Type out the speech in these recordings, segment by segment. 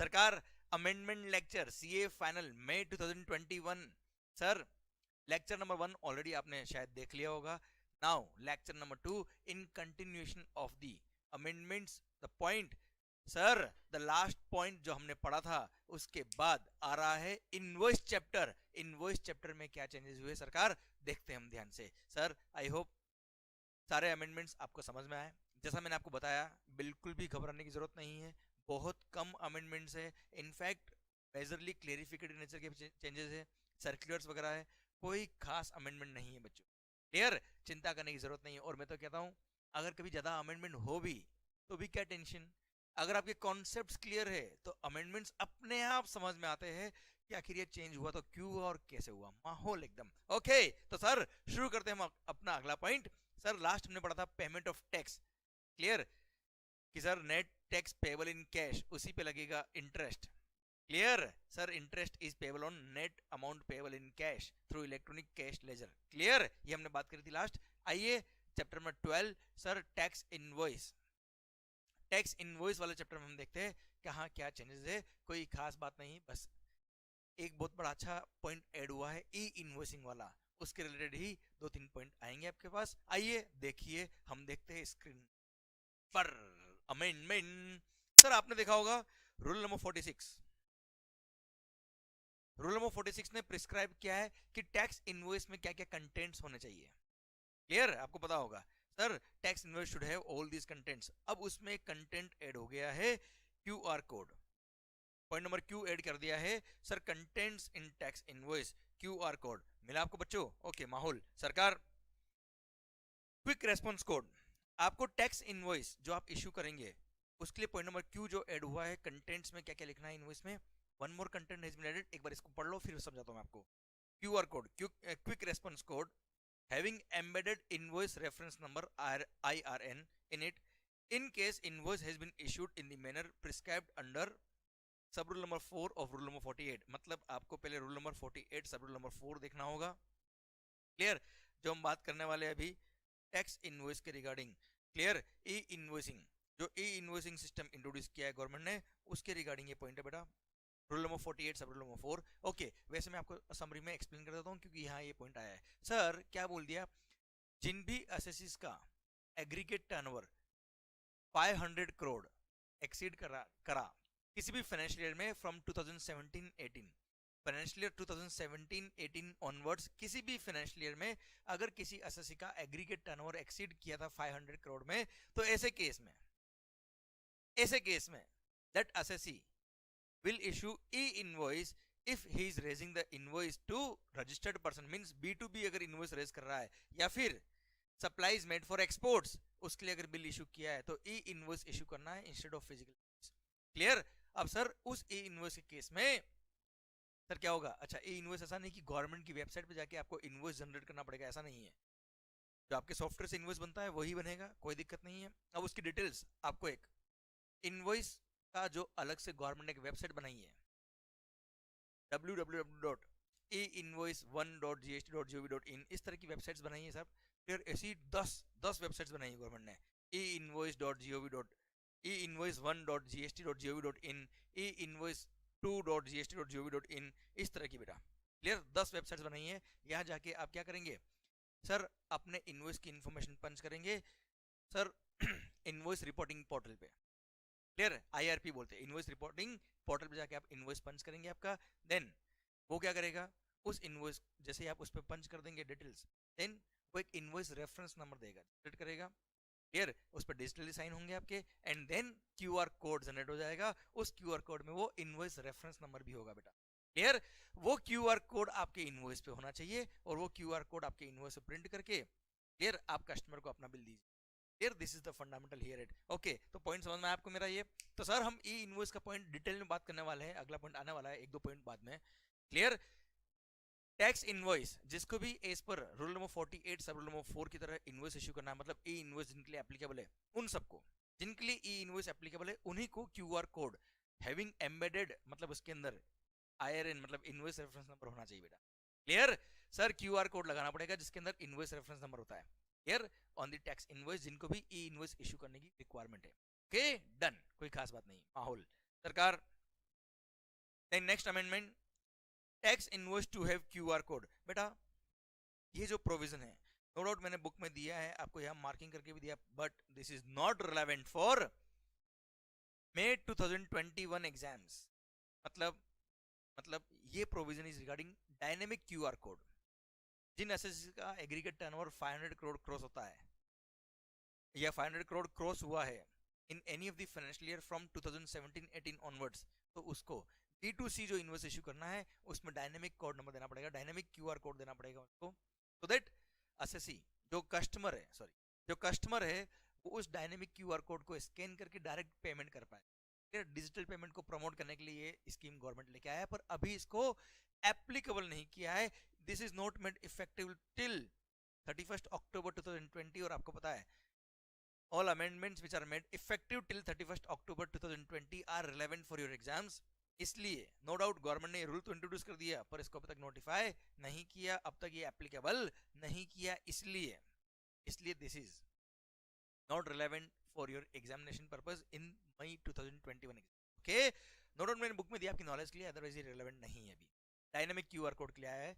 सरकार amendment lecture CA final मई 2021। Sir lecture number 1 already आपने शायद देख लिया होगा। Now lecture number 2 in continuation of the amendments the point. Sir the last point जो हमने पढ़ा था उसके बाद आ रहा है इनवॉइस चैप्टर। इनवॉइस चैप्टर में क्या चेंजेस हुए सरकार, देखते हैं हम ध्यान से। सर आई होप सारे अमेंडमेंट्स आपको समझ में आए। जैसा मैंने आपको बताया बिल्कुल भी घबराने की जरूरत नहीं है, बहुत कम अमेंडमेंट्स है। इनफैक्ट मेजरली क्लेरिफिकेटिव नेचर के चेंजेस है, सर्कुलर्स वगैरह है, कोई खास अमेंडमेंट नहीं है बच्चों। क्लियर, चिंता करने की जरूरत नहीं है। और मैं तो कहता हूँ अगर कभी ज्यादा अमेंडमेंट हो भी तो भी क्या टेंशन, अगर आपके कॉन्सेप्ट्स क्लियर है तो अमेंडमेंट्स अपने आप समझ में आते हैं कि आखिर ये चेंज हुआ तो क्यों हुआ और कैसे हुआ, माहौल एकदम ओके। तो सर शुरू करते हैं हम अपना अगला पॉइंट। सर लास्ट हमने पढ़ा था पेमेंट ऑफ टैक्स। क्लियर कि sir net tax payable in cash, उसी पे लगेगा interest. Clear sir, interest is payable on net amount payable in cash through electronic cash ledger. Clear, ये हमने बात करी थी लास्ट। आइए chapter number 12 sir tax invoice. Tax invoice वाले चैप्टर में हम देखते हैं कहाँ क्या चेंजेस है। कोई खास बात नहीं, बस एक बहुत बड़ा अच्छा पॉइंट ऐड हुआ है ई इनवॉइसिंग वाला, उसके रिलेटेड ही 2-3 पॉइंट आएंगे आपके पास। आइए देखिए, हम देखते हैं स्क्रीन पर अमेंडमेंट। सर आपने देखा होगा रूल नंबर 46। रूल नंबर 46 ने प्रिस्क्राइब किया है कि टैक्स इनवॉइस में क्या क्या कंटेंट्स होने चाहिए। क्लियर, आपको पता होगा sir tax invoice should have all these contents. अब उसमें कंटेंट ऐड हो गया है QR code. Point number Q add कर दिया है सर, कंटेंट्स इन टैक्स इनवॉइस क्यूआर कोड। मिला आपको बच्चों? ओके माहौल। सरकार क्विक रेस्पॉन्स कोड, आपको टैक्स इनवॉइस जो आप इश्यू करेंगे उसके लिए पॉइंट नंबर क्यू जो ऐड हुआ है, कंटेंट्स में क्या क्या लिखना है इनवॉइस में। One more content has been added, एक बार इसको पढ़ लो फिर समझाता हूं मैं आपको। QR code, quick response code having embedded invoice reference number IRN in it in case invoice has been issued in the manner prescribed under सब rule number 4 of rule number 48। मतलब आपको पहले rule number 48 sub rule number 4 देखना होगा। Clear, जो हम बात करने वाले अभी टैक्स इनवॉइस के रिगार्डिंग। क्लियर, ई इनवॉइसिंग, जो ई इनवॉइसिंग सिस्टम इंट्रोड्यूस किया है गवर्नमेंट ने, उसके रिगार्डिंग ये पॉइंट है बेटा, rule number 48 sub rule number 4। Okay, वैसे मैं आपको समरी में एक्सप्लेन कर देता हूँ क्योंकि यहाँ ये पॉइंट आया है। सर क्या बोल दिया, जिन भी असेसिस का एग्रीगेट टर्नओवर 500 करोड़ एक्सीड करा किसी भी फाइनेंशियल ईयर में फ्रॉम 2017-18, फाइनेंशियल ईयर 2017-18 ऑनवर्ड्स किसी भी फाइनेंशियल ईयर में अगर किसी असेसी का एग्रीगेट टर्नओवर एक्सीड किया था 500 करोड़ में, तो ऐसे केस में that assessee will issue e-invoice if he is raising the invoice to registered person, means B2B अगर invoice raise कर रहा है, या फिर supplies made for exports उसके लिए अगर बिल इशू किया है तो e-invoice इशू करना है इंस्टेड ऑफ फिजिकल। क्लियर, अब सर उस e-invoice के केस में सर क्या होगा, अच्छा e-invoice ऐसा नहीं कि गवर्नमेंट की वेबसाइट पे जाके आपको इनवॉइस जनरेट करना पड़ेगा, ऐसा नहीं है। जो आपके सॉफ्टवेयर से इनवॉइस बनता है वही बनेगा, कोई दिक्कत नहीं है। अब उसकी डिटेल्स आपको, एक इनवॉइस का जो अलग से गवर्नमेंट ने एक वेबसाइट बनाई है www.einvoice1.gst.gov.in, इस तरह की वेबसाइट्स बनाई है सब। फिर ऐसी 10 वेबसाइट्स बनाई है गवर्नमेंट ने, einvoice.gov.in, einvoice1.gst.gov.in, इस तरह की बेटा। क्लियर, 10 वेबसाइट्स बनाई है। यहाँ जाके आप क्या करेंगे सर, अपने इनवॉइस की इंफॉर्मेशन पंच करेंगे सर इनवॉइस रिपोर्टिंग पोर्टल पे। क्लियर, आईआरपी बोलते हैं, इनवॉइस रिपोर्टिंग पोर्टल पे जाके आप इनवॉइस पंच करेंगे आपका। देन वो क्या करेगा, उस इनवॉइस जैसे ही आप उस पर पंच कर देंगे डिटेल्स, देन वो एक इनवॉइस रेफरेंस नंबर देगा, जनरेट करेगा। क्लियर, उस पर डिजिटली साइन होंगे आपके, and then QR code generate हो जाएगा। उस क्यूआर कोड में वो इनवॉइस रेफरेंस नंबर भी होगा बेटा। क्लियर, वो क्यूआर कोड आपके इनवॉइस पे होना चाहिए और वो क्यूआर कोड आपके इनवॉइस से प्रिंट करके क्लियर आप कस्टमर को अपना बिल दीजिए। Here, this is the fundamental here it. Okay, तो पॉइंट समझ में आपको मेरा ये। तो सर हम ई इनवॉइस का पॉइंट डिटेल में बात करने वाले हैं, अगला पॉइंट आने वाला है 1-2 पॉइंट बाद में। क्लियर, टैक्स इनवॉइस जिसको भी as per rule number 48 sub rule number 4 की तरह इनवॉइस इशू करना है, मतलब ई इनवॉइस जिनके लिए एप्लीकेबल है उन सबको, जिनके लिए ई इनवॉइस एप्लीकेबल है उन्हीं को क्यूआर कोड हैविंग एम्बेडेड, मतलब उसके अंदर आईआरएन मतलब इनवॉइस रेफरेंस नंबर होना चाहिए बेटा। क्लियर सर, क्यूआर कोड लगाना पड़ेगा जिसके अंदर इनवॉइस रेफरेंस नंबर होता है। Clear, on the tax invoice जिनको भी ई इनवॉइस इशू करने की रिक्वायरमेंट है। ओके डन, कोई खास बात नहीं, माहौल। सरकार then next amendment, tax invoice to have QR code. बेटा ये जो प्रोविजन है, नो डाउट मैंने बुक में दिया है आपको, यहाँ मार्किंग करके भी दिया, but this is not relevant for May 2021 exams. मतलब ये provision is regarding dynamic QR code. जिन एसएससी का एग्रीगेट टर्नओवर 500 करोड़ क्रॉस होता है या 500 करोड़ क्रॉस हुआ है in any of the financial year from 2017-18 onwards, तो उसको B2C जो इनवॉइस इशू करना है उसमें डायनेमिक कोड नंबर देना पड़ेगा, डायनेमिक क्यूआर कोड देना पड़ेगा उसको, सो दैट एसएससी जो कस्टमर है वो उस डायनेमिक क्यूआर कोड को स्कैन करके डायरेक्ट पेमेंट कर पाए। डिजिटल पेमेंट को प्रमोट करने के लिए ये स्कीम गवर्नमेंट लेके आया है, पर अभी इसको एप्लीकेबल नहीं किया है। This is not made effective till 31 अक्टूबर 2020। और आपको पता है all amendments which are made effective till 31st October 2020 are relevant for your exams। इसलिए नो डाउट गवर्नमेंट ने रूल तो इंट्रोड्यूस कर दिया पर इसको अब तक नोटिफाई नहीं किया, अब तक ये एप्लीकेबल नहीं किया, इसलिए this is not relevant for your examination purpose in May 2021 okay. No doubt मैंने बुक में दिया आपकी नॉलेज के लिए, अदरवाइज ये रिलेवेंट नहीं है। अभी डायनेमिक क्यूआर कोड के लिए आया है,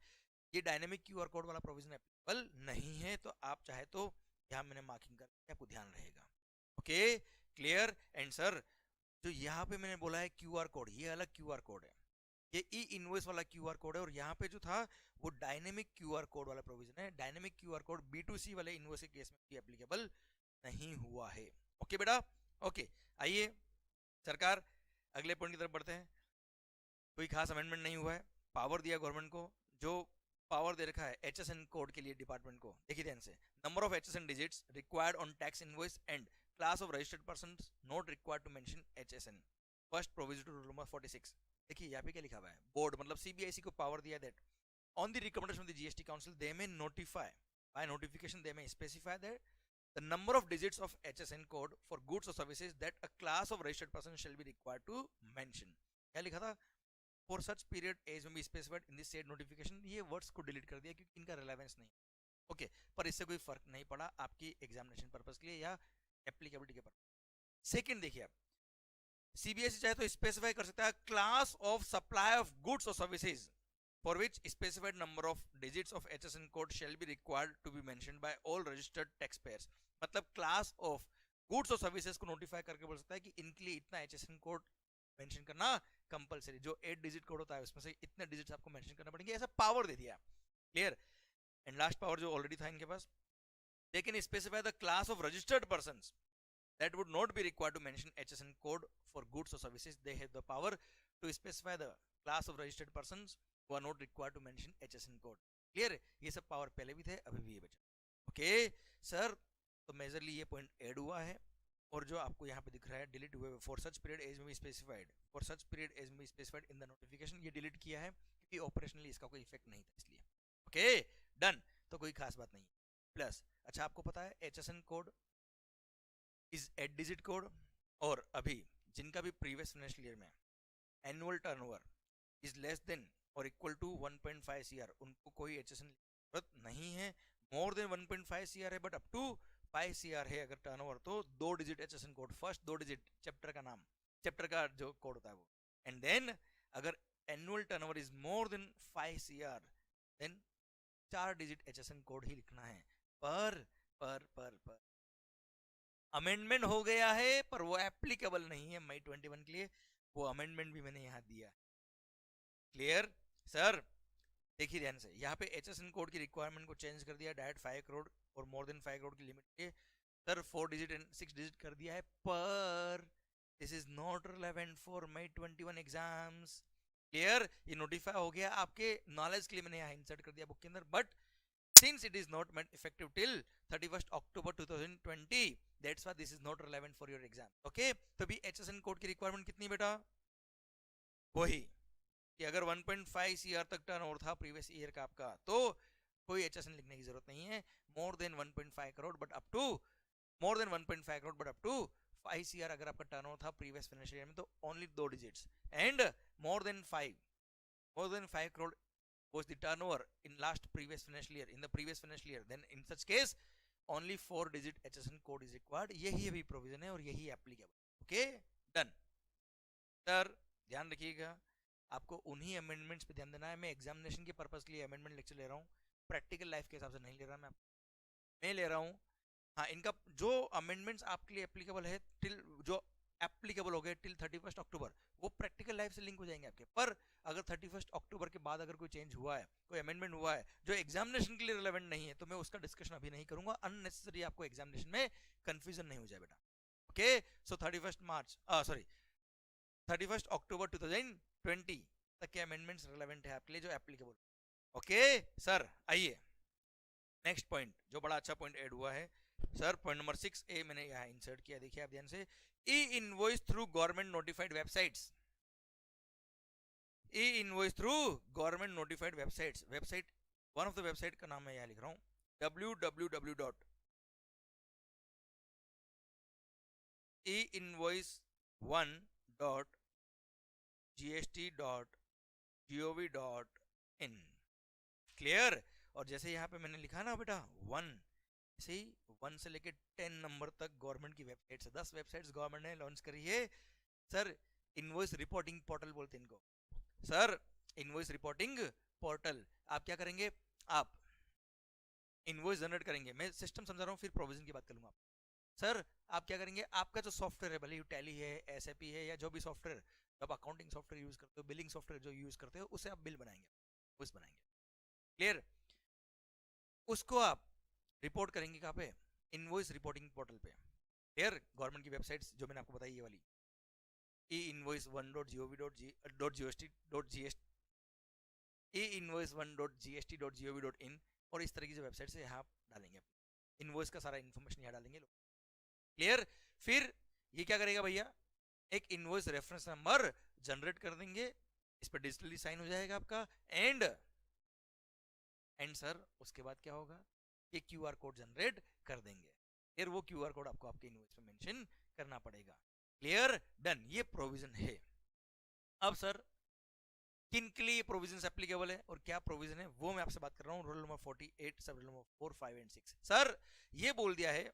ये डायनेमिक क्यूआर कोड वाला प्रोविजन एप्लीकेबल नहीं है, तो आप चाहे तो यहाँ मैंने मार्किंग करके आपको ध्यान रहेगा। Okay clear. एंड सर जो यहाँ पे मैंने बोला है क्यूआर कोड, ये अलग क्यूआर कोड है, ये ई इनवॉइस वाला क्यूआर कोड है, और यहाँ पे जो था वो डायनेमिक क्यूआर कोड वाला प्रोविजन है। डायनेमिक क्यूआर कोड B2C वाले इनवॉइस के केस में भी एप्लीकेबल नहीं हुआ है। ओके बेटा ओके। आइए सरकार अगले पॉइंट की तरफ बढ़ते हैं। कोई खास अमेंडमेंट नहीं हुआ है, पावर दिया गवर्नमेंट को, जो पावर दे रखा है HSN कोड के लिए डिपार्टमेंट को, देखिए ध्यान से, number of HSN digits required on tax invoice and class of registered persons not required to mention HSN, first provision rule number 46। देखिए यहाँ पे क्या लिखा हुआ है, बोर्ड मतलब CBIC को पावर दिया that on the recommendation of the GST council they may notify, by notification they may specify that the number of digits of HSN code for goods or services that a class of registered person shall be required to mention। क्या लिखा था, for such period as may be specified in this said notification। ये words को delete कर दिया क्योंकि इनका relevance नहीं ओके पर इससे कोई फर्क नहीं पड़ा आपकी एग्जामिनेशन पर्पस के लिए या एप्लीकेबिलिटी के पर्पस। सेकंड देखिए आप, CBSE चाहे तो स्पेसिफाई कर सकता है class of supply of goods और services for which specified number of digits of HSN code shall be required to be mentioned by all registered taxpayers। मतलब क्लास ऑफ गुड्स और सर्विसेज को notify करके बोल सकता है कि इनके लिए इतना HSN कोड मेंशन करना कंपलसरी, जो 8 डिजिट कोड होता है उसमें से इतने डिजिट्स आपको मेंशन करना पड़ेंगे, ऐसा पावर दे दिया। क्लियर। एंड लास्ट पावर जो ऑलरेडी था इनके पास, they can specify the class of registered persons that would not be required to mention HSN code for goods or services। they have the power to specify the class of registered persons who are not required to mention HSN code। Clear है, ये सब power पहले भी थे अभी भी ये बचा। ओके सर, तो मेजरली ये पॉइंट ऐड हुआ है, और जो आपको यहाँ पे दिख रहा है डिलीट हुए for such period as may be specified, for such period as may be specified in the notification, ये डिलीट किया है क्योंकि ऑपरेशनली इसका कोई इफेक्ट नहीं था इसलिए। ओके डन, तो कोई खास बात नहीं। प्लस अच्छा आपको पता है HSN code is 8 digit code, और अभी जिनका भी प्रीवियस फाइनेंशियल ईयर में annual turnover is less than और इक्वल टू 1.5 CR, उनको कोई HSN जरूरत नहीं है। मोर देन 1.5 CR है बट अप टू 5 CR है अगर टर्नओवर, तो 2 digit HSN code, first 2 digit chapter का नाम, चैप्टर का जो कोड होता है वो, एंड देन अगर annual turnover is more than 5 CR than 4 digit HSN code ही लिखना है। पर अमेंडमेंट हो गया है पर वो एप्लीकेबल नहीं है मई 21 के लिए, वो अमेंडमेंट भी मैंने यहाँ दिया। Clear sir. देखिए ध्यान से, यहाँ पे HSN कोड की रिक्वायरमेंट को चेंज कर दिया, डायरेक्ट 5 करोड़ और मोर देन 5 करोड़ की लिमिट के सर 4 डिजिट एंड 6 डिजिट कर दिया है, पर this is not relevant for May 21 exams. Clear, ये नोटिफाई हो गया आपके नॉलेज के लिए, मैंने यहाँ इंसर्ट कर दिया बुक के अंदर, but since it is not made effective till 31st October 2020 that's why this is not relevant for your exam। okay तो भी HSN कोड की रिक्वायरमेंट कितनी बेटा, वही कि अगर 1.5 CR तक टर्नओवर था प्रीवियस ईयर का आपका तो कोई HSN लिखने की जरूरत नहीं है। More than 1.5 crore but up to more than 1.5 crore but up to 5 CR अगर आपका टर्नओवर था प्रीवियस फाइनेंशियल ईयर में तो only 2 digits, and more than 5 crore was the turnover in last previous financial year, in the previous financial year, then in such case only 4 digit HSN code is required। यही अभी provision है और यही applicable. Okay done sir, ध्यान रखिएगा आपको उन्हीं amendments पे ध्यान देना है। मैं एग्जामिनेशन के पर्पज के लिए अमेंडमेंट लेक्चर ले रहा हूँ, प्रैक्टिकल लाइफ के हिसाब से नहीं ले रहा मैं ले रहा हूँ। हाँ, इनका जो अमेंडमेंट्स आपके लिए एप्लीकेबल है टिल जो एप्लीकेबल हो गए टिल 31 अक्टूबर, वो प्रैक्टिकल लाइफ से लिंक हो जाएंगे आपके। पर अगर 31 अक्टूबर के बाद अगर कोई चेंज हुआ है, कोई अमेंडमेंट हुआ है जो एग्जामिनेशन के लिए रिलेवेंट नहीं है, तो मैं उसका डिस्कशन अभी नहीं करूंगा, अननेसेसरी आपको एग्जामिनेशन में कंफ्यूजन नहीं हो जाए बेटा। ओके, सो 31 अक्टूबर 2020 तक के अमेंडमेंट्स रिलेवेंट है आपके लिए जो एप्लीकेबल। ओके सर, आइए नेक्स्ट पॉइंट जो बड़ा अच्छा पॉइंट ऐड हुआ है सर, पॉइंट नंबर 6A मैंने यहाँ इंसर्ट किया, देखिए आप ध्यान से। ई invoice through government notified websites, E invoice through government notified websites, website one of the website का नाम मैं यहाँ लिख रहा हूँ www.einvoice1.gst.gov.in, क्लियर। और जैसे यहाँ पे मैंने लिखा ना बेटा वन, ऐसे ही 1 से लेके 10 नंबर तक गवर्नमेंट की वेबसाइट है, 10 वेबसाइट्स गवर्नमेंट ने लॉन्च करी है सर। इनवॉइस रिपोर्टिंग पोर्टल बोलते हैं इनको सर, इनवॉइस रिपोर्टिंग पोर्टल। आप क्या करेंगे, आप इनवॉइस जनरेट करेंगे, मैं सिस्टम समझा रहा हूँ, फिर प्रोविजन की बात करूंगा सर। आप क्या करेंगे, आपका जो सॉफ्टवेयर है, भले ही टैली है, एसएपी है, या जो भी सॉफ्टवेयर आप अकाउंटिंग सॉफ्टवेयर यूज करते हो, बिलिंग सॉफ्टवेयर जो यूज करते हो, उससे आप बिल बनाएंगे, उस बनाएंगे, क्लियर। उसको आप रिपोर्ट करेंगे कहाँ पे, इनवॉइस रिपोर्टिंग पोर्टल पे, क्लियर। गवर्नमेंट की वेबसाइट्स जो मैंने आपको बताई ये वाली, e-invoice1.gov.gst, और इस तरह की जो वेबसाइट है यहाँ आप डालेंगे, इनवॉइस का सारा इन्फॉर्मेशन यहाँ डालेंगे, क्लियर। फिर ये क्या करेगा भैया, एक इनवॉइस रेफरेंस नंबर जनरेट कर देंगे, इस पर डिजिटली साइन हो जाएगा आपका, एंड सर उसके बाद क्या होगा, ये क्यूआर कोड जनरेट कर देंगे, फिर वो क्यूआर कोड आपको आपके इनवॉइस पे मेंशन करना पड़ेगा, क्लियर, डन। ये प्रोविजन है। अब सर किन के लिए प्रोविजन एप्लीकेबल है और क्या प्रोविजन है, वो मैं आपसे बात कर रहा हूँ। Rule number 48, sub rule number 4, 5 and 6 sir ये बोल दिया है,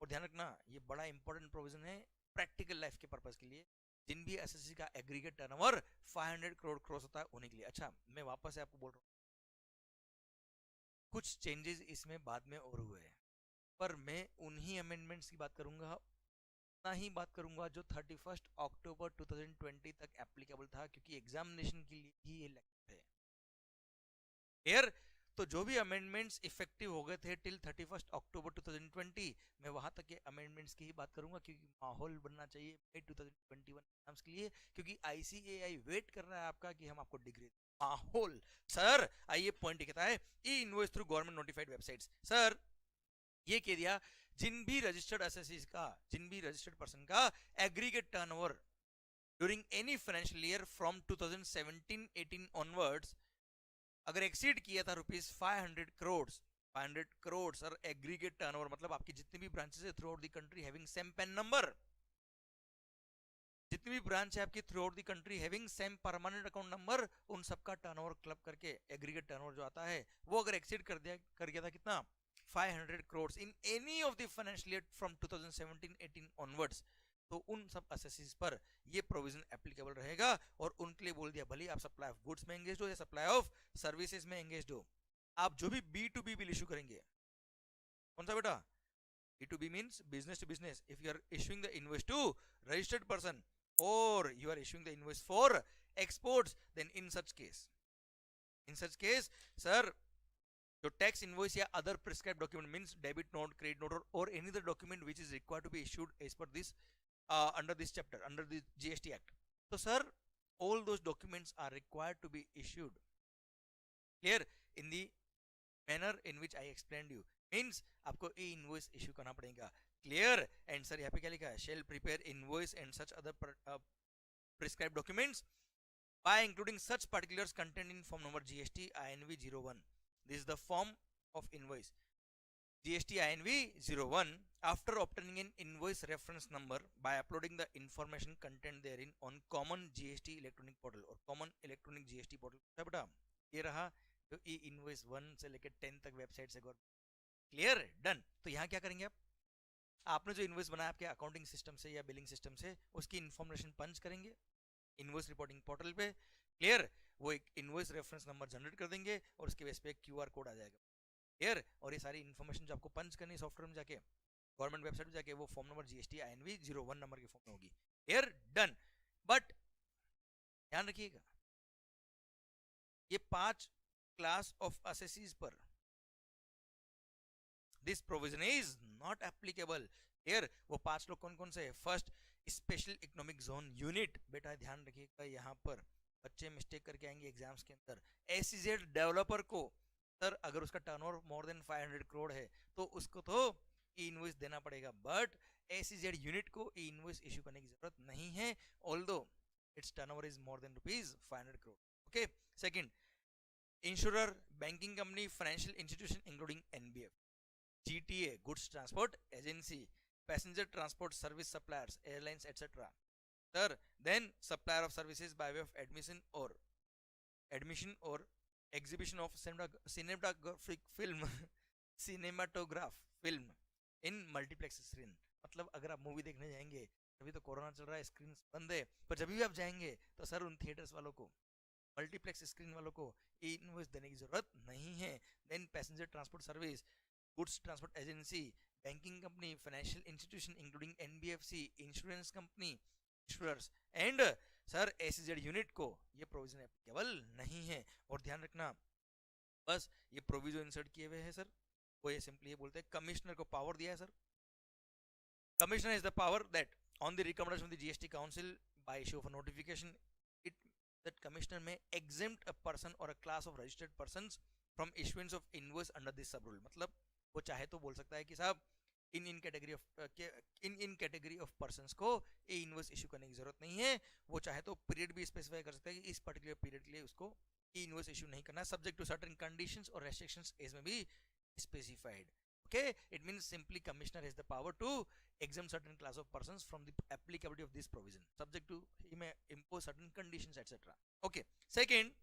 और ध्यान रखना ये बड़ा इंपॉर्टेंट प्रोविजन है प्रैक्टिकल लाइफ के पर्पस के लिए, जिन भी एसएससी का एग्रीगेट टर्नओवर 500 करोड़ क्रॉस होता है उन्हीं के लिए। अच्छा, मैं वापस से आपको बोल रहा हूँ, कुछ चेंजेस इसमें बाद में और हुए हैं, पर मैं उन्हीं अमेंडमेंट्स की बात करूंगा, उतना ही बात करूंगा जो 31 अक्टूबर 2020 तक एप्लीकेबल था, क्योंकि एग्जामिनेशन के लिए ही ये लेक्चर है, क्लियर। तो जो भी अमेंडमेंट्स इफेक्टिव हो गए थे टिल 31 अक्टूबर 2020, मैं वहां तक के अमेंडमेंट्स की ही बात करूंगा, क्योंकि माहौल बनना चाहिए 2021 एग्जाम्स के लिए, क्योंकि आईसीएआई वेट कर रहा है आपका कि हम आपको डिग्री माहौल। सर आइए पॉइंट कहता है, ई invoice through government notified websites, sir ये कह दिया जिन भी रजिस्टर्ड एसएससीज का, जिन भी रजिस्टर्ड पर्सन का aggregate turnover during any financial year from 2017-18 onwards अगर एक्सीड किया था ₹500 crore, 500 crore sir aggregate turnover, मतलब आपकी जितनी भी ब्रांचेस है through out the country having same pan number, जितनी भी ब्रांच है आपकी through out the country having same permanent account number, उन सबका टर्नओवर क्लब करके एग्रीगेट टर्नओवर जो आता है वो अगर एक्सीड कर गया था कितना, 500 करोड़ इन any of the financial year from 2017-18 onwards, तो उन सब एसएससीज पर ये प्रोविजन एप्लीकेबल रहेगा। और उनके लिए बोल दिया, भले आप सप्लाई ऑफ गुड्स में एंगेज हो या सप्लाई ऑफ सर्विसेज में एंगेज हो, आप जो भी B2B बिल इशू करेंगे, कौन सा बेटा, B2B means business to business, if you are issuing the invoice to registered person और you are issuing the invoice for exports, then in such case sir जो टैक्स इनवॉइस या other prescribe document means debit note, credit note और any other document which is required to be issued as per this under this chapter, under the GST act, तो sir all those documents are required to be issued clear in the manner in which I explained you, means आपको ई invoice issue करना पड़ेगा, clear. And sir यहाँ पे क्या लिखा है, shall prepare invoice and such other prescribed documents by including such particulars contained in form number GST INV 01. This is the form of invoice GST INV 01 after obtaining an invoice reference number by uploading the information contained therein on common GST electronic portal और common electronic GST portal क्या बेटा, ये रहा जो ई invoice 1 से लेकर 10 तक website से, क्लियर, डन। तो यहाँ क्या करेंगे आप, आपने जो इनवॉइस बनाया आपके अकाउंटिंग सिस्टम से या बिलिंग सिस्टम से, उसकी इंफॉर्मेशन पंच करेंगे, इनवॉइस रिपोर्टिंग पोर्टल पे। क्लियर? वो एक इनवॉइस रेफरेंस नंबर जनरेट कर देंगे और उसके बेस पे एक क्यूआर कोड आ जाएगा। क्लियर? और ये सारी इन्फॉर्मेशन जो आपको पंच करनी है सॉफ्टवेयर में जाके, गवर्नमेंट वेबसाइट में जाके, वो form number GST INV 01 number की फॉर्म में होगी। क्लियर? डन। बट ध्यान रखिएगा, ये 5 क्लास ऑफ असेसीज पर this provision is not applicable. Clear? वो 5 लोग कौन कौन से? First, special economic zone unit. बेटा ध्यान रखिएगा, यहाँ पर बच्चे मिस्टेक करके आएंगे एग्जाम्स के अंदर। एसीजेड डेवलपर को सर अगर उसका टर्नओवर मोर देन 500 करोड़ है तो उसको तो ई इनवॉइस देना पड़ेगा, बट एसीजेड यूनिट को ई इनवॉइस इशू करने की जरूरत नहीं है, although it's turnover is more then ₹500 crore. Okay. Second, insurer, banking company, financial institution including NBF, GTA, goods transport agency, passenger transport service suppliers, airlines, etc. Sir, then supplier of services by way of admission or exhibition of cinematographic film cinematograph film in multiplex screen। मतलब अगर आप movie देखने जाएंगे, अभी तो corona चल रहा है, स्क्रीन बंद है, पर जब भी आप जाएंगे तो सर उन थिएटर्स वालों को, मल्टीप्लेक्स स्क्रीन वालों को ई इनवॉइस देने की जरूरत नहीं है। Then passenger transport service, goods transport agency, banking company, financial institution including NBFC, insurance company, insurers and sir SEZ unit को ये प्रोविजन एप्लीकेबल नहीं है। और ध्यान रखना, बस ये प्रोविजन इंसर्ट किए हुए हैं सर, वो ये सिंपली ये बोलते हैं कमिश्नर को पावर दिया है sir. Commissioner is the power that on the recommendation of the GST council bye issue of notification it that commissioner may exempt a person or a class of registered persons from issuance of invoice under this sub rule। मतलब वो चाहे तो बोल सकता है कि साहब इन category of persons को ए इनवॉइस इशू करने की जरूरत नहीं है। वो चाहे तो पीरियड भी स्पेसिफाई कर सकता है कि इस पर्टिकुलर पीरियड के लिए उसको ए इनवॉइस इशू नहीं करना, सब्जेक्ट टू सर्टेन कंडीशंस और रेस्ट्रिक्शंस इसमें भी specified. Okay, it means simply commissioner has the power to exempt certain class of persons from the applicability of this provision, subject to he may impose certain conditions, etc. Okay, second,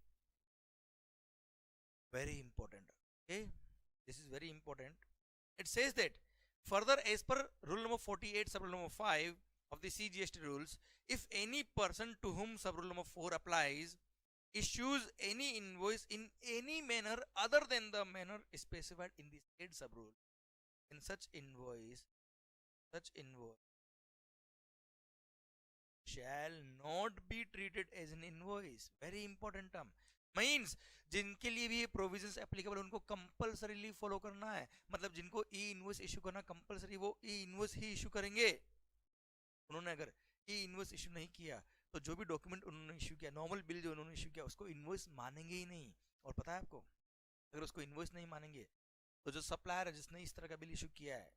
very important, okay, this is very important. It says that further, as per rule number 48 sub rule number 5 of the CGST rules, if any person to whom sub rule number 4 applies issues any invoice in any manner other than the manner specified in the said sub rule, in such invoice shall not be treated as an invoice। very important term, means जिनके लिए भी ये provisions applicable उनको compulsorily follow करना है। मतलब जिनको ई invoice issue करना कंपलसरी, वो ई इनवॉइस ही इशू करेंगे। उन्होंने अगर ई इनवॉइस इशू नहीं किया तो जो भी डॉक्यूमेंट उन्होंने इशू किया, नॉर्मल बिल जो उन्होंने इशू किया, उसको इनवॉइस मानेंगे ही नहीं। और पता है आपको, अगर उसको इनवॉइस नहीं मानेंगे तो जो सप्लायर है जिसने इस तरह का बिल इशू किया है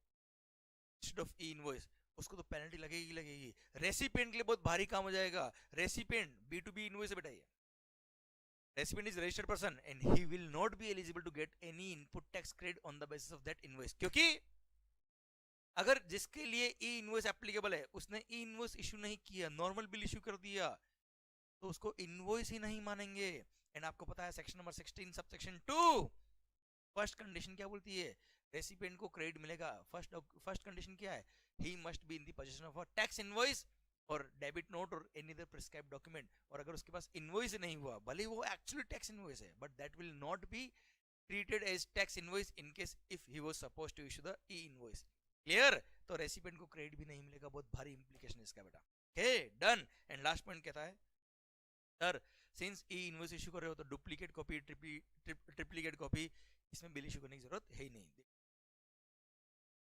इंस्टेड ऑफ ई इनवॉइस, उसको तो पेनल्टी लगेगी लगेगी। रेसिपिएंट के लिए बहुत भारी काम हो जाएगा। रेसिपिएंट B2B इनवॉइस है बेटा, ये recipient is registered person and he will not be eligible to get any input tax credit on the basis of that invoice. क्योंकि अगर जिसके लिए ई इनवॉइस एप्लीकेबल है उसने ई इनवॉइस इशू नहीं किया, नॉर्मल बिल इशू कर दिया, तो उसको इनवॉइस ही नहीं मानेंगे। एंड आपको पता है section number 16 sub section 2 first condition क्या बोलती है? रेसिपिएंट को क्रेडिट मिलेगा। फर्स्ट कंडीशन क्या है? He must be in the position of a tax invoice और डेबिट नोट और एनी अदर प्रिस्क्राइब्ड डॉक्यूमेंट। और अगर उसके पास इनवॉइस नहीं हुआ, भले वो एक्चुअली टैक्स इनवॉइस है, but that will not be treated as tax invoice in case if he was supposed to issue the e invoice. Clear? तो रेसिपिएंट को क्रेडिट भी नहीं मिलेगा, बहुत भारी इंप्लीकेशन है इसका बेटा। Okay, done. And last point कहता है sir since e invoice issue कर रहे हो तो डुप्लीकेट कॉपी, ट्रिप्लीकेट कॉपी, इसमें बिल इशू करने की जरूरत है ही नहीं।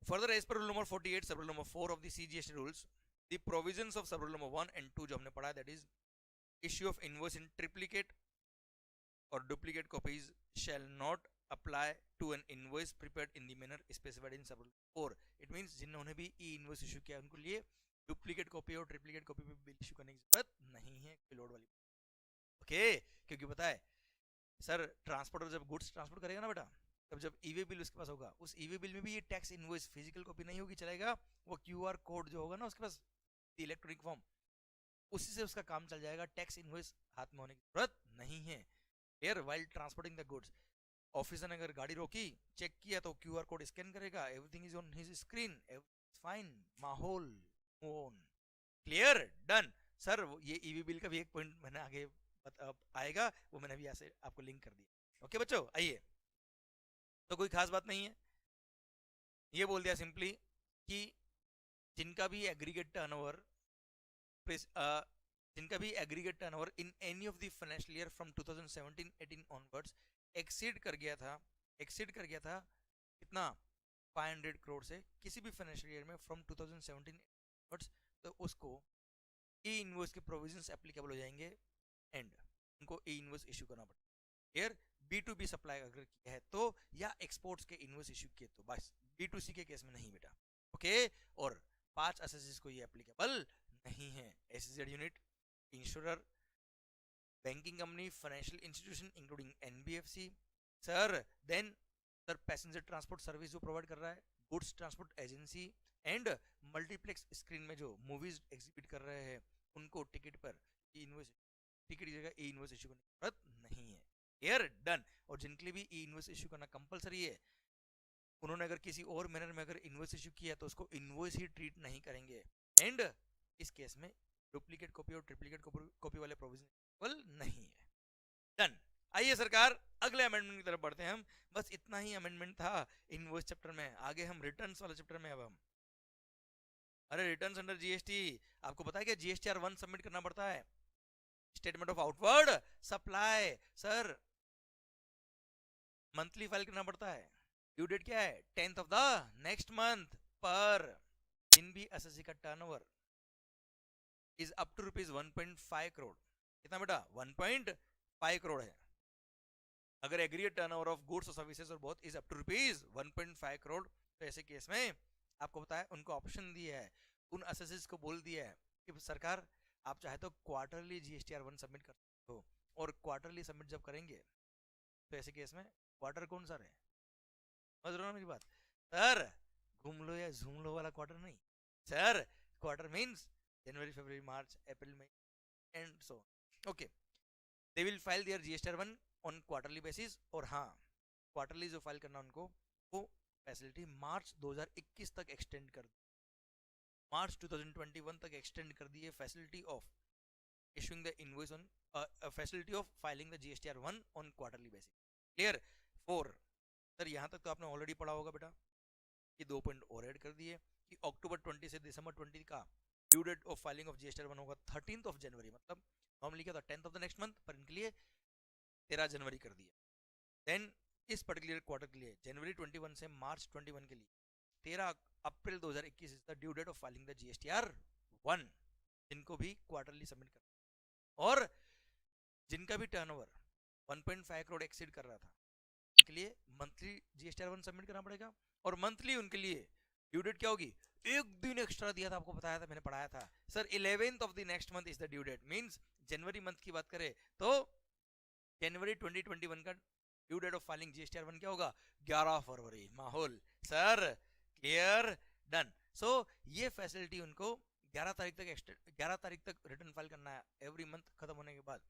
Further as per rule number 48 sub rule number 4 of the CGST rules, the provisions of sub rule number 1 and 2 जो हमने पढ़ा, that is issue of invoice in triplicate और duplicate copies shall not apply to an invoice prepared in the manner specified in सब rule 4। It means जिन्होंने भी ई invoice issue किया उनको लिए डुप्लीकेट कॉपी और ट्रिप्लीकेट कॉपी पे बिल इशू करने की जरूरत नहीं है, लोड वाली। ओके, क्योंकि पता है सर ट्रांसपोर्टर जब गुड्स ट्रांसपोर्ट करेगा ना बेटा, तब जब ईवे बिल उसके पास होगा, उस ईवे बिल में भी ये टैक्स इनवॉइस फिजिकल कॉपी नहीं होगी, चलेगा वो क्यूआर कोड जो होगा ना उसके पास, इलेक्ट्रॉनिक फॉर्म, उसी से उसका काम चल जाएगा। टैक्स इनवॉइस हाथ में होने की जरूरत नहीं है। Here while transporting the goods, officer ने अगर गाड़ी रोकी, चेक किया तो क्यूआर कोड स्कैन करेगा, everything is on his screen, fine, माहौल ऑन। क्लियर? डन। सर ये ईवी बिल का भी एक पॉइंट मैंने आगे आएगा, वो मैंने अभी यहाँ से आपको लिंक कर दिया। ओके बच्चों, आइए, तो कोई खास बात नहीं है, ये बोल दिया सिंपली कि जिनका भी एग्रीगेट टर्नओवर जिनका भी aggregate turnover in any of the financial year from 2017-18 onwards exceed कर गया था, कितना 500 करोड़ से किसी भी फाइनेंशियल ईयर में फ्रॉम 2017 ऑनवर्ड्स, तो उसको ई इनवॉइस के प्रोविजंस एप्लीकेबल हो जाएंगे एंड उनको ई इनवॉइस इशू करना पड़ेगा। यार B2B सप्लाई अगर किया है तो, या एक्सपोर्ट्स के इनवॉइस इशू किए तो, बस B2C के केस में नहीं बेटा। ओके, और 5 एसएससीज को ये एप्लीकेबल नहीं है। SEZ unit, insurer, banking company, financial institution including NBFC, sir then sir passenger transport service जो प्रोवाइड कर रहा है, goods transport agency and multiplex screen में जो मूवीज एग्जिबिट कर रहे हैं उनको टिकट पर ई इनवॉइस, टिकट की जगह ई इनवॉइस इशू करने की जरूरत नहीं है। Clear, done. और जिनके लिए भी ई इनवॉइस इशू करना कंपलसरी है, उन्होंने अगर किसी और मैनर में अगर इनवॉइस इशू किया तो उसको इनवॉइस ही ट्रीट नहीं करेंगे एंड इस केस में डुप्लीकेट कॉपी और ट्रिप्लीकेट कॉपी वाले प्रोविजन नहीं है। डन। आइए सरकार, अगले अमेंडमेंट की तरफ बढ़ते हैं हम। बस इतना ही अमेंडमेंट था इनवॉइस चैप्टर में, आगे हम रिटर्न्स वाले चैप्टर में। अब हम, अरे रिटर्न्स अंडर जीएसटी, आपको पता है क्या जीएसटीआर 1 सबमिट करना पड़ता है, statement of outward supply sir monthly file करना पड़ता है। ड्यू डेट क्या है, 10th of the next month पर जिन भी एसएससी का turnover is up to rupees 1.5 crore, कितना बेटा 1.5 करोड़ है, अगर एग्रीगेट टर्नओवर ऑफ गुड्स और सर्विसेज और both is up to rupees 1.5 crore, तो ऐसे केस में आपको पता है उनको ऑप्शन दिया है, उन एसएससीज को बोल दिया है कि सरकार आप चाहे तो क्वार्टरली जीएसटीआर 1 सबमिट कर सकते हो, और क्वार्टरली सबमिट जब करेंगे तो ऐसे केस में क्वार्टर कौन सा रहे, समझ रहे हो मेरी बात सर, घूम लो या झूम लो वाला क्वार्टर नहीं sir, quarter means January February March April May and so okay, they will file their GSTR 1 on quarterly basis. और हाँ, क्वार्टरली जो फाइल करना उनको, वो फैसिलिटी मार्च 2021 तक एक्सटेंड कर दी, मार्च 2021 तक एक्सटेंड कर दी है facility of issuing the invoice on facility of filing the GSTR 1 on quarterly basis। Clear. 4 sir यहाँ तक तो आपने ऑलरेडी पढ़ा होगा बेटा, ये 2 पॉइंट और ऐड कर दिए कि अक्टूबर 20 से दिसंबर 20 का due date of filing of GSTR 1 होगा 13th ऑफ जनवरी, मतलब नॉर्मली क्या था 10th of the next month, पर इनके लिए 13 जनवरी कर दिया। देन इस पर्टिकुलर क्वार्टर के लिए जनवरी 21 से मार्च 21 के लिए 13 April 2021 is the due date of filing the GSTR 1, जिनको भी क्वार्टरली सबमिट कर, और जिनका भी टर्नओवर 1.5 करोड़ एक्सीड कर रहा था उनके लिए मंथली जीएसटीआर 1 सबमिट करना पड़ेगा, और मंथली उनके लिए ड्यू डेट क्या होगी, एक दिन एक्स्ट्रा दिया था, आपको बताया था, मैंने पढ़ाया था sir 11th of the next month is the due date, means जनवरी मंथ की बात करें तो जनवरी 2021 का due date of filing GSTR 1 क्या होगा 11 फरवरी। माहौल सर, क्लियर, डन। सो ये फैसिलिटी उनको 11 तारीख तक 11 तारीख तक रिटर्न फाइल करना है, एवरी मंथ खत्म होने के बाद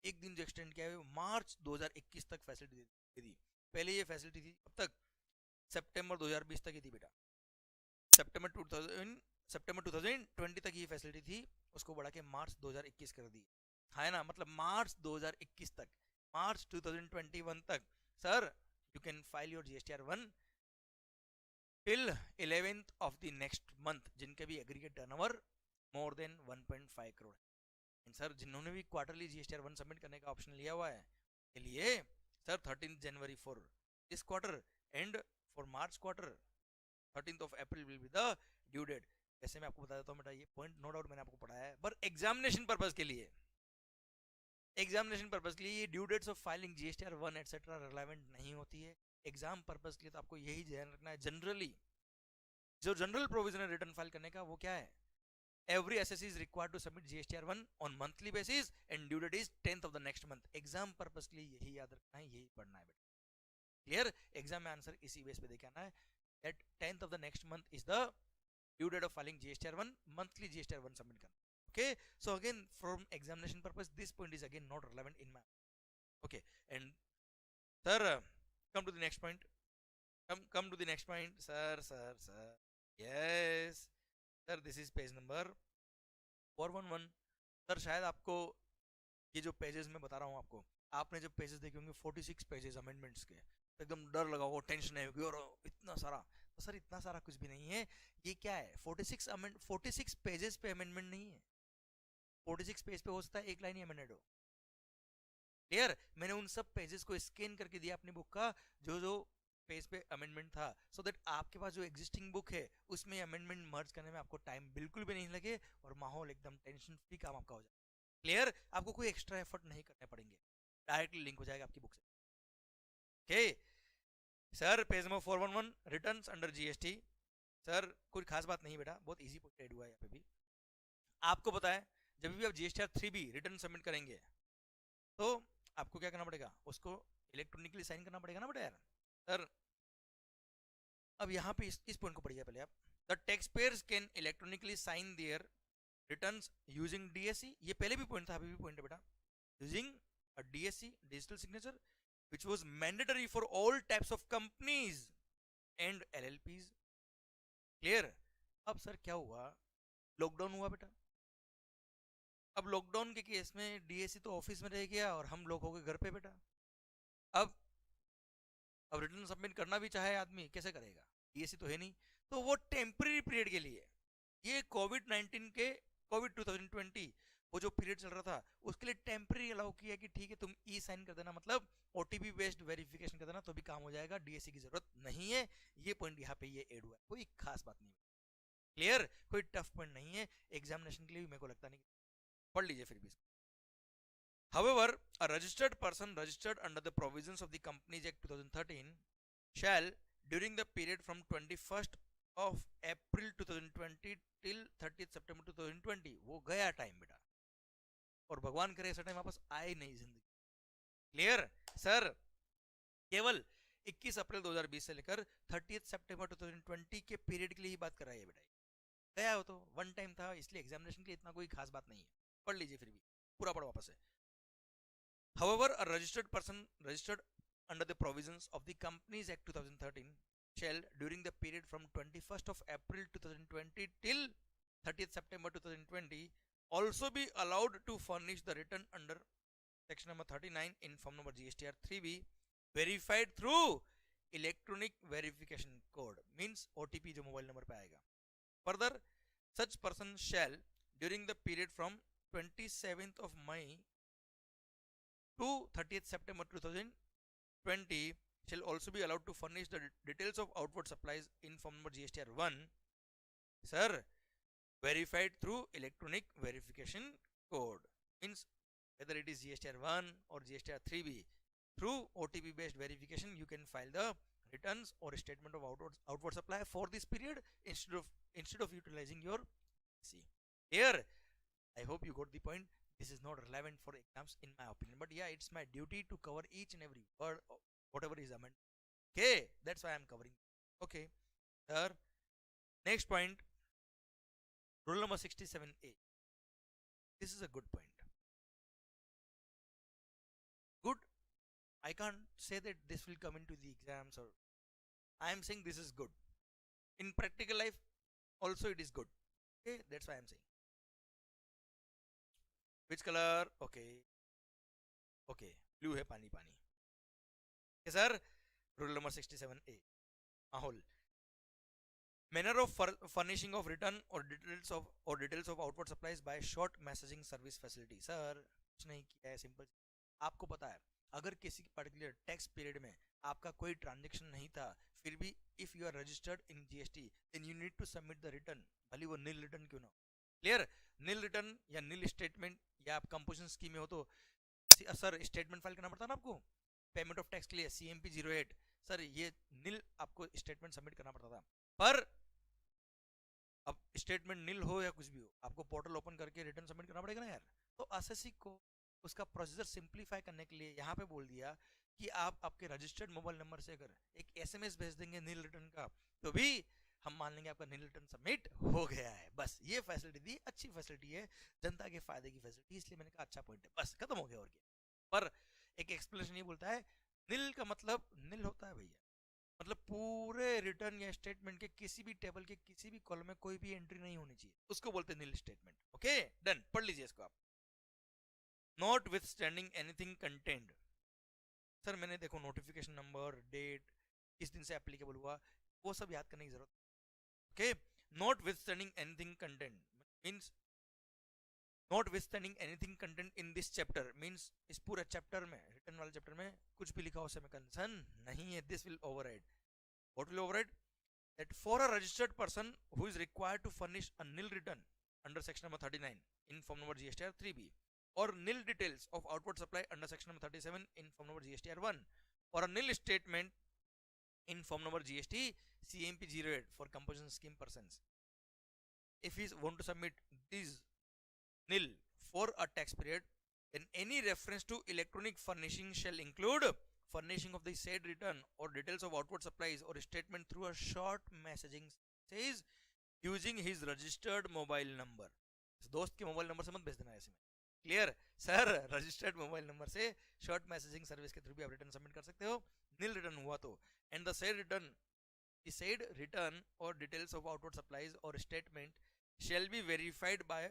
एक दिन जो एक्सटेंड किया है मार्च 2021 तक फैसिलिटी दे दी। पहले ये फैसिलिटी थी अब तक सितंबर 2020 तक ही थी बेटा, सितंबर 2020 तक ये फैसिलिटी थी, उसको बढ़ा के मार्च 2021 कर दी, है ना, मतलब मार्च 2021 तक, मार्च 2021 तक sir you can file your GSTR 1 till 11th of the next month, जिनके भी aggregate turnover more than 1.5 crore. And sir जिन्होंने भी क्वार्टरली जीएसटीआर 1 सबमिट करने का ऑप्शन लिया हुआ है के लिए sir 13th January for this quarter and for March quarter 13th of April will be the due date. ऐसे मैं आपको बता देता हूँ बेटा, ये पॉइंट नो डाउट मैंने आपको पढ़ाया है, पर एग्जामिनेशन पर्पज के लिए, एग्जामिनेशन पर्पज के लिए ये due dates of filing GSTR 1 etcetera relevant नहीं होती है। एग्जाम पर्पज के लिए तो आपको यही ध्यान रखना है, जनरली जो जनरल प्रोविजन है रिटर्न फाइल करने का वो क्या है, every SSC is required to submit GSTR 1 on monthly basis and due date is 10th of the next month। Exam purpose के लिए यही याद रखना है, यही पढ़ना है बेटा, क्लियर। एग्जाम में आंसर इसी बेस पे देके आना है that 10th of the next month is the due date of filing GSTR 1, monthly GSTR 1 submit करना, okay। So again from examination purpose this point is again not relevant in my, okay। And sir come to the next point, come to the next point sir, yes sir, this is page number 411 sir शायद आपको ये जो pages मैं बता रहा हूँ आपको, आपने जब पेजेस देखे होंगे 46 पेजेस अमेंडमेंट्स के, तो एकदम डर लगा होगा, टेंशन है कि और इतना सारा। तो सर इतना सारा कुछ भी नहीं है। ये क्या है, 46 पेजेस पे अमेंडमेंट नहीं है। 46 पेज पे हो सकता है एक लाइन ही अमेंडेड हो। क्लियर? मैंने उन सब पेजेस को स्कैन करके दिया अपनी बुक का, जो जो पेज पे अमेंडमेंट था, सो दैट आपके पास जो एग्जिस्टिंग बुक है उसमें अमेंडमेंट मर्ज करने में आपको टाइम बिल्कुल भी नहीं लगे, और माहौल एकदम टेंशन फ्री काम आपका हो जाए। क्लियर? आपको कोई एक्स्ट्रा एफर्ट नहीं करने पड़ेंगे, डायरेक्टली लिंक हो जाएगा आपकी बुक से। Okay sir, page number 411 returns under GST. Sir कोई खास बात नहीं बेटा, बहुत इजी पॉइंट हुआ है यहाँ पे भी। आपको पता है जब भी आप जीएसटीआर 3B रिटर्न सबमिट करेंगे, तो आपको क्या करना पड़ेगा, उसको इलेक्ट्रॉनिकली साइन करना पड़ेगा ना बेटा यार। सर अब यहाँ पे इस पॉइंट को पढ़िए पहले आप। The taxpayers can electronically sign their returns using DSC. ये पहले भी पॉइंट था, अभी भी पॉइंट है बेटा। Using a DSC digital signature which was mandatory for all types of companies and LLPs. Clear? अब सर क्या हुआ, लॉकडाउन हुआ बेटा। अब लॉकडाउन के केस में डीएससी तो ऑफिस में रह गया और हम लोग हो गए घर पे बेटा। अब अब रिटर्न सबमिट करना भी चाहे आदमी, कैसे करेगा, डीएससी तो है नहीं। तो वो टेम्पररी पीरियड के लिए, ये कोविड-19 के, कोविड 2020 वो जो पीरियड चल रहा था उसके लिए टेम्पररी अलाउ किया कि ठीक है तुम ई साइन कर देना, मतलब ओटीपी बेस्ड वेरिफिकेशन कर देना तो भी काम हो जाएगा, डीएससी की जरूरत नहीं है। ये पॉइंट यहाँ पे ये ऐड हुआ है, कोई खास बात नहीं। क्लियर? कोई टफ पॉइंट नहीं है, एग्जामिनेशन के लिए भी मेरे को लगता नहीं। पढ़ लीजिए फिर भी। However, a registered person registered under the provisions of the Companies Act 2013 shall, during the period from 21st of April 2020 till 30th September 2020, वो गया टाइम बेटा, और भगवान करे ऐसा टाइम वापस आए नहीं जिंदगी। क्लियर? सर केवल 21 अप्रैल 2020 से लेकर 30th सितंबर 2020 के पीरियड के लिए ही बात कर रहा है बेटा। गया हो तो वन टाइम था, इसलिए एग्जामिनेशन के लिए इतना कोई खास बात नहीं है। पढ़ लीजिए फिर भी, पूरा पढ़ो वापस से। However, a registered person registered under the provisions of the Companies Act 2013 shall, during the period from 21st of April 2020 till 30th September 2020, also be allowed to furnish the return under section number 39 in form number GSTR 3B verified through electronic verification code, means OTP जो mobile number पे आएगा। Further, such person shall, during the period from 27th of May to 30th September 2020, shall also be allowed to furnish the details of outward supplies in form number GSTR 1, sir, verified through electronic verification code, means whether it is GSTR 1 or GSTR 3B, through OTP based verification you can file the returns or statement of outward supply for this period instead of utilizing your C. Here I hope you got the point. This is not relevant for exams in my opinion, but yeah, it's my duty to cover each and every word of whatever is amended. Okay, that's why I'm covering. Okay, sir, next point, rule number 67A. This is a good point. Good, I can't say that this will come into the exams, or I am saying this is good. In practical life also it is good. Okay, that's why I'm saying. Which color? Okay, blue है, पानी पानी। Okay, sir, rule number 67A, माहौल, manner of furnishing of return or details of outward supplies by short messaging service facility. Sir कुछ नहीं किया है, simple. आपको पता है अगर किसी पर्टिकुलर टैक्स पीरियड में आपका कोई ट्रांजेक्शन नहीं था, फिर भी if you are registered in GST then you need to submit the return, भले वो नील रिटर्न क्यों ना। क्लियर? नील रिटर्न या नील स्टेटमेंट, या आप कंपोजिशन स्कीम में हो तो सर स्टेटमेंट फाइल करना पड़ता है ना आपको पेमेंट ऑफ टैक्स के लिए, CMP 08। सर ये नील आपको स्टेटमेंट सबमिट करना पड़ता था, पर अब स्टेटमेंट नील हो या कुछ भी हो, आपको पोर्टल ओपन करके रिटर्न सबमिट करना पड़ेगा ना यार। तो एसएससी को उसका प्रोसीजर सिंप्लीफाई करने के लिए यहाँ पे बोल दिया कि आप आपके रजिस्टर्ड मोबाइल नंबर से अगर एक एसएमएस भेज देंगे नील रिटर्न का, तो भी हम मान लेंगे आपका नील रिटर्न सबमिट हो गया है। बस ये फैसिलिटी दी, अच्छी फैसिलिटी है, जनता के फायदे की फैसिलिटी, इसलिए मैंने कहा अच्छा पॉइंट है, बस खत्म हो गया। और क्या, पर एक एक्सप्लेनेशन ये बोलता है नील का मतलब नील होता है भैया, मतलब पूरे रिटर्न या स्टेटमेंट के किसी भी टेबल के किसी भी कॉलम में कोई भी एंट्री नहीं होनी चाहिए, उसको बोलते हैं नील स्टेटमेंट। ओके डन, पढ़ लीजिए इसको आप। Not with standing anything content. Sir मैंने देखो नोटिफिकेशन नंबर, डेट, किस दिन से एप्लीकेबल हुआ, वो सब याद करने की जरूरत। Okay, not with standing anything content means not with standing anything content in this chapter means इस पूरे चैप्टर में, रिटर्न वाले चैप्टर में कुछ भी लिखा हो उससे मैं कंसर्न नहीं है। This will override, what will override, that for a registered person who is required to furnish a nil return under section number 39 in form number GSTR 3B, or nil details of outward supply under section number 37 in form number GSTR 1, or a nil statement in form number GST CMP 08 for composition scheme persons, if he want to submit these nil for a tax period, then any reference to electronic furnishing shall include furnishing of the said return or details of outward supplies or statement through a short messaging says using his registered mobile number. दोस्त के mobile number से मत भेज देना ऐसे में, clear sir. Registered mobile number से short messaging service के थ्रू भी आप रिटर्न सबमिट कर सकते हो, नील रिटर्न हुआ तो। And the said return or details of outward supplies or statement shall be verified by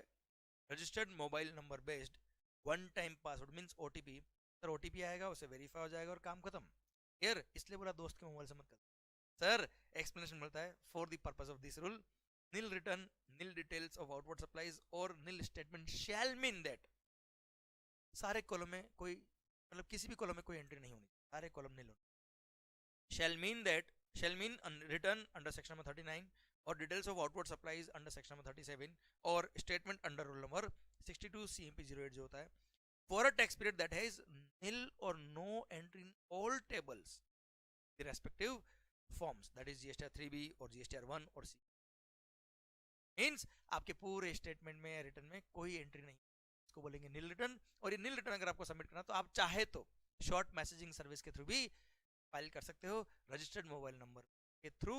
registered mobile number based one time password means OTP। Sir OTP आएगा, उसे वेरीफाई हो जाएगा और काम खत्म। क्लियर, इसलिए बोला दोस्त के मोबाइल से मत कर। सर एक्सप्लेनेशन मिलता है, for the purpose of this rule nil return, nil details of outward supplies or nil statement shall mean that, सारे कॉलम में कोई मतलब किसी भी कॉलम में कोई एंट्री नहीं होनी, सारे कॉलम नील होने। shall mean return under section number 39 or details of outward supplies under section number 37 or statement under rule number 62 CMP 08 जो होता है for a tax period that has nil or no entry in all tables the respective forms, that is GSTR 3B or GSTR 1 or C। Means आपके पूरे statement में return में कोई entry नहीं, इसको बोलेंगे नील रिटर्न। और ये नील रिटर्न अगर आपको सबमिट करना तो आप चाहे तो शॉर्ट मैसेजिंग सर्विस के थ्रू भी फाइल कर सकते हो, रजिस्टर्ड मोबाइल नंबर के थ्रू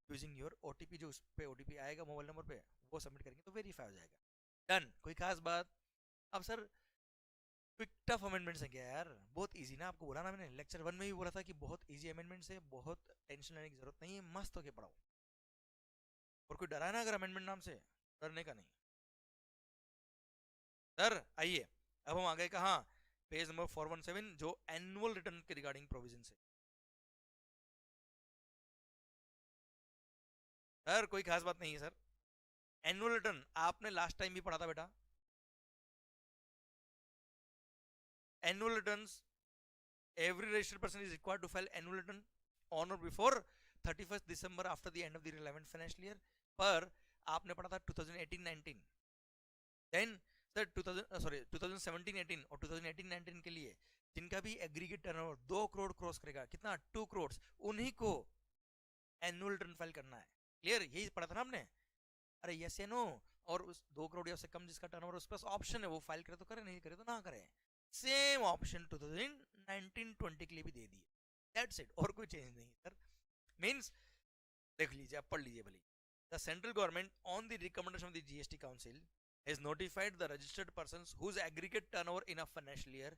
यूजिंग योर OTP, जो उस पे OTP आएगा मोबाइल नंबर पे वो सबमिट करेंगे तो वेरीफाई हो जाएगा। डन, कोई खास बात। अब सर क्विक टफ अमेंडमेंट्स है क्या यार, बहुत इजी ना, आपको बोला ना मैंने, लेक्चर 1 में भी बोला था कि बहुत इजी अमेंडमेंट्स है, बहुत टेंशन लेने की जरूरत नहीं है, मस्त होके पढ़ाओ। और कोई डरा है ना अगर अमेंडमेंट नाम से, डरने का नहीं। सर आइए अब हम आ गए कहाँ, पेज नंबर 417 जो एनुअल रिटर्न के रिगार्डिंग प्रोविजन है। सर कोई खास बात नहीं है सर, एनुअल रिटर्न आपने लास्ट टाइम भी पढ़ा था बेटा। Annual returns, every registered person is required to file annual return on or before 31st December after the end of the relevant financial year। पर आपने पढ़ा था 2018-19, देन सर 2017-18 और 2018-19 के लिए जिनका भी एग्रीगेट टर्नओवर 2 करोड़ क्रॉस करेगा, कितना 2 करोड़, उन्हीं को एनुअल रिटर्न फाइल करना है। क्लियर, यही पढ़ा था ना आपने। अरे यस या नो, और उस 2 करोड़ या उससे कम जिसका टर्नओवर उस पास ऑप्शन है, वो फाइल करे तो करे, नहीं करे तो ना करे। सेम ऑप्शन 2019-20 के लिए भी दे दिए, दैट्स इट, और कोई चेंज नहीं सर। मींस देख लीजिए, आप पढ़ लीजिए भले। The central government on the recommendation of the GST council has notified the registered persons whose aggregate turnover in a financial year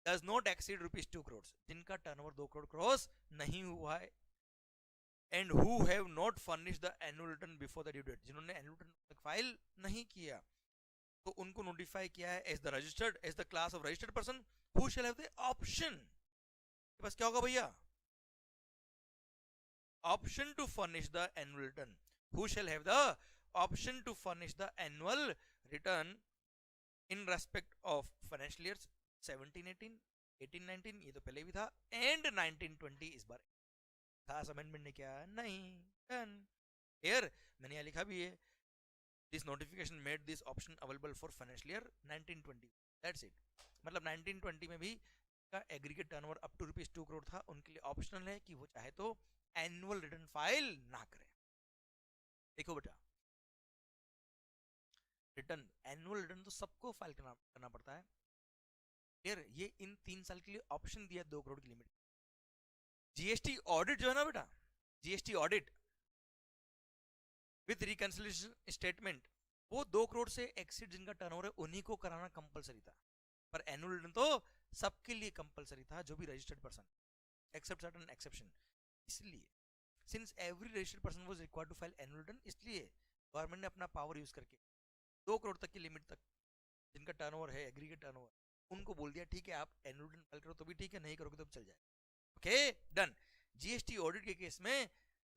does not exceed rupees 2 crores, जिनका टर्नओवर 2 करोड़ क्रॉस नहीं हुआ है, and who have not furnished the annual return before the due date, जिन्होंने annual return file नहीं किया तो उनको notify किया है as the registered, as the class of registered person who shall have the option, बस क्या होगा भैया, option to furnish the annual return, who shall have the option to furnish the annual return in respect of financial years 17-18, 18-19 ये तो पहले भी था, and 19-20 इस बार खास अमेंडमेंट ने क्या नहीं डन। हियर मैंने यहाँ लिखा भी है, this notification made this option available for financial year 19-20, that's it. मतलब 19-20 में भी का aggregate turnover up to ₹2 crore था, उनके लिए ऑप्शनल है कि वो चाहे तो एनुअल रिटर्न फाइल ना करें। देखो बेटा, रिटर्न एनुअल रिटर्न तो सबको फाइल करना पड़ता है। क्लियर, ये इन 3 साल के लिए ऑप्शन दिया 2 करोड़ की लिमिट। जीएसटी ऑडिट जो है ना बेटा, GST audit with reconciliation statement, वो 2 करोड़ से एक्सीड जिनका टर्नओवर है उन्हीं को कराना कंपलसरी था, पर एनुअल रिटर्न तो सबके लिए कंपलसरी था जो भी registered person, except certain exception. इसलिए since every registered person was required to file annual return, इसलिए गवर्नमेंट ने अपना पावर यूज करके 2 करोड़ तक की लिमिट तक जिनका टर्नओवर है, एग्रीगेट टर्नओवर उनको बोल दिया ठीक है आप एनुअल रिटर्न फाइल करो तो भी ठीक है, नहीं करोगे तो भी चल जाए। Okay done. जीएसटी ऑडिट के केस में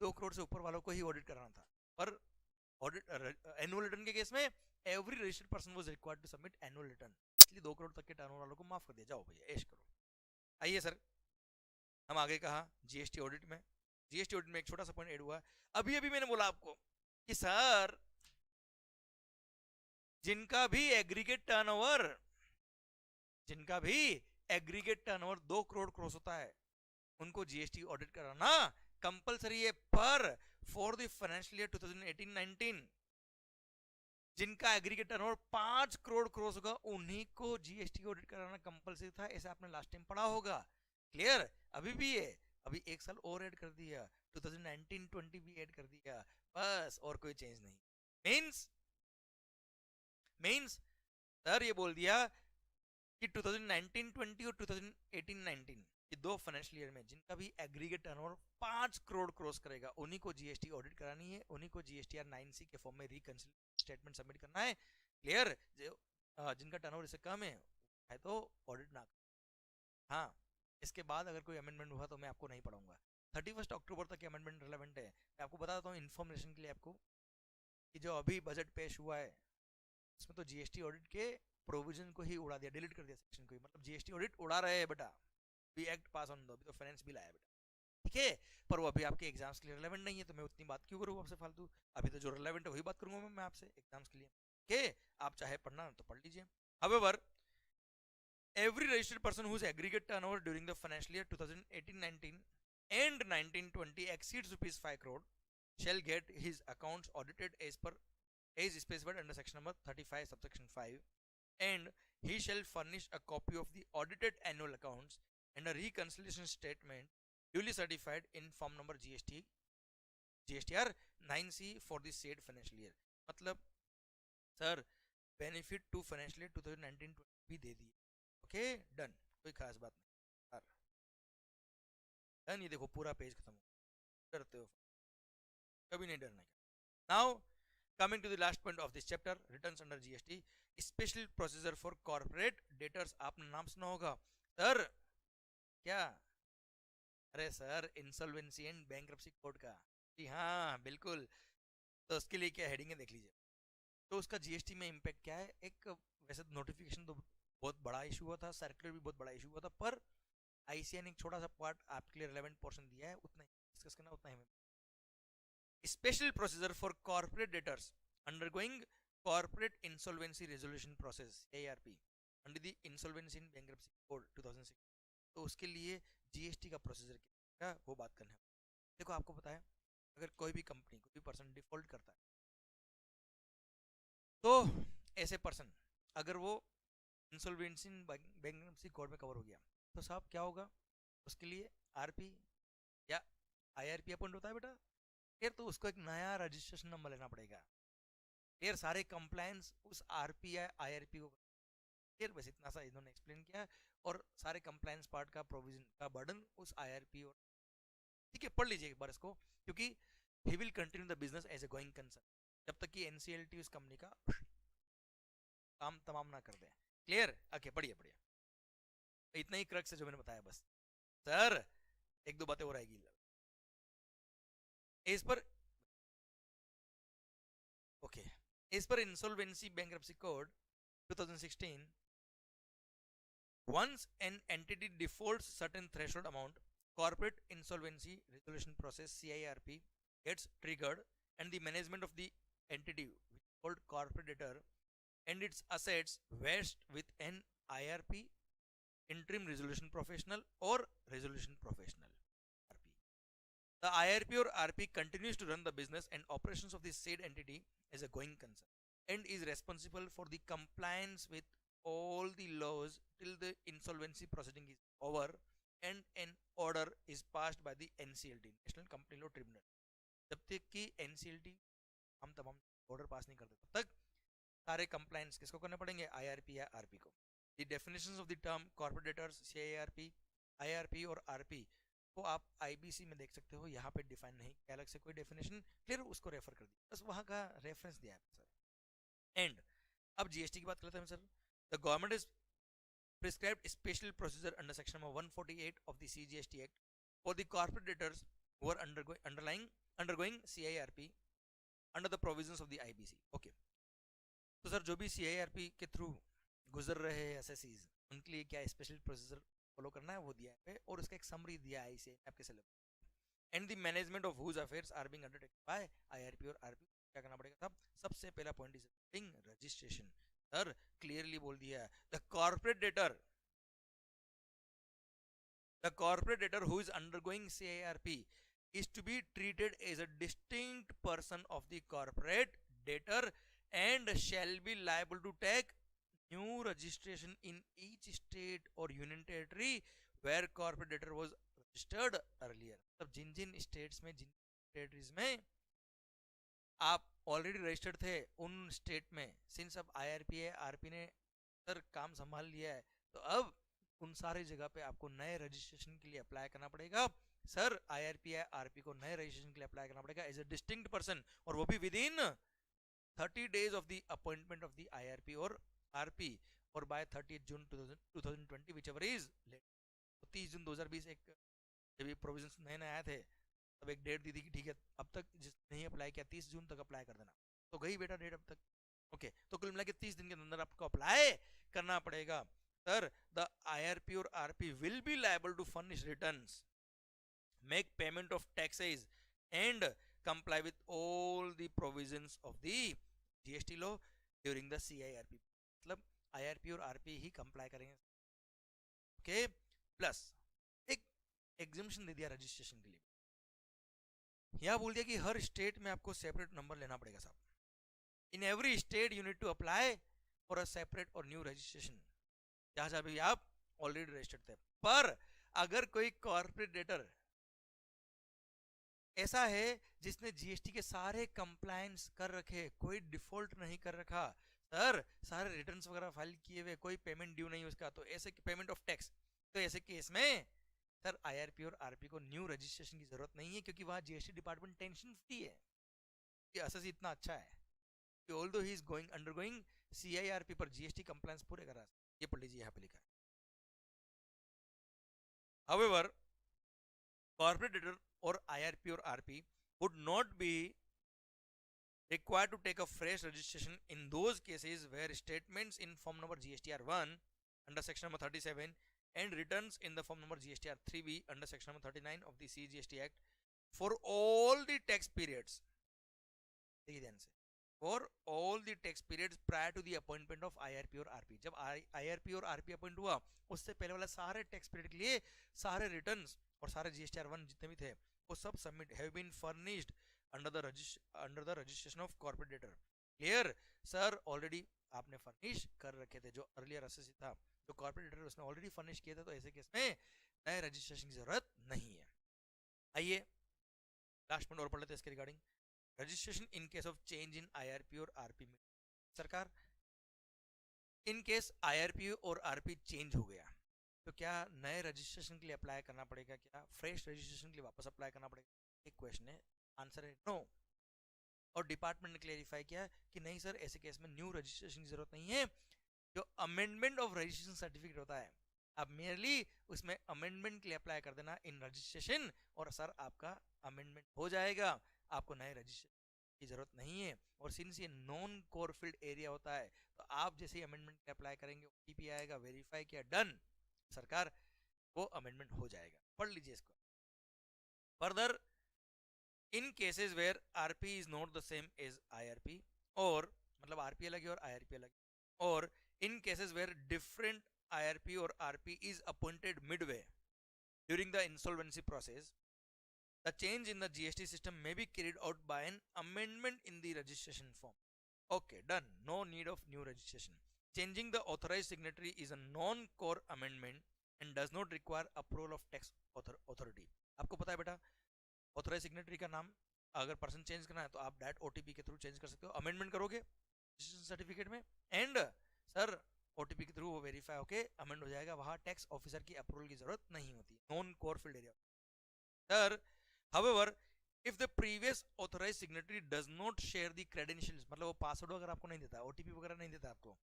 2 करोड़ से ऊपर वालों को ही ऑडिट कराना था, पर ऑडिट एनुअल रिटर्न के केस में every registered person was required to submit annual return, इसलिए 2 करोड़ तक के टर्नओवर वालों को माफ कर दिया, जाओ भैया ऐश करो। आइए सर, हम आगे कहा जीएसटी ऑडिट में। जीएसटी ऑडिट में एक छोटा सा पॉइंट ऐड हुआ, अभी अभी मैंने बोला आपको कि सर जिनका भी एग्रीगेट टर्नओवर, जिनका भी एग्रीगेट टर्नओवर 2 करोड़ क्रॉस होता है उनको जीएसटी ऑडिट कराना कंपलसरी है। पर फॉर द फाइनेंशियल ईयर 2018-19 जिनका एग्रीगेट टर्नओवर 5 करोड़ क्रॉस होगा उन्हीं को जीएसटी ऑडिट कराना कंपलसरी था, ऐसा आपने लास्ट टाइम पढ़ा होगा। क्लियर? अभी भी है, अभी एक साल और ऐड कर दिया, 2019-20 भी ऐड कर दिया, बस और कोई चेंज नहीं। मीन्स सर ये बोल दिया कि 2019-20 और 2018-19 ये 2 फाइनेंशियल ईयर में जिनका भी एग्रीगेट टर्नओवर 5 करोड़ क्रॉस करेगा उन्हीं को जीएसटी ऑडिट करानी है, उन्हीं को जीएसटीआर 9C के फॉर्म में रिकंसिलिएशन स्टेटमेंट सबमिट करना है। क्लियर? जिनका टर्नओवर इससे कम है तो ऑडिट ना। हाँ, इसके बाद अगर कोई अमेंडमेंट हुआ तो मैं आपको नहीं पढ़ाऊंगा, 31 अक्टूबर तक अमेंडमेंट रिलेवेंट है। मैं आपको बता देता हूँ इन्फॉर्मेशन के लिए आपको कि जो अभी बजट पेश हुआ है इसमें तो जीएसटी ऑडिट के प्रोविजन को ही उड़ा दिया, डिलीट कर दिया सेक्शन को ही, मतलब जीएसटी ऑडिट उड़ा रहे हैं बेटा, भी एक्ट पास ऑन दो, अभी तो फाइनेंस बिल आया बेटा, ठीक है, पर वो अभी आपके एग्जाम्स के लिए रिलेवेंट नहीं है, तो मैं उतनी बात क्यों करूँ आपसे फालतू। अभी तो जो रिलेवेंट है वही बात करूंगा मैं आपसे एग्जाम्स के लिए, ठीक है, आप चाहे पढ़ना तो पढ़ लीजिए। However, every registered person whose aggregate turnover during the financial year 2018-19 and 19-20 exceeds rupees 5 crore shall get his accounts audited as per as specified under section number 35 subsection 5, and he shall furnish a copy of the audited annual accounts and a reconciliation statement duly certified in form number GSTR 9C for the said financial year। मतलब sir benefit to financial year 2019-20 भी दे दिए। Okay done, कोई खास बात नहीं done. ये देखो पूरा पेज खत्म हो, डरते हो कभी नहीं डरने का। Now coming to the last point of this chapter, returns under GST, special procedure for corporate debtors. आपने नाम सुना होगा सर, क्या? अरे sir insolvency and bankruptcy code का, जी हाँ बिल्कुल। तो उसके लिए क्या हेडिंग है देख लीजिए, तो उसका जीएसटी में इम्पैक्ट क्या है। एक वैसे नोटिफिकेशन तो बहुत बड़ा इशू हुआ था, सर्कुलर भी बहुत बड़ा इशू हुआ था, पर आईसीआई ने एक छोटा सा पार्ट आपके लिए रिलेवेंट पोर्शन दिया है, उतना ही डिस्कस करना, उतना ही। Special procedure for corporate debtors undergoing corporate insolvency resolution process ARP under the insolvency and bankruptcy code 2006, तो उसके लिए जीएसटी का प्रोसीजर क्या वो बात करना है। देखो आपको पता है अगर कोई भी कंपनी कोई भी पर्सन डिफॉल्ट करता है तो ऐसे पर्सन अगर वो इंसॉल्वेंसी बैंक्रप्सी कोड में कवर हो गया तो साहब क्या होगा, उसके लिए आरपी या आईआरपी अपॉइंट होता है बेटा, फिर तो उसको एक नया रजिस्ट्रेशन नंबर लेना पड़ेगा, फिर सारे कंप्लायंस उस आरपी या आईआरपी को, फिर बस इतना सा इन्होंने एक्सप्लेन किया, और सारे कंप्लायंस पार्ट का प्रोविजन का बर्डन उस आईआरपी और, ठीक है, पढ़ लीजिए एक बार इसको, क्योंकि he will continue the business as a going concern जब तक कि एनसीएलटी उस कंपनी का काम तमाम ना कर दे। क्लियर? ओके पढ़िए पढ़िए, इतना ही क्रक्स है जो मैंने बताया बस। सर एक दो बातें और आएगी इस पर। ओके, इस पर insolvency bankruptcy code 2016, once an entity defaults certain threshold amount, corporate insolvency resolution process CIRP gets triggered and the management of the entity which is called corporate debtor and its assets vest with an IRP, interim resolution professional or resolution professional RP. The IRP or RP continues to run the business and operations of the said entity as a going concern and is responsible for the compliance with all the laws till the insolvency proceeding is over and an order is passed by the NCLT, National Company Law Tribunal। जब तक कि NCLT हम तमाम order pass नहीं करते तब तक सारे कंप्लायंस किसको करने पड़ेंगे, आईआरपी या आरपी को। The definitions of the term corporate debtors, CIRP, IRP और आरपी को आप आईबीसी में देख सकते हो, यहाँ पे डिफाइन नहीं किया अलग से कोई डेफिनेशन, क्लियर, उसको रेफर कर दिया, बस वहाँ का रेफरेंस दिया है सर। एंड अब जीएसटी की बात करते हैं sir. The government is prescribed special procedure under section number 148 of the CGST Act for the corporate debtors who are undergoing CIRP under the provisions of the IBC. Okay. तो sir जो भी CIRP के through गुजर रहे हैं एसएससीज उनके लिए क्या स्पेशल प्रोसीजर फॉलो करना है वो दिया है और उसका एक समरी दिया है इसे आपके syllabus and the management of whose affairs are being undertaken by IRP और आरपी क्या करना पड़ेगा तब सबसे पहला point is registration sir clearly बोल दिया है the corporate debtor who is undergoing CIRP is to be treated as a distinct person of the corporate debtor and shall be liable to take new registration in each state or union territory where corporate debtor was registered earlier. मतलब जिन जिन states में जिन territories में आप already registered थे उन state में since अब IRP है RP ने सर काम संभाल लिया है तो अब उन सारी जगह पे आपको नए रजिस्ट्रेशन के लिए अप्लाई करना पड़ेगा सर IRP है RP को नए रजिस्ट्रेशन के लिए अप्लाई करना पड़ेगा एज अ डिस्टिंक्ट पर्सन और वो भी with in 30 days of the appointment of the IRP or RP or by 30th June 2020 whichever is late. तो 30 जून 2020 एक जब ये प्रोविजंस नए नए आए थे तब एक डेट दी थी कि ठीक है अब तक जिस नहीं अप्लाई किया 30 जून तक अप्लाई कर देना तो गई बेटा डेट अब तक ओके तो कुल मिला के 30 दिन के अंदर आपको अप्लाई करना पड़ेगा सर द IRP और RP will be liable to furnish returns make payment of taxes and comply with all the provisions of the GST law during the CIRP मतलब IRP और RP ही कंप्लाई करेंगे okay plus एक exemption दे दिया registration के लिए यहाँ बोल दिया कि हर स्टेट में आपको सेपरेट नंबर लेना पड़ेगा साहब in every state you need to apply for a separate और न्यू रजिस्ट्रेशन जहां जहां भी आप ऑलरेडी रजिस्टर्ड थे पर अगर कोई कॉर्पोरेट डेटर ऐसा है जिसने जीएसटी के सारे कंप्लायंस कर रखे कोई डिफॉल्ट नहीं कर रखा सर सारे रिटर्न्स वगैरह फाइल किए हुए कोई पेमेंट ड्यू नहीं उसका तो ऐसे पेमेंट ऑफ टैक्स तो ऐसे केस में सर IRP और RP को न्यू रजिस्ट्रेशन की जरूरत नहीं है क्योंकि वहां जीएसटी डिपार्टमेंट टेंशन फ्री है कि एसएससी इतना अच्छा है कि although he is undergoing CIRP पर जीएसटी कंप्लायंस पूरे कर रहा है ये पढ़ लीजिए यहाँ पे लिखा है However, corporate debtor or IRP or RP would not be required to take a fresh registration in those cases where statements in form number GSTR1 under section number 37 and returns in the form number GSTR3B under section number 39 of the CGST Act for all the tax periods देखिए ध्यान से for all the tax periods prior to the appointment of IRP और RP जब IRP और RP appoint हुआ उससे पहले वाला सारे टैक्स पीरियड के लिए सारे रिटर्न्स और सारे GSTR1 जितने भी थे वो सब submit have been furnished under the registration of corporate debtor clear sir already आपने फर्निश कर रखे थे जो अर्लियर एसएससी था जो कॉर्पोरेट डेटर उसने ऑलरेडी फर्निश किए थे तो ऐसे केस में नए रजिस्ट्रेशन की जरूरत नहीं है आइए लास्ट पॉइंट और पढ़ लेते हैं इसके regarding registration in case of change in IRP और RP में सरकार इन केस IRP और RP चेंज हो गया तो क्या नए रजिस्ट्रेशन के लिए अप्लाई करना पड़ेगा क्या फ्रेश रजिस्ट्रेशन के लिए वापस अप्लाई करना पड़ेगा एक क्वेश्चन है आंसर है नो और डिपार्टमेंट ने क्लेरिफाई किया कि नहीं सर ऐसे केस में न्यू रजिस्ट्रेशन की जरूरत नहीं है जो अमेंडमेंट ऑफ रजिस्ट्रेशन सर्टिफिकेट होता है अब मेयरली उसमें अमेंडमेंट के लिए अप्लाई कर देना इन रजिस्ट्रेशन और सर आपका अमेंडमेंट हो जाएगा आपको नए रजिस्ट्रेशन की जरूरत नहीं है और सिंस ये नॉन कोर फील्ड एरिया होता है तो आप जैसे ही अमेंडमेंट के अप्लाई करेंगे OTP आएगा वेरीफाई किया डन सरकार वो अमेंडमेंट हो जाएगा पढ़ लीजिए इसको further in cases where RP is not the same as IRP और मतलब RP अलग है और IRP अलग है और in cases where different IRP or RP is appointed midway during the insolvency process the change in the GST system may be carried out by an amendment in the registration form okay done no need of new registration changing the authorized signatory is a non-core amendment and does not require approval of tax authority आपको पता है बेटा authorized signatory का नाम अगर person change करना है तो आप डायरेक्ट OTP के थ्रू चेंज कर सकते हो अमेंडमेंट करोगे रजिस्ट्रेशन सर्टिफिकेट में एंड सर OTP के थ्रू वो वेरीफाई होके अमेंड हो जाएगा वहां टैक्स ऑफिसर की अप्रूवल की जरूरत नहीं होती non core field area sir however if the previous authorised signatory does not share the credentials मतलब वो पासवर्ड वगैरह आपको नहीं देता OTP वगैरह नहीं देता आपको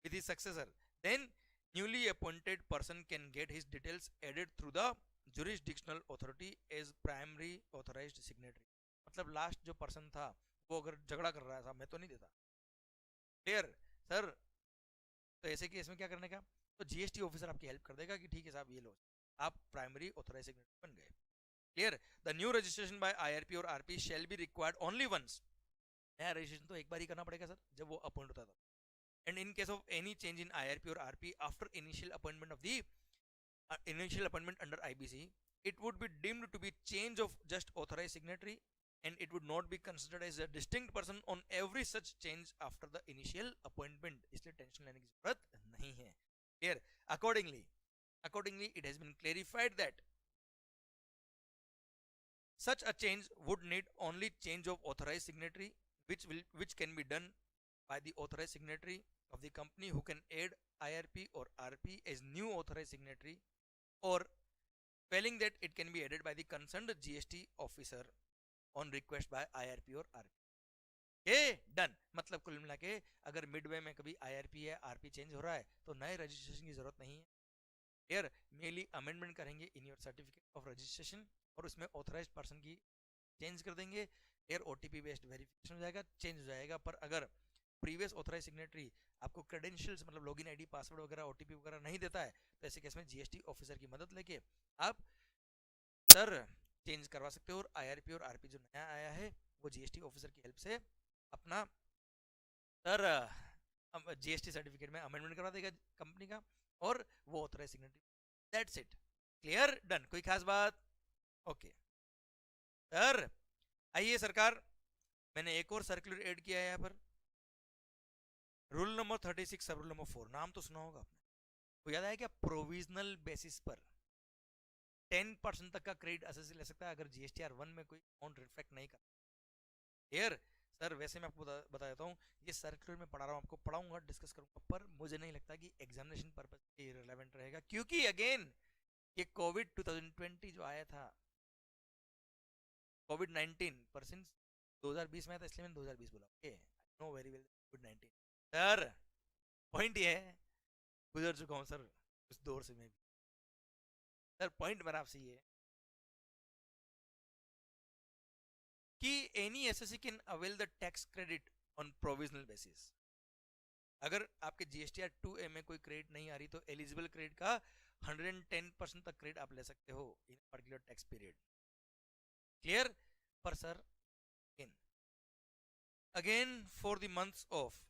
with his successor then newly appointed person can get his details added through the jurisdictional authority as primary authorised signatory. मतलब लास्ट जो पर्सन था वो अगर झगड़ा कर रहा था मैं तो नहीं देता, क्लियर सर। तो ऐसे केस में क्या करने का, तो जीएसटी ऑफिसर आपकी हेल्प कर देगा कि ठीक है साहब ये लो, आप प्राइमरी ऑथराइज सिग्नेटरी बन गए, clear. The new registration by IRP और RP shall be required only once. नया रजिस्ट्रेशन तो एक बार ही करना पड़ेगा सर जब वो अपॉइंट होता था। And in case of any change in IRP और RP after initial appointment of the initial appointment under IBC, it would be deemed to be change of just authorized signatory, and it would not be considered as a distinct person on every such change after the initial appointment. इसलिए tension लेने की जरूरत नहीं है, clear। accordingly it has been clarified that such a change would need only change of authorized signatory, which can be done by the authorized signatory of the company who can add IRP or RP as new authorized signatory, or failing that it can be added by the concerned GST officer on request by IRP or RP। Done. मतलब कुल मिला के अगर Midway में कभी IRP या RP change हो रहा है तो नए रजिस्ट्रेशन की जरूरत नहीं है, क्लियर। मेनली अमेंडमेंट करेंगे in your certificate of registration और उसमें ऑथराइज्ड पर्सन की चेंज कर देंगे, क्लियर। OTP बेस्ड वेरिफिकेशन हो जाएगा, चेंज हो जाएगा। पर अगर प्रीवियस ऑथराइज सिग्नेटरी आपको क्रेडेंशियल्स मतलब लॉगिन आईडी पासवर्ड वगैरह OTP वगैरह नहीं देता है तो ऐसे केस में जीएसटी ऑफिसर की मदद लेके आप सर चेंज करवा सकते हो। और IRP और RP जो नया आया है वो जीएसटी ऑफिसर की हेल्प से अपना सर जीएसटी सर्टिफिकेट में अमेंडमेंट करवा देगा कंपनी का और वो authorise signatory. That's it, clear, done. कोई खास बात? Okay sir. आइए सरकार, मैंने एक और सर्कुलर ऐड किया है यहाँ पर, रूल नंबर 36 सब रूल नंबर 4। नाम तो सुना होगा आपने, तो याद आया क्या? प्रोविजनल बेसिस पर 10% तक का क्रेडिट एसएससी ले सकता है अगर जीएसटीआर 1 में कोई अमाउंट रिफ्लेक्ट नहीं करता। Clear sir. वैसे मैं आपको बता देता हूँ, ये सर्कुलर में पढ़ा रहा हूँ, आपको पढ़ाऊंगा, डिस्कस करूंगा, पर मुझे नहीं लगता कि एग्जामिनेशन पर्पज के रिलेवेंट रहेगा, क्योंकि अगेन ये कोविड 2020 जो आया था, कोविड 19 परसेंट 2020 में आया था, इसलिए मैंने 2020 बोला। Okay, I know very well Covid 19 sir. Point ये है, गुजर चुका हूँ सर उस दौर से मैं भी। सर पॉइंट मेरा आपसे ये कि any SSC can avail the tax credit on provisional basis. अगर आपके जीएसटीआर 2A में कोई क्रेडिट नहीं आ रही तो एलिजिबल क्रेडिट का 110% तक क्रेडिट आप ले सकते हो in particular tax period, clear. पर sir again for the months of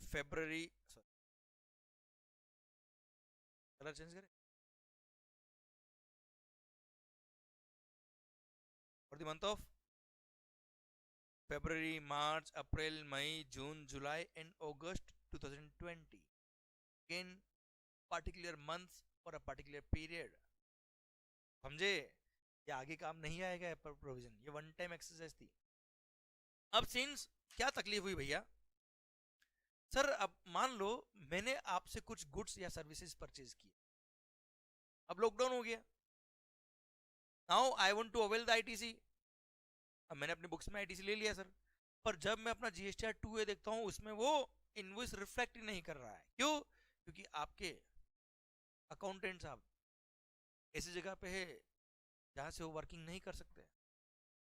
February, colour change करें, for the month of February, March, April, May, June, July and August 2020, again particular months for a particular period। समझे? ये आगे काम नहीं आएगा provision, ये one time exercise थी। अब सिंस क्या तकलीफ हुई भैया सर, अब मान लो मैंने आपसे कुछ गुड्स या सर्विसेज परचेज किए, अब लॉकडाउन हो गया, now I want to avail the ITC. अब मैंने अपनी बुक्स में आईटीसी ले लिया सर, पर जब मैं अपना जीएसटीआर 2A देखता हूं उसमें वो इनवॉइस रिफ्लेक्ट ही नहीं कर रहा है। क्यों? क्योंकि आपके अकाउंटेंट साहब ऐसी जगह पे है जहां से वो वर्किंग नहीं कर सकते,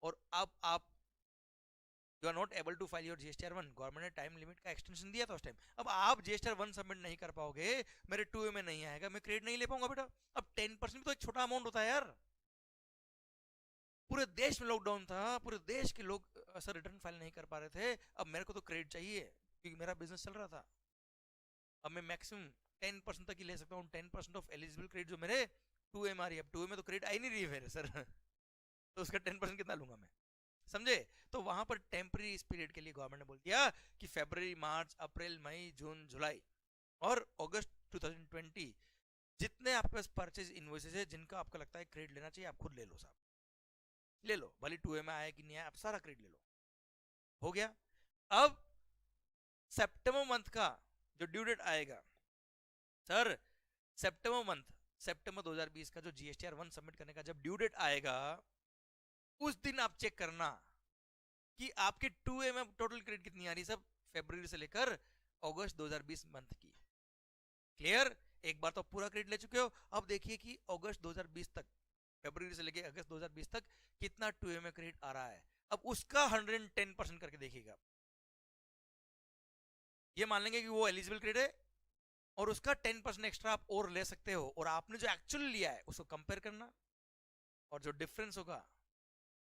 और अब आप you are not able to file your GSTR 1। Government ने टाइम लिमिट का एक्सटेंशन दिया था उस टाइम, अब आप जीएसटीआर 1 सबमिट नहीं कर पाओगे, मेरे 2A में नहीं आएगा, मैं क्रेडिट नहीं ले पाऊंगा बेटा। अब 10% तो एक छोटा अमाउंट होता है यार, पूरे देश में लॉकडाउन था, पूरे देश के लोग सर रिटर्न फाइल नहीं कर पा रहे थे, अब मेरे को तो क्रेडिट चाहिए क्योंकि मेरा बिजनेस चल रहा था। अब मैं मैक्सिमम 10% तक ही ले सकता हूँ, 10% ऑफ एलिजिबल क्रेडिट जो मेरे 2A में आ रही है। अब 2A में तो क्रेडिट आई नहीं रही है मेरे सर तो उसका 10% कितना लूंगा मैं, समझे? तो वहां पर टेम्पररी इस पीरियड के लिए गवर्नमेंट ने बोल दिया कि फरवरी, मार्च, अप्रैल, मई, जून, जुलाई और अगस्त 2020 जितने आपके पास परचेज इनवॉइसेस है जिनका आपको लगता है क्रेडिट लेना चाहिए, आप खुद ले लो साहब, ले लो, भले 2A में आया कि नहीं आया, आप सारा क्रेडिट ले लो। हो गया। अब सितंबर मंथ का जो ड्यू डेट आएगा सर, सितंबर मंथ, सितंबर 2020 का जो जीएसटीआर 1 सबमिट करने का जब ड्यू डेट आएगा उस दिन आप चेक करना कि आपके 2A में टोटल क्रेडिट कितनी आ रही है सब, फरवरी से लेकर अगस्त 2020 मंथ की। क्लियर? एक बार तो पूरा क्रेडिट ले चुके हो, अब देखिए कि अगस्त 2020 तक, फरवरी से लेके अगस्त 2020 तक कितना 2A में क्रेडिट आ रहा है। अब उसका 110% करके देखिएगा, ये मान लेंगे कि वो एलिजिबल क्रेडिट है और उसका 10% एक्स्ट्रा आप और ले सकते हो, और आपने जो एक्चुअल लिया है उसको कंपेयर करना, और जो डिफरेंस होगा,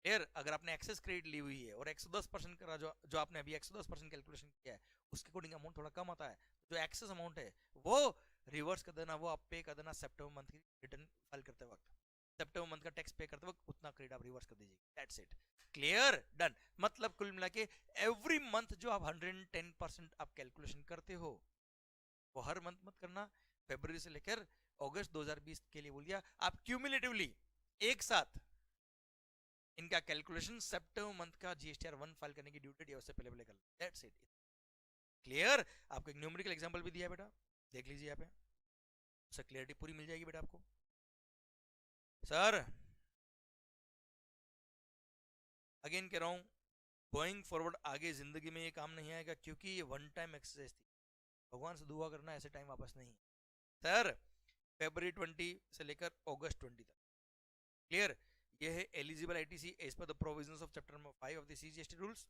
यार अगर आपने एक्सेस क्रेडिट ली हुई है और 110% का जो जो आपने अभी 110% कैलकुलेशन किया है उसके अकॉर्डिंग अमाउंट थोड़ा कम आता है, जो एक्सेस अमाउंट है वो रिवर्स कर देना, वो आप पे कर देना सितंबर मंथ की रिटर्न फाइल करते वक्त, सितंबर मंथ का टैक्स पे करते वक्त उतना क्रेडिट आप रिवर्स कर दीजिए, दैट्स इट, क्लियर, डन। मतलब कुल मिला के एवरी मंथ जो आप 110% आप कैलकुलेशन करते हो वो हर मंथ मत करना, फरवरी से लेकर अगस्त 2020 के लिए बोल दिया, आप क्यूमुलेटिवली एक साथ इनका कैलकुलेशन सितंबर मंथ का जीएसटीआर 1 फाइल करने की ड्यू डेट या उससे पहले पहले कर लो, दैट्स इट, क्लियर। आपको एक न्यूमेरिकल एग्जांपल भी दिया बेटा, देख लीजिए यहाँ पे, उससे क्लियरिटी पूरी मिल जाएगी बेटा आपको। सर अगेन कह रहा हूँ, गोइंग फॉरवर्ड आगे जिंदगी में ये काम नहीं आएगा, क्योंकि ये वन टाइम एक्सरसाइज थी, भगवान से दुआ करना ऐसे टाइम वापस नहीं। सर फरवरी 20 से लेकर अगस्त 20 तक, क्लियर, ये है eligible ITC as per the provisions of chapter number 5 of the CGST rules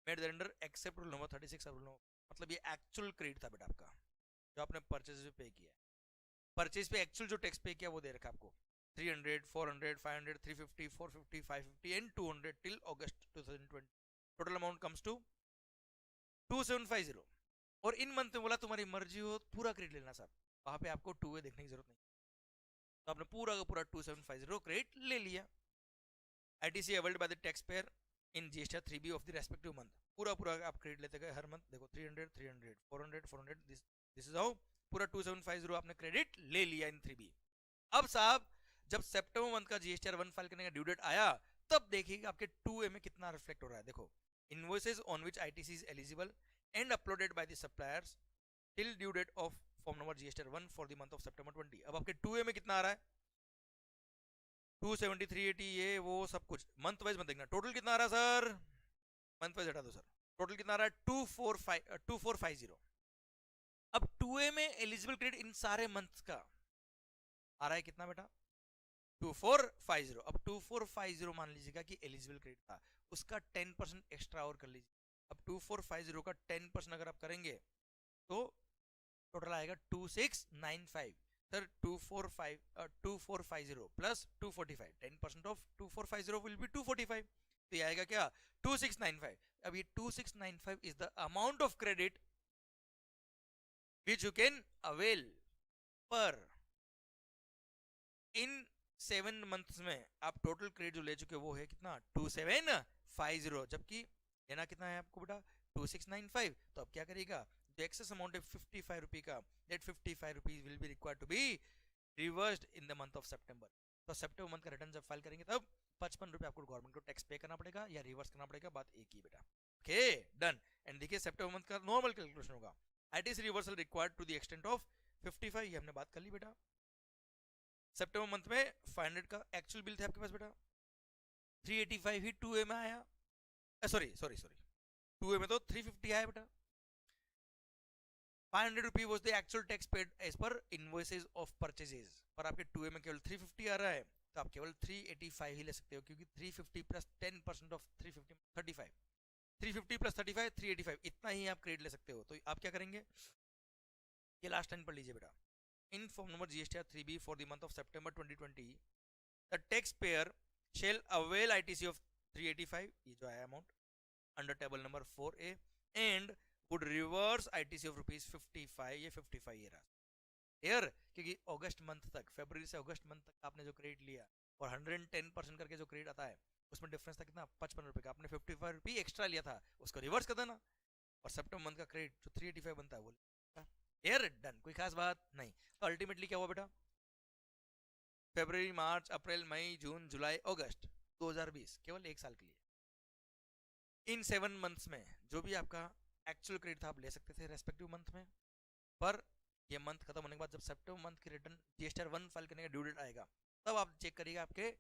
made under except rule number 36 rule number, मतलब ये एक्चुअल क्रेडिट था बेटा आपका जो आपने परचेज पे पे किया है, परचेज पे एक्चुअल जो टैक्स पे किया वो दे रखा आपको 300 400 500 350 450 550 and 200 till August 2020, total amount comes to 2750। और इन मंथ में बोला तुम्हारी मर्जी हो पूरा क्रेडिट लेना साहब, वहां पे आपको 2A देखने की जरूरत नहीं, तो आपने पूरा का पूरा 2750 क्रेडिट ले लिया। ITC availed by the tax payer in GST 3B of the respective month, पूरा पूरा आप क्रेडिट लेते गए हर मंथ, देखो 300 300 400 400, दिस इज हाउ पूरा 2750 आपने क्रेडिट ले लिया इन 3B। अब साहब जब सितंबर मंथ का जीएसटीआर 1 फाइल करने का ड्यू डेट आया, तब देखिएगा आपके 2A में कितना रिफ्लेक्ट हो रहा है, देखो invoices on which ITC is eligible and uploaded by the suppliers till due date of form number GSTR 1 for the month of September 20। अब आपके 2A में कितना आ रहा है, 270 380, ये वो सब कुछ मंथ वाइज मत देखना, टोटल कितना आ रहा है सर, मंथ वाइज हटा दो सर, टोटल कितना आ रहा है 2450। अब 2A में एलिजिबल क्रेडिट इन सारे मंथ्स का आ रहा है कितना बेटा 2450। अब 2450 मान लीजिएगा कि एलिजिबल क्रेडिट था, उसका 10% एक्स्ट्रा और कर लीजिए, अब 2450 का 10% अगर आप करेंगे तो टोटल आएगा 2695, sir 2450 plus 245, 10% of 2450 will be 245, तो ये आएगा क्या 2695। अब ये 2695 is the amount of credit which you can avail पर इन 7 मंथ्स में आप टोटल क्रेडिट जो ले चुके वो है कितना 2750, जबकि लेना कितना है आपको बेटा 2695, तो अब क्या करेगा जो एक्सेस अमाउंट है 55 रुपी का, that 55 rupees will be required to be reversed in the month of September, तो सितंबर मंथ का रिटर्न जब फाइल करेंगे तब 55 रुपये आपको गवर्नमेंट को टैक्स पे करना पड़ेगा या रिवर्स करना पड़ेगा, बात एक ही बेटा, ओके डन। एंड देखिए सितंबर मंथ का नॉर्मल कैलकुलेशन होगा, ITC reversal required to the extent of 55, ये हमने बात कर ली बेटा। सितंबर मंथ में 500 का एक्चुअल बिल थे आपके पास बेटा, 385 ही 2A में आया, सॉरी सॉरी सॉरी 2A में तो 350 आया बेटा, 500 rupee was the actual tax paid as per invoices of purchases, पर आपके 2A में केवल 350 आ रहा है, तो आप केवल 385 ही ले सकते हो, क्योंकि 350 प्लस 10% ऑफ 350 35, 350 प्लस 35 385, इतना ही आप क्रेडिट ले सकते हो, तो आप क्या करेंगे, ये लास्ट टाइम पढ़ लीजिए बेटा, in form number GSTR 3B for the month of September 2020, the taxpayer shall avail ITC of 385, ये जो आया amount under table number 4A and would reverse ITC of rupees 55, ये 55 ये रहा यार, क्योंकि अगस्त मंथ तक, फरवरी से अगस्त मंथ तक आपने जो क्रेडिट लिया और 110% करके जो क्रेडिट आता है उसमें डिफरेंस था कितना 55 रुपये का, आपने 55 रुपये एक्स्ट्रा लिया था उसको रिवर्स कर देना, और सितंबर मंथ का क्रेडिट जो 385 बनता है वो यार डन, कोई खास बात नहीं। तो अल्टीमेटली क्या हुआ बेटा, फरवरी मार्च अप्रैल मई जून जुलाई अगस्त 2020 केवल एक साल के लिए, इन 7 मंथ्स में जो भी आपका एक्चुअल क्रेडिट था आप ले सकते थे रेस्पेक्टिव मंथ में, पर ये मंथ खत्म होने के बाद जब सितंबर मंथ की रिटर्न जीएसटीआर 1 फाइल करने का ड्यू डेट आएगा तब आप चेक करिएगा आपके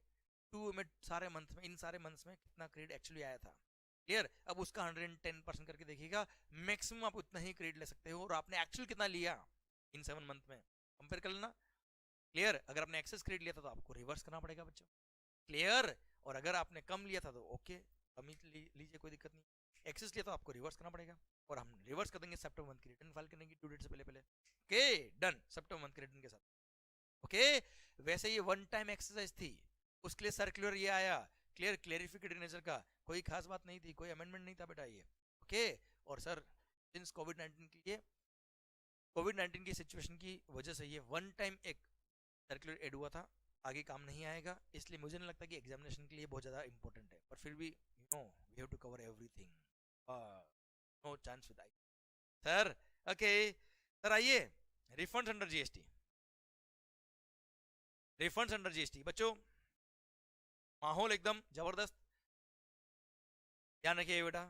2 में सारे मंथ में, इन सारे मंथ्स में कितना क्रेडिट एक्चुअली आया था, क्लियर। अब उसका 110% करके देखिएगा, मैक्सिमम आप उतना ही क्रेडिट ले सकते हो, और आपने एक्चुअल कितना लिया इन 7 मंथ में, कंपेयर कर लेना। क्लियर? अगर आपने एक्सेस क्रेडिट लिया था तो आपको रिवर्स करना पड़ेगा बच्चों। क्लियर? और अगर आपने कम लिया था तो ओके, कम ही लीजिए, कोई दिक्कत नहीं। एक्सेस लिया तो आपको रिवर्स करना पड़ेगा, और हम रिवर्स कर देंगे सितंबर मंथ की रिटर्न फाइल करने की ड्यू डेट से पहले पहले। ओके डन, सितंबर मंथ के रिटर्न के साथ। ओके, वैसे ये वन टाइम एक्सरसाइज थी, उसके लिए सर्कुलर ये आया, क्लियर, क्लेरिफिकेटरी नेचर का, कोई खास बात नहीं थी, कोई अमेंडमेंट नहीं था बेटा ये। ओके, और सर सिंस कोविड-19 के लिए, कोविड-19 की सिचुएशन की वजह से ये वन टाइम एक सर्कुलर एड हुआ था, आगे काम नहीं आएगा, इसलिए मुझे नहीं लगता कि एग्जामिनेशन के लिए बहुत ज़्यादा इंपॉर्टेंट है, पर फिर भी you know we have to cover everything, no chance with I sir. Okay sir, आइए refunds under GST, refunds under GST बच्चों, माहौल एकदम जबरदस्त। ध्यान रखिए बेटा,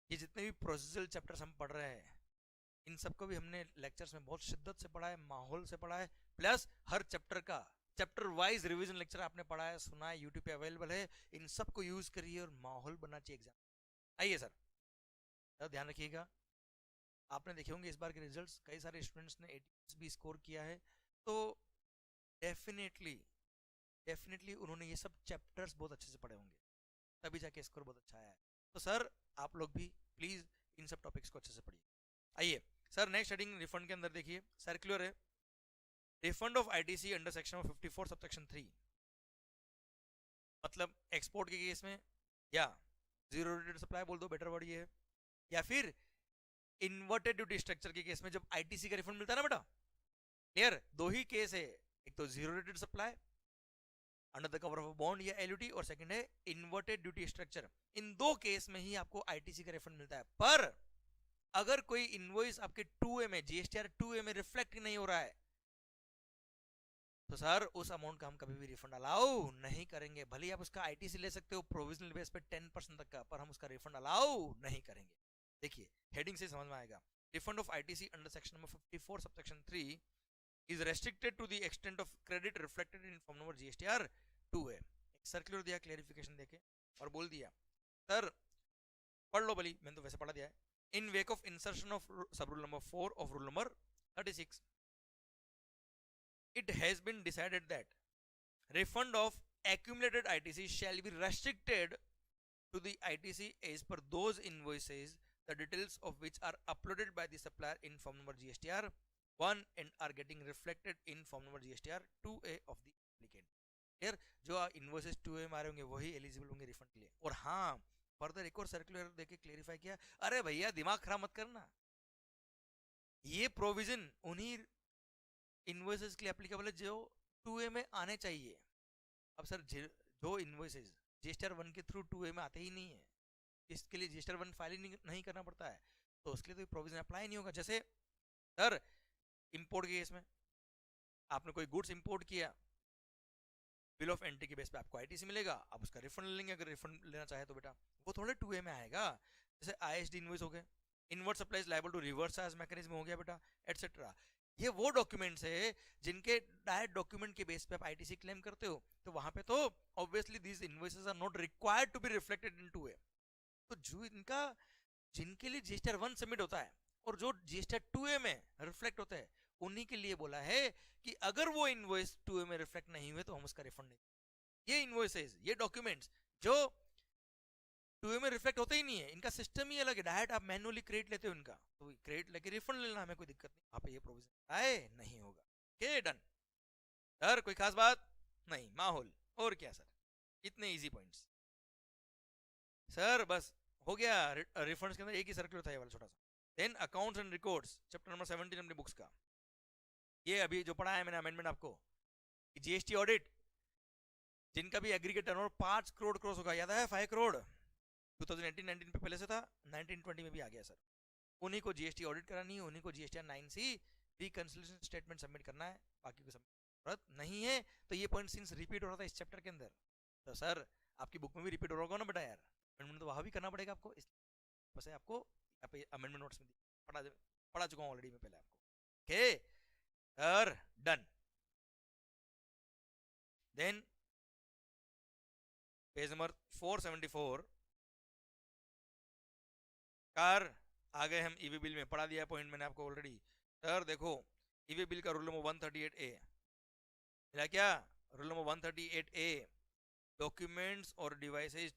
ये जितने भी प्रोसीजरल चैप्टर्स हम पढ़ रहे हैं, इन सबको भी हमने लेक्चर्स में बहुत शिद्दत से पढ़ा है, माहौल से पढ़ा है, प्लस हर चैप्टर का चैप्टर वाइज रिवीजन लेक्चर आपने पढ़ा है, सुना है, यूट्यूब पे अवेलेबल है, इन सबको यूज करिए और माहौल बनना चाहिए एग्जाम। आइए सर, ध्यान रखिएगा, आपने देखे होंगे इस बार के रिजल्ट्स, कई सारे स्टूडेंट्स ने 80 भी स्कोर किया है, तो डेफिनेटली डेफिनेटली उन्होंने ये सब चैप्टर्स बहुत अच्छे से पढ़े होंगे, तभी जाके स्कोर बहुत अच्छा आया है। तो सर आप लोग भी प्लीज इन सब टॉपिक्स को अच्छे से पढ़िए। आइए सर, नेक्स्ट हेडिंग रिफंड के अंदर देखिए, सर्कुलर है, refund of ITC under section 54 subsection 3, मतलब एक्सपोर्ट के केस में, या जीरो रेटेड सप्लाई बोल दो, बेटर वर्ड ये है, या फिर इन्वर्टेड ड्यूटी स्ट्रक्चर के केस में जब आईटीसी का रिफंड मिलता है ना बेटा। क्लियर? दो ही केस है, एक तो zero rated supply under the cover of bond या एलयूटी, और सेकंड है इन्वर्टेड ड्यूटी स्ट्रक्चर। इन दो केस में ही आपको आईटीसी का रिफंड मिलता है, पर अगर कोई इनवॉइस आपके 2A में, जीएसटीआर 2A में रिफ्लेक्ट नहीं हो रहा है, तो सर उस अमाउंट का हम कभी भी रिफंड अलाउ नहीं करेंगे। भले ही आप उसका आईटीसी ले सकते हो प्रोविजनल बेस पे 10% तक का, पर हम उसका रिफंड अलाउ नहीं करेंगे। देखिए हेडिंग से समझ में आएगा, refund of ITC under section number 54 subsection 3 is restricted to the extent of credit reflected in form number GSTR 2A। एक सर्कुलर दिया, क्लेरिफिकेशन देके और बोल दिया, सर पढ़ लो भली, मैंने तो वैसे पढ़ा दिया है, इन wake of insertion of sub rule number 4 of rule number 36 it has been decided that refund of accumulated ITC shall be restricted to the ITC as per those invoices the details of which are uploaded by the supplier in form number GSTR 1 and are getting reflected in form number GSTR 2A of the applicant। Clear? जो invoices 2A में आ रहे होंगे वही eligible होंगे refund के लिए। और हाँ, फर्दर एक और सर्कुलर देके क्लेरिफाई किया, अरे भैया दिमाग खराब मत करना, ये प्रोविजन उन्हीं इनवॉइसेस के लिए एप्लीकेबल है जो 2A में आने चाहिए। अब सर जो इनवॉइसेस जीएसटीआर 1 के थ्रू 2A में आते ही नहीं है, इसके लिए जीएसटीआर 1 फाइल ही नहीं करना पड़ता है, तो उसके लिए तो प्रोविजन अप्लाई नहीं होगा। जैसे सर इंपोर्ट के केस में आपने कोई गुड्स इंपोर्ट किया, बिल ऑफ एंट्री के बेस पे आपको आईटीसी मिलेगा, आप उसका रिफंड ले लेंगे, अगर रिफंड लेना चाहे तो बेटा, वो थोड़े 2A में आएगा। जैसे आईएसडी इनवॉइस हो गए, inward supplies liable to reverse charge mechanism हो गया बेटा, एटसेट्रा। ये वो डॉक्यूमेंट्स है जिनके डायरेक्ट डॉक्यूमेंट के बेस पे आप आईटीसी क्लेम करते हो, तो वहां पे तो obviously these invoices are not required to be reflected in 2A। तो जो इनका, जिनके लिए जीएसटीआर 1 सबमिट होता है और जो जीएसटीआर 2A में रिफ्लेक्ट होता है, उन्हीं के लिए बोला है कि अगर वो इनवॉइस 2A में रिफ्लेक्ट नहीं हुए तो हम उसका रिफंड नहीं। ये इनवॉइसेस, ये डॉक्यूमेंट्स जो 2A में रिफ्लेक्ट होते ही नहीं है, इनका सिस्टम ही अलग है, डायरेक्ट आप मैनुअली क्रेडिट लेते हो इनका, तो क्रेडिट लेके रिफंड लेना, हमें कोई दिक्कत नहीं, वहां पे ये प्रोविजन आए नहीं होगा। ओके डन सर, कोई खास बात नहीं, माहौल और क्या सर, इतने इजी पॉइंट्स सर, बस हो गया। रिफंड्स के अंदर एक ही सर्कुलर था ये वाला छोटा सा। Then accounts and records, chapter number 17 अपनी बुक्स का, ये अभी जो पढ़ा है मैंने अमेंडमेंट आपको, जीएसटी ऑडिट जिनका भी एग्रीगेट टर्नओवर 5 करोड़ क्रॉस होगा, याद है 5 करोड़ 2018-19 पे पहले से था, 1920 में भी आ गया सर, उन्हीं को जीएसटी ऑडिट करानी है, उन्हीं को GSTR 9C reconciliation statement submit करना है, बाकी को जरूरत नहीं है। तो ये पॉइंट सिंस रिपीट हो रहा था इस चैप्टर के अंदर, तो सर आपकी बुक में भी रिपीट हो रहा होगा ना बेटा यार, अमेंडमेंट तो वहाँ भी करना पड़ेगा आपको, बस आपको अमेंडमेंट नोट्स में पढ़ा चुका हूँ ऑलरेडी मैं पहले आपको। Okay sir done. Then page number 474 कार आ गए हम ईवी बिल में, पढ़ा दिया पॉइंट मैंने आपको ऑलरेडी। सर देखो ईवे बिल का रूल नंबर 138A मिला क्या? रूल नंबर 138A, डॉक्यूमेंट्स और devices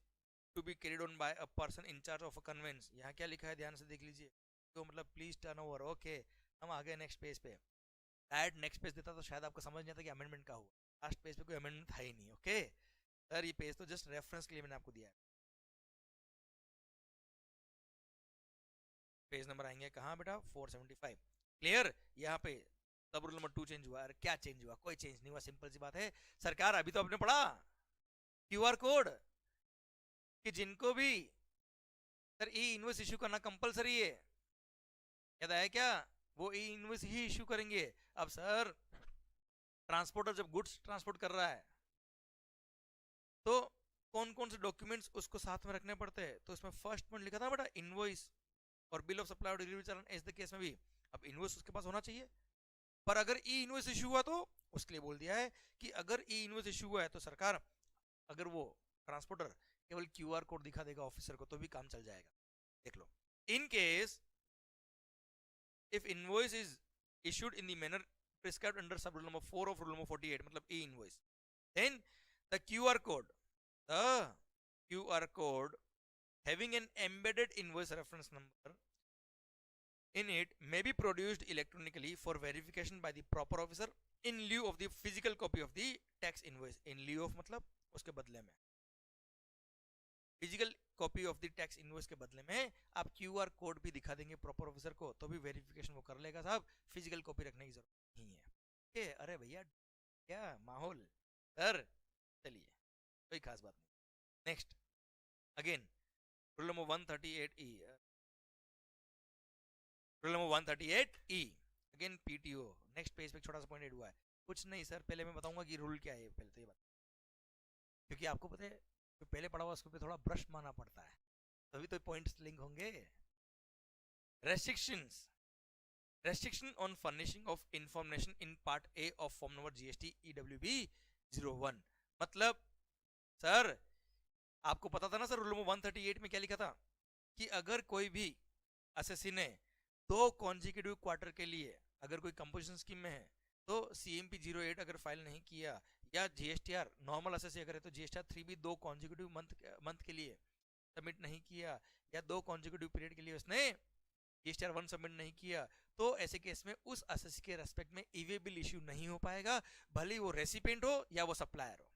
to be carried on by a person in charge of a conveyance. यहाँ क्या लिखा है ध्यान से देख लीजिए। तो मतलब प्लीज टर्न ओवर। ओके, हम आ गए नेक्स्ट पेज पे। डायरेक्ट नेक्स्ट पेज देता तो शायद आपको समझ नहीं आता कि अमेंडमेंट का हुआ। लास्ट पेज पे कोई अमेंडमेंट था ही नहीं। ओके सर, ये पेज तो जस्ट रेफरेंस के लिए मैंने आपको दिया है। पेज नंबर आएंगे कहाँ बेटा? 475। क्लियर? यहाँ पे सब रूल नंबर 2 चेंज हुआ। अरे क्या चेंज हुआ? कोई चेंज नहीं हुआ, सिंपल सी बात है सरकार। अभी तो आपने पढ़ा क्यूआर कोड कि जिनको भी सर ई इनवॉइस इशू करना कंपलसरी है, याद आया क्या? वो ई इनवॉइस ही इशू करेंगे। अब सर ट्रांसपोर्टर जब गुड्स ट्रांसपोर्ट कर रहा है तो कौन कौन से डॉक्यूमेंट्स उसको साथ में रखने पड़ते हैं? तो इसमें फर्स्ट पॉइंट लिखा था बेटा इनवॉइस और बिल ऑफ सप्लाई और डिलीवरी चालान। ऐसे केस में भी अब इनवॉइस उसके पास होना चाहिए। पर अगर ई इनवॉइस इशू हुआ तो उसके लिए बोल दिया है कि अगर ई इनवॉइस इशू हुआ है तो सरकार, अगर वो ट्रांसपोर्टर केवल क्यूआर कोड दिखा देगा ऑफिसर को तो भी काम चल जाएगा। देख लो, in case if invoice is issued in the manner prescribed under sub rule number 4 of rule number 48, मतलब e invoice, then the QR code having an embedded invoice reference number in it may be produced electronically for verification by the proper officer in lieu of the physical copy of the tax invoice. In lieu of मतलब उसके बदले में, physical copy of the tax invoice के बदले में आप QR code भी दिखा देंगे प्रॉपर ऑफिसर को तो भी वेरिफिकेशन वो कर लेगा साहब। फिजिकल कॉपी रखने की जरूरत नहीं है। अरे भैया क्या माहौल सर। चलिए कोई खास बात नहीं। Next again rule number 138E, rule number 138E again PTO. Next page पे छोटा सा पॉइंट हुआ है। कुछ नहीं सर, पहले मैं बताऊंगा कि रूल क्या है। पहले तो ये बात, क्योंकि आपको पता है जो पहले पढ़ा हुआ उसके पे थोड़ा ब्रश मारना पड़ता है तभी तो पॉइंट्स लिंक होंगे। restrictions restriction on furnishing of information in part A of form number GST EWB 01। मतलब सर आपको पता था ना सर, रूल नंबर 138 में क्या लिखा था कि अगर कोई भी असेसी ने 2 कॉन्जिक्यूटिव क्वार्टर के लिए अगर कोई कंपोजिशन स्कीम में है तो CMP 08 अगर फाइल नहीं किया या GSTR नॉर्मल असेसी अगर है तो GSTR 3 भी 2 कॉन्जिक्यूटिव मंथ के लिए सबमिट नहीं किया या 2 कॉन्जिक्यूटिव पीरियड के लिए उसने GSTR 1 सबमिट नहीं किया तो ऐसे केस में उस असेसी के रेस्पेक्ट में ईवे बिल इश्यू नहीं हो पाएगा, भले वो रेसिपिएंट हो या वो सप्लायर हो।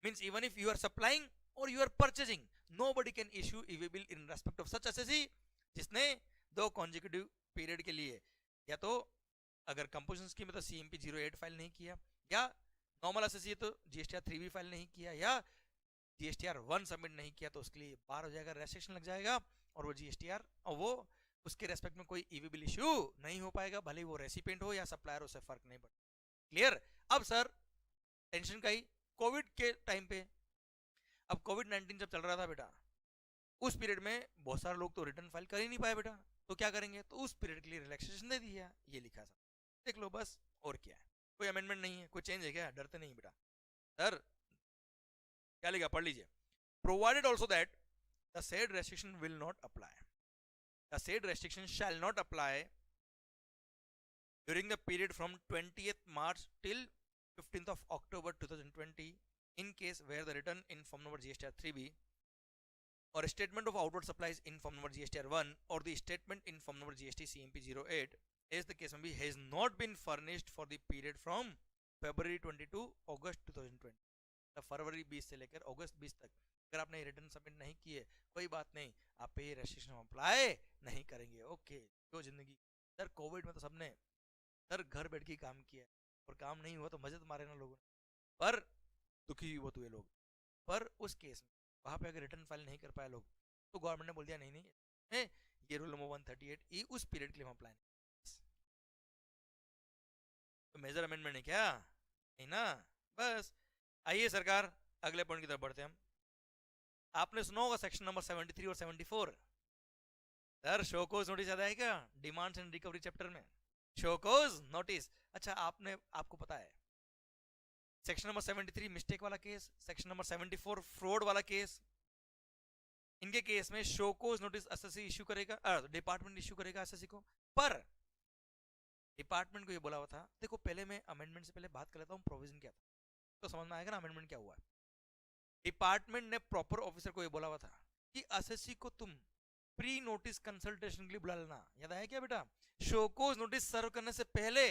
Means even if you are supplying or you are purchasing, nobody can issue e way bill in respect of such assessee जिसने 2 कॉन्जिक्यूटिव पीरियड के लिए या तो अगर कंपोजिशन स्कीम में तो CMP 08 फाइल नहीं किया या नॉर्मल असेसी है तो GSTR 3 भी फाइल नहीं किया या GSTR 1 सबमिट नहीं किया तो उसके लिए बार हो जाएगा, रेस्ट्रिक्शन लग जाएगा और वो GSTR और वो उसके रेस्पेक्ट में कोई ईवी बिल इश्यू नहीं हो पाएगा, भले वो रेसिपिएंट हो या सप्लायर, उससे फर्क नहीं पड़ता। क्लियर? अब सर टेंशन का ही कोविड के टाइम पे, अब कोविड-19 जब चल रहा था बेटा उस पीरियड में बहुत सारे लोग तो रिटर्न फाइल कर ही नहीं पाए बेटा, तो क्या करेंगे? तो उस पीरियड के लिए रिलैक्सेशन दे दिया, ये लिखा था। देख लो बस, और क्या है, कोई अमेंडमेंट नहीं है, कोई चेंज है क्या? डरते नहीं बेटा। सर क्या लिखा पढ़ लीजिए। Provided also that the said restriction will not apply, the said restriction shell not apply during the period from 20th March till 15th of October 2020 in case where the return in form number GSTR 3B or a statement of outward supplies in form number GSTR 1 or the statement in form number GST CMP 08 as the case may be has not been furnished for the period from February 20 to August 2020। फरवरी 20 से लेकर अगस्त 20 तक अगर आपने return submit नहीं किए कोई बात नहीं, आप पे ये रेस्ट्रिक्शन अप्लाई नहीं करेंगे। ओके, जो जिंदगी सर कोविड में तो सबने सर घर बैठ के काम किया और काम नहीं हुआ तो मजे तो मारे ना लोगों ने, पर दुखी बहुत हुए लोग। पर उस केस में वहां पे अगर रिटर्न फाइल नहीं कर पाए लोग तो गवर्नमेंट ने बोल दिया नहीं नहीं ये रूल नंबर 138 उस पीरियड के लिए हम अप्लाई नहीं। तो मेजर अमेंडमेंट है क्या? नहीं ना। बस आइए सरकार अगले पॉइंट की तरफ बढ़ते हैं हम। आपने सुना होगा सेक्शन नंबर 73 और 74। सर शोकोज नोटिस याद है क्या? डिमांड्स एंड रिकवरी चैप्टर में शोकोज नोटिस। अच्छा आपको पता है सेक्शन नंबर 73 मिस्टेक वाला केस, सेक्शन नंबर 74 फ्रॉड वाला केस, इनके केस में शोकोज नोटिस एसएससी इशू करेगा, डिपार्टमेंट इशू करेगा एसएससी को। पर डिपार्टमेंट को ये बोला हुआ था, देखो पहले मैं अमेंडमेंट से पहले बात कर लेता हूँ प्रोविजन क्या था, तो समझ में आएगा ना अमेंडमेंट क्या हुआ है। डिपार्टमेंट ने प्रॉपर ऑफिसर को ये बोला हुआ था कि एसएससी को तुम प्री नोटिस कंसल्टेशन के लिए बुला लेना, याद आया क्या बेटा? शोकोज नोटिस सर्व करने से पहले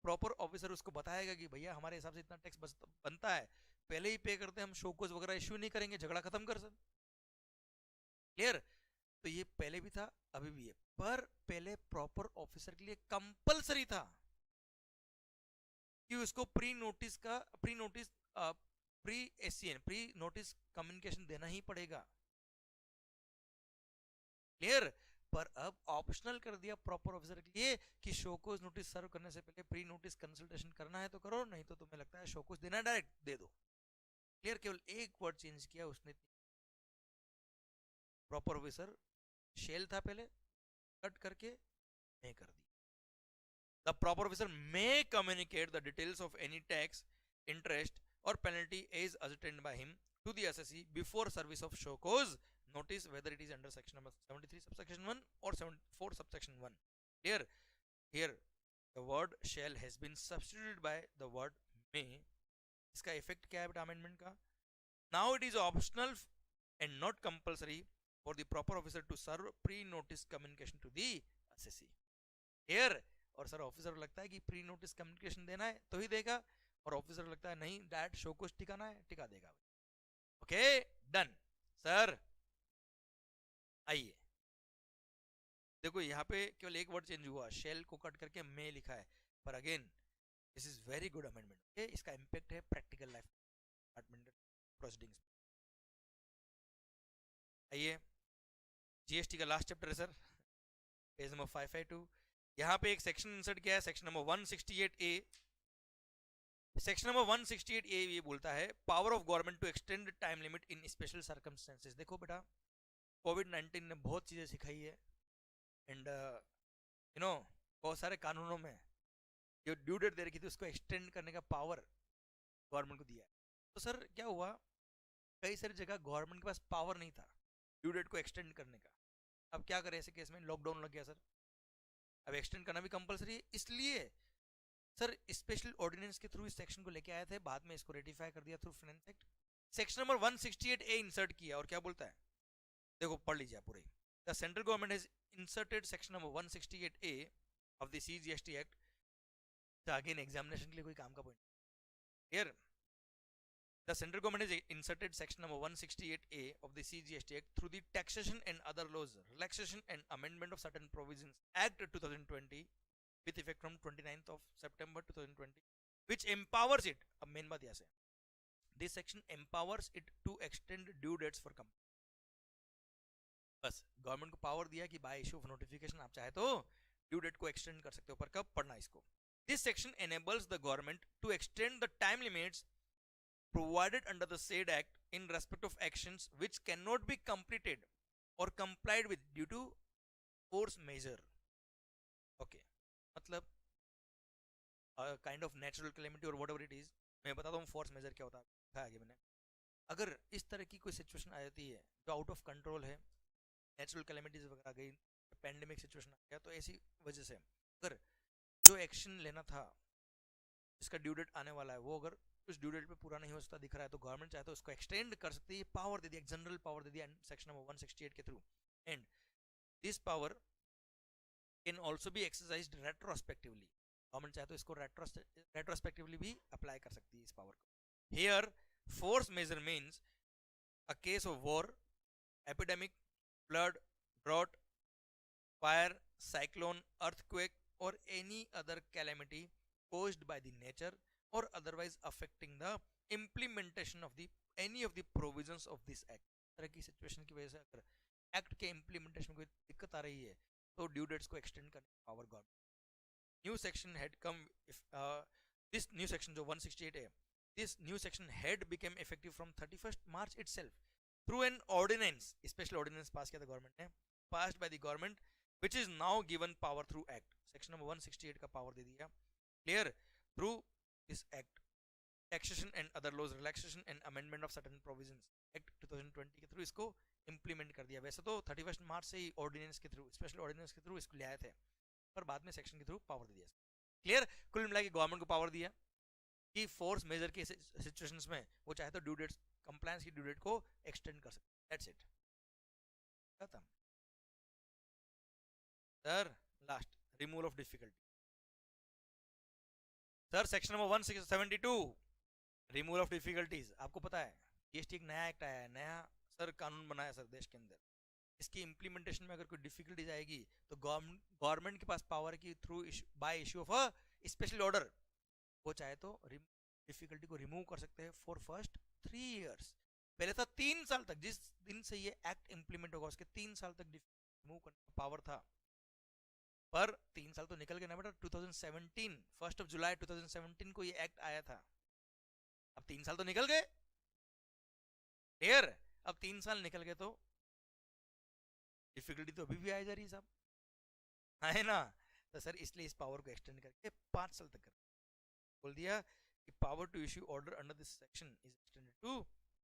प्रॉपर ऑफिसर उसको बताएगा कि भैया हमारे हिसाब से इतना टैक्स बनता है, पहले ही पे करते हैं हम, शोकोज वगैरह इश्यू नहीं करेंगे, झगड़ा खत्म कर सर। क्लियर? तो ये पहले भी था, अभी भी है, पर पहले प्रॉपर ऑफिसर के लिए कंपलसरी था कि उसको pre SCN pre notice communication देना ही पड़ेगा। क्लियर? पर अब ऑप्शनल कर दिया प्रॉपर ऑफिसर के लिए कि शोकोज नोटिस सर्व करने से पहले प्री नोटिस कंसल्टेशन करना है तो करो, नहीं तो तुम्हें लगता है शोकोज देना है डायरेक्ट दे दो। क्लियर? केवल एक वर्ड चेंज किया उसने। प्रॉपर ऑफिसर शेल था पहले, कट करके मैं कर दी। The proper officer may communicate the details of any tax, interest, or penalty as ascertained by him to the SSE before service of show cause notice, whether it is under section number 73 subsection 1 or 74 subsection 1. Here, here the word shall has been substituted by the word may. इसका effect क्या है बेटा amendment का? Now it is optional and not compulsory for the proper officer to serve pre-notice communication to the SSE. Here, और sir officer को लगता है कि प्री नोटिस कम्युनिकेशन देना है तो ही देगा, और ऑफिसर को लगता है नहीं डायरेक्ट शो को टिकाना है, टिका देगा। Okay done sir. आइए देखो यहाँ पे केवल एक वर्ड चेंज हुआ, शेल को कट करके मे लिखा है, पर again this is very good amendment. Okay, इसका इंपैक्ट है प्रैक्टिकल लाइफ डिपार्टमेंट प्रोसीडिंग्स। आइए जीएसटी का लास्ट चैप्टर है सर, पेज नंबर 552। यहाँ पे एक सेक्शन इंसर्ट किया है, section number 168A। Section number 168A ये बोलता है power of government to extend time limit in special circumstances. देखो बेटा कोविड-19 ने बहुत चीजें सिखाई है, एंड यू नो बहुत सारे कानूनों में जो ड्यू डेट दे रखी थी उसको एक्सटेंड करने का पावर गवर्नमेंट को दिया है। तो सर क्या हुआ, कई सारी जगह गवर्नमेंट के पास पावर नहीं था ड्यू डेट को एक्सटेंड करने का। अब क्या करें ऐसे केस में? लॉकडाउन लग गया सर, अब एक्सटेंड करना भी कंपलसरी है, इसलिए सर स्पेशल ऑर्डिनेंस के थ्रू इस सेक्शन को लेके आए थे, बाद में इसको रेटिफाई कर दिया through finance act. Section number 168A insert किया, और क्या बोलता है देखो पढ़ लीजिए पूरे। The central government has inserted section number 168A of the CGST act. Again examination के लिए कोई काम का point here. The central government has inserted section number 168A of the CGST Act through the Taxation and Other Laws, Relaxation and Amendment of Certain Provisions Act 2020 with effect from 29th of September 2020, which empowers it. अब main बात यहाँ से, this section empowers it to extend due dates for company. बस government को power दिया कि bye issue of notification आप चाहे तो ड्यू डेट को एक्सटेंड कर सकते हो, पर कब पढ़ना इसको। This section enables the government to extend the time limits provided under the said act in respect of actions which cannot be completed or complied with due to force measure. Okay, मतलब kind of natural calamity और whatever it is. मैं बताता हूँ force major क्या होता है आगे मैंने। अगर इस तरह की कोई सिचुएशन आ जाती है जो आउट ऑफ कंट्रोल है, नेचुरल कैलेमिटीज वगैरह आ गई, पैंडेमिक सिचुएशन आ गया, तो ऐसी वजह से अगर जो एक्शन लेना था जिसका ड्यू डेट आने वाला है वो अगर उस ड्यू डेट पे पूरा नहीं हो सकता दिख रहा है, तो गवर्नमेंट चाहे तो उसको एक्सटेंड कर सकती है, पावर दे दिया, जनरल पावर दे दिया सेक्शन नंबर 168 के through. And this power can also be exercised retrospectively. Government चाहे तो इसको रेट्रोस्पेक्टिवली भी अप्लाई कर सकती है इस पावर को। Here force majeure means a case of war, epidemic, flood, drought, fire, cyclone, earthquake or any other calamity caused by the nature or otherwise affecting the implementation of the any of the provisions of this act। तरह की situation की वजह से अगर act के implementation में कोई दिक्कत आ रही है तो ड्यू डेट्स को एक्सटेंड करने की power government. New section had come if this new section जो 168 है, this new section had become effective from 31st March itself through an ordinance, special ordinance pass किया था गवर्नमेंट ने, passed by the government which is now given power through act। Section number 168 का power दे दिया। Clear? Through this act, taxation and other laws, relaxation and amendment of certain provisions act 2020 के through इसको implement कर दिया। वैसे तो 31st March से ही ordinance के थ्रू, स्पेशल ऑर्डिनेंस के थ्रू इसको ले आए थे, पर बाद में सेक्शन के थ्रू पावर दे दिया। क्लियर? कुल मिला के गवर्नमेंट को पावर दिया कि फोर्स मेजर के सिचुएशंस में वो चाहे तो ड्यू डेट, कंप्लायंस की ड्यू डेट को एक्सटेंड कर सकते। दैट्स इट, खत्म। Sir last, removal of difficulty. Sir section number 172, removal of difficulties. आपको पता है जीएसटी एक नया एक्ट आया है, नया सर कानून बनाया सर देश के अंदर। इसकी इम्प्लीमेंटेशन में अगर कोई डिफिकल्टीज आएगी तो गवर्नमेंट के पास पावर की through bye issue of a special order वो चाहे तो डिफिकल्टी को रिमूव कर सकते हैं फॉर फर्स्ट 3 इयर्स। पहले था 3 साल तक, जिस दिन से ये एक्ट इंप्लीमेंट होगा उसके 3 साल तक रिमूव करने का पावर था। पर 3 साल तो निकल गए ना बेटा, 2017 1 जुलाई 2017 को ये एक्ट आया था। अब 3 साल तो निकल गए, क्लियर? अब 3 साल निकल गए तो डिफिकल्टी तो अभी भी आ जा रही है साहब, है ना? तो सर इसलिए इस पावर को एक्सटेंड करके 5 साल तक कर बोल दिया कि power to issue order under this section is extended to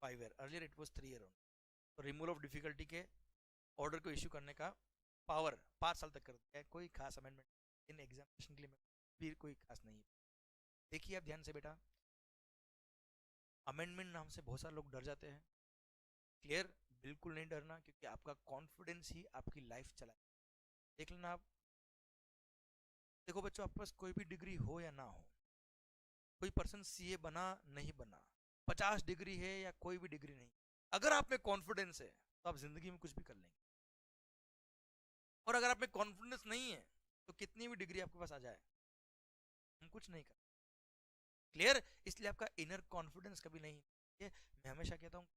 5 year, earlier it was 3 year only. तो रिमूवल ऑफ डिफिकल्टी के ऑर्डर को इश्यू करने का पावर 5 साल तक कर दिया है। कोई खास अमेंडमेंट इन एग्जामिनेशन के लिए भी कोई खास नहीं है। देखिए आप ध्यान से बेटा, अमेंडमेंट नाम से बहुत सारे लोग डर जाते हैं। क्लियर? बिल्कुल नहीं डरना, क्योंकि आपका कॉन्फिडेंस ही आपकी लाइफ चलाए। देख लेना आप, देखो बच्चों, आपके पास कोई भी डिग्री हो या ना हो, कोई पर्सन सीए बना नहीं बना, 50 डिग्री है या कोई भी डिग्री नहीं, अगर आप में कॉन्फिडेंस है तो आप जिंदगी में कुछ भी कर लेंगे। और अगर आप में कॉन्फिडेंस नहीं है तो कितनी भी डिग्री आपके पास आ जाए हम कुछ नहीं कर। क्लियर? इसलिए आपका इनर कॉन्फिडेंस कभी नहीं है। मैं हमेशा कहता हूँ,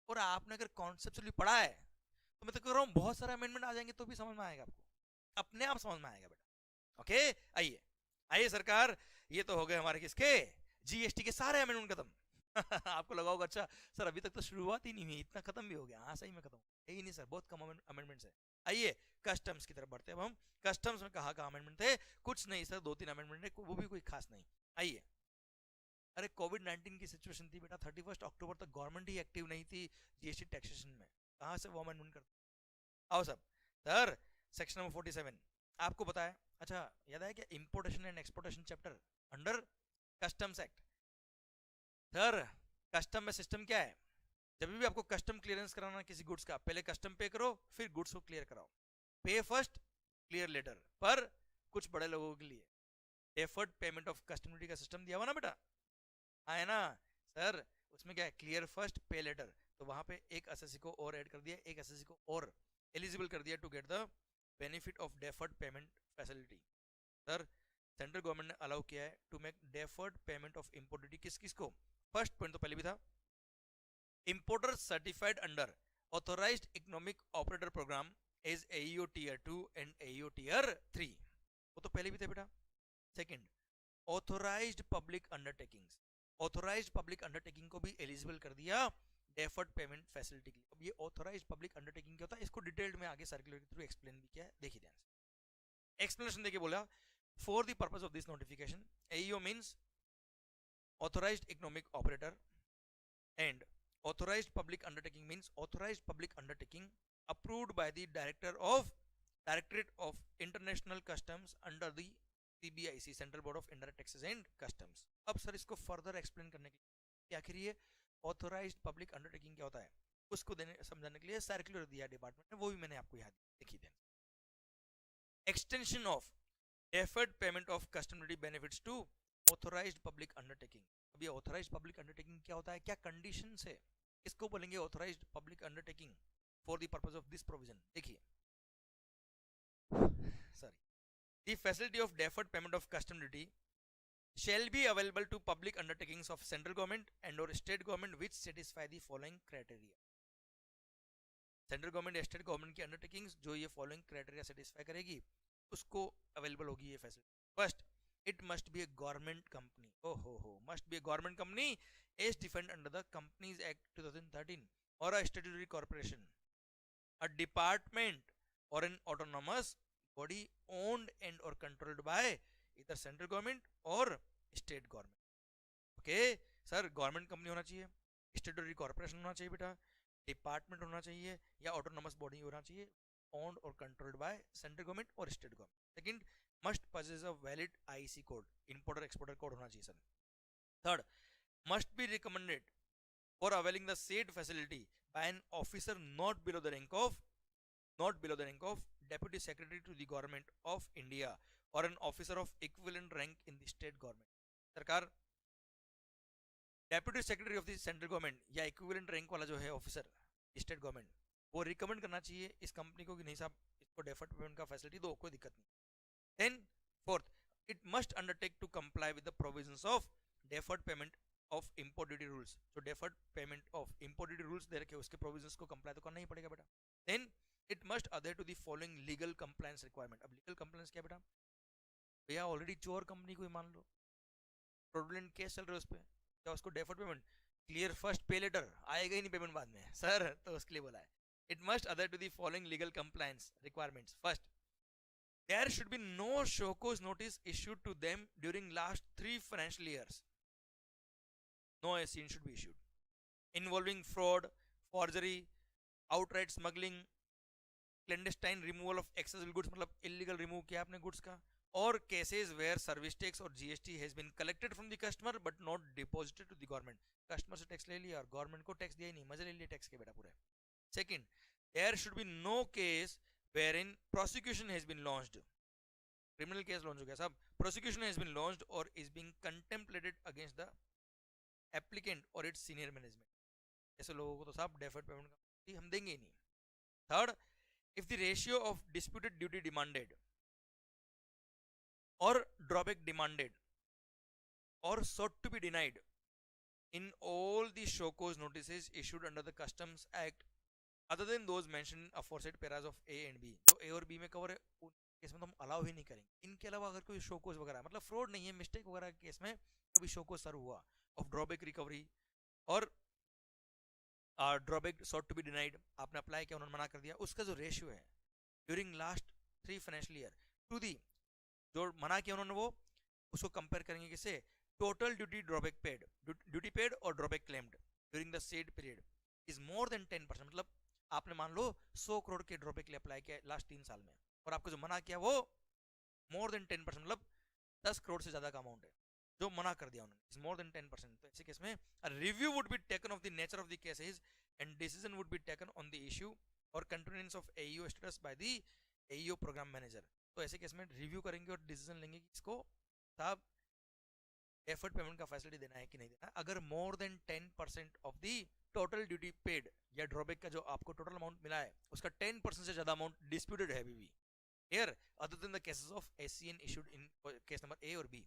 और आपने अगर कॉन्सेप्चुअली पढ़ा है तो मैं तो कह रहा हूँ बहुत सारे अमेंडमेंट आ जाएंगे तो भी समझ में आएगा आपको, अपने आप समझ में आएगा बेटा। ओके, आइए आइए सरकार, ये तो हो गए हमारे किसके, जीएसटी के सारे अमेंडमेंट खत्म। आपको लगा होगा अच्छा सर अभी तक तो शुरुआत ही नहीं हुई, इतना खत्म भी हो गया। हाँ सही में खत्म यही नहीं सर, बहुत कम अमेंडमेंट्स है। आइए कस्टम्स की तरफ बढ़ते हैं। अब हम कस्टम्स में कहा अमेंडमेंट थे, कुछ नहीं सर, 2-3 अमेंडमेंट है, वो भी कोई खास नहीं। आइए, अरे कोविड-19 की सिचुएशन थी बेटा, 31 अक्टूबर तक गवर्नमेंट ही एक्टिव नहीं थी जीएसटी टैक्सेशन में, कहां से वो अमेंडमेंट करते? आओ सब सर, सेक्शन नंबर 47 आपको पता है, अच्छा याद है क्या, importation and exportation chapter under customs act. Sir custom में सिस्टम क्या है, जब भी आपको कस्टम क्लियरेंस कराना किसी गुड्स का, पहले कस्टम पे करो फिर गुड्स को क्लियर कराओ। पे फर्स्ट क्लियर लेटर। पर कुछ बड़े लोगों के लिए deferred payment of custom duty का सिस्टम दिया हुआ ना बेटा, है ना? सर उसमें क्या है, क्लियर फर्स्ट पे लेटर, तो वहां पे एक एसएससी को और ऐड कर दिया, एक एसएससी को और एलिजिबल कर दिया to get the benefit of deferred payment facility. Sir central government ने अलाउ किया है to make deferred payment of import duty, किस किस को? फर्स्ट पॉइंट तो पहले भी था, importer certified under authorised economic operator programme as AEO tier 2 and AEO tier 3, वो तो पहले भी थे बेटा। Second, authorised public undertakings, authorised public undertaking को भी एलिजिबल कर दिया डेफर्ड पेमेंट फैसिलिटी के लिए। अब ये ऑथोराइज्ड पब्लिक अंडरटेकिंग क्या होता है, इसको डिटेल्ड में आगे सर्कुलर के थ्रू एक्सप्लेन भी किया है, देखिए ध्यान से। एक्सप्लेनेशन देखिए, बोला for the purpose of this notification AEO means authorised economic operator and authorized public undertaking means authorized public undertaking approved by the Directorate of International Customs under the CBIC, Central Board of Indirect Taxes and Customs। अब sir इसको further explain करने के लिए आखिर ये authorised public undertaking क्या होता है उसको समझाने के लिए सर्कुलर दिया डिपार्टमेंट ने, वो भी मैंने आपको यहाँ देखिए दें। Extension of deferred payment of custom duty benefits to authorised public undertaking. अब ये ऑथोराइज्ड पब्लिक अंडरटेकिंग क्या होता है, क्या कंडीशन है, इसको बोलेंगे authorised public undertaking for the purpose of this provision. देखिए sorry, the facility of deferred payment of custom duty shall be available to public undertakings of central government and or state government which satisfy the following criteria। Central government या state government की undertakings जो ये following criteria satisfy करेगी उसको available होगी ये facility. First, it must be a government company, हो must be a government company as defined under the companies act 2013 or a statutory corporation, a department or an autonomous body owned and or controlled by either central government or state government. Okay sir, government company होना चाहिए, statutory corporation होना चाहिए बेटा, department होना चाहिए या autonomous body होना चाहिए, ओन्ड और controlled by central government or state government. Second, must possess a valid IEC code, importer exporter code होना चाहिए sir. Third, must be recommended for availing the said facility by an officer not below the rank of deputy secretary to the government of India or an officer of equivalent rank in the state government. सरकार deputy secretary of the central government या equivalent rank वाला जो है officer state government, वो recommend करना चाहिए इस company को कि नहीं साहब इसको डेफर्ड पेमेंट का फैसिलिटी दो, कोई दिक्कत नहीं. Then fourth, it must undertake to comply with the provisions of deferred payment of import duty rules. जो deferred payment of import duty rules दे रखे उसके प्रोविजंस को कंप्लाई तो करना ही पड़ेगा बेटा. Then it must adhere to the following legal compliance requirement. अब लीगल कंप्लायंस क्या बेटा? भैया ऑलरेडी चोर कंपनी को ही मान लो, फ्रॉडुलेंट केस चल रहे उस पर, क्या उसको डेफर्ड पेमेंट क्लियर फर्स्ट पे लेटर आएगा ही नहीं पेमेंट बाद में सर, तो उसके लिए बोला है it must adhere to the following legal compliance requirements. First, there should be no show cause notice issued to them during last 3 financial years. No SCN should be issued involving fraud, forgery, outright smuggling, clandestine removal of accessible goods, मतलब illegal remove किया आपने goods का, or cases where service tax or GST has been collected from the customer but not deposited to the government. customer से tax ले लिया और government को tax दिया ही नहीं, मजे ले लिए tax के बेटा पूरे. Second, there should be no case wherein prosecution has been launched. criminal case launch हो गया साहब, prosecution has been launched or is being contemplated against the applicant or its senior management. ऐसे लोगों को तो साहब deferred payment का हम देंगे ही नहीं. Third, if the ratio of disputed duty demanded or drawback demanded or sought to be denied in all the show cause notices issued under the Customs Act other than those mentioned in aforesaid paras of A and B, तो A और B में cover है उन case में तो हम allow ही नहीं करेंगे. इनके अलावा अगर कोई शो कोज वगैरह मतलब फ्रॉड नहीं है, मिस्टेक वगैरह के केस में कभी शो कोज सर हुआ of drawback recovery or drawback sought to be denied, आपने अप्लाई किया उन्होंने मना कर दिया, उसका जो रेशियो है ड्यूरिंग लास्ट 3 फाइनेंशियल ईयर टू दी, जो मना किया उन्होंने वो उसको कंपेयर करेंगे किससे? Total duty drawback paid, duty paid or drawback claimed during the said period is more than 10%. मतलब आपने मान लो 100 करोड़ के ड्रॉबैक के लिए अप्लाई किया लास्ट 3 साल में और आपको जो मना किया वो मोर देन 10%, मतलब 10 करोड़ से ज्यादा का अमाउंट है जो मना कर दिया उन्होंने, इज मोर देन 10%. तो ऐसे केस में review would be taken of the nature of the cases and decision would be taken on the issue or continuance of AEO status by the AEO programme manager. तो ऐसे case में review करेंगे और decision लेंगे कि इसको साहब effort payment का फैसिलिटी देना है कि नहीं देना. अगर मोर than 10% of the total duty paid या ड्रॉबैक का जो आपको टोटल अमाउंट मिला है उसका 10% से ज्यादा अमाउंट डिस्प्यूटेड है अभी भी here other than the cases of SCN issued in case number A और B.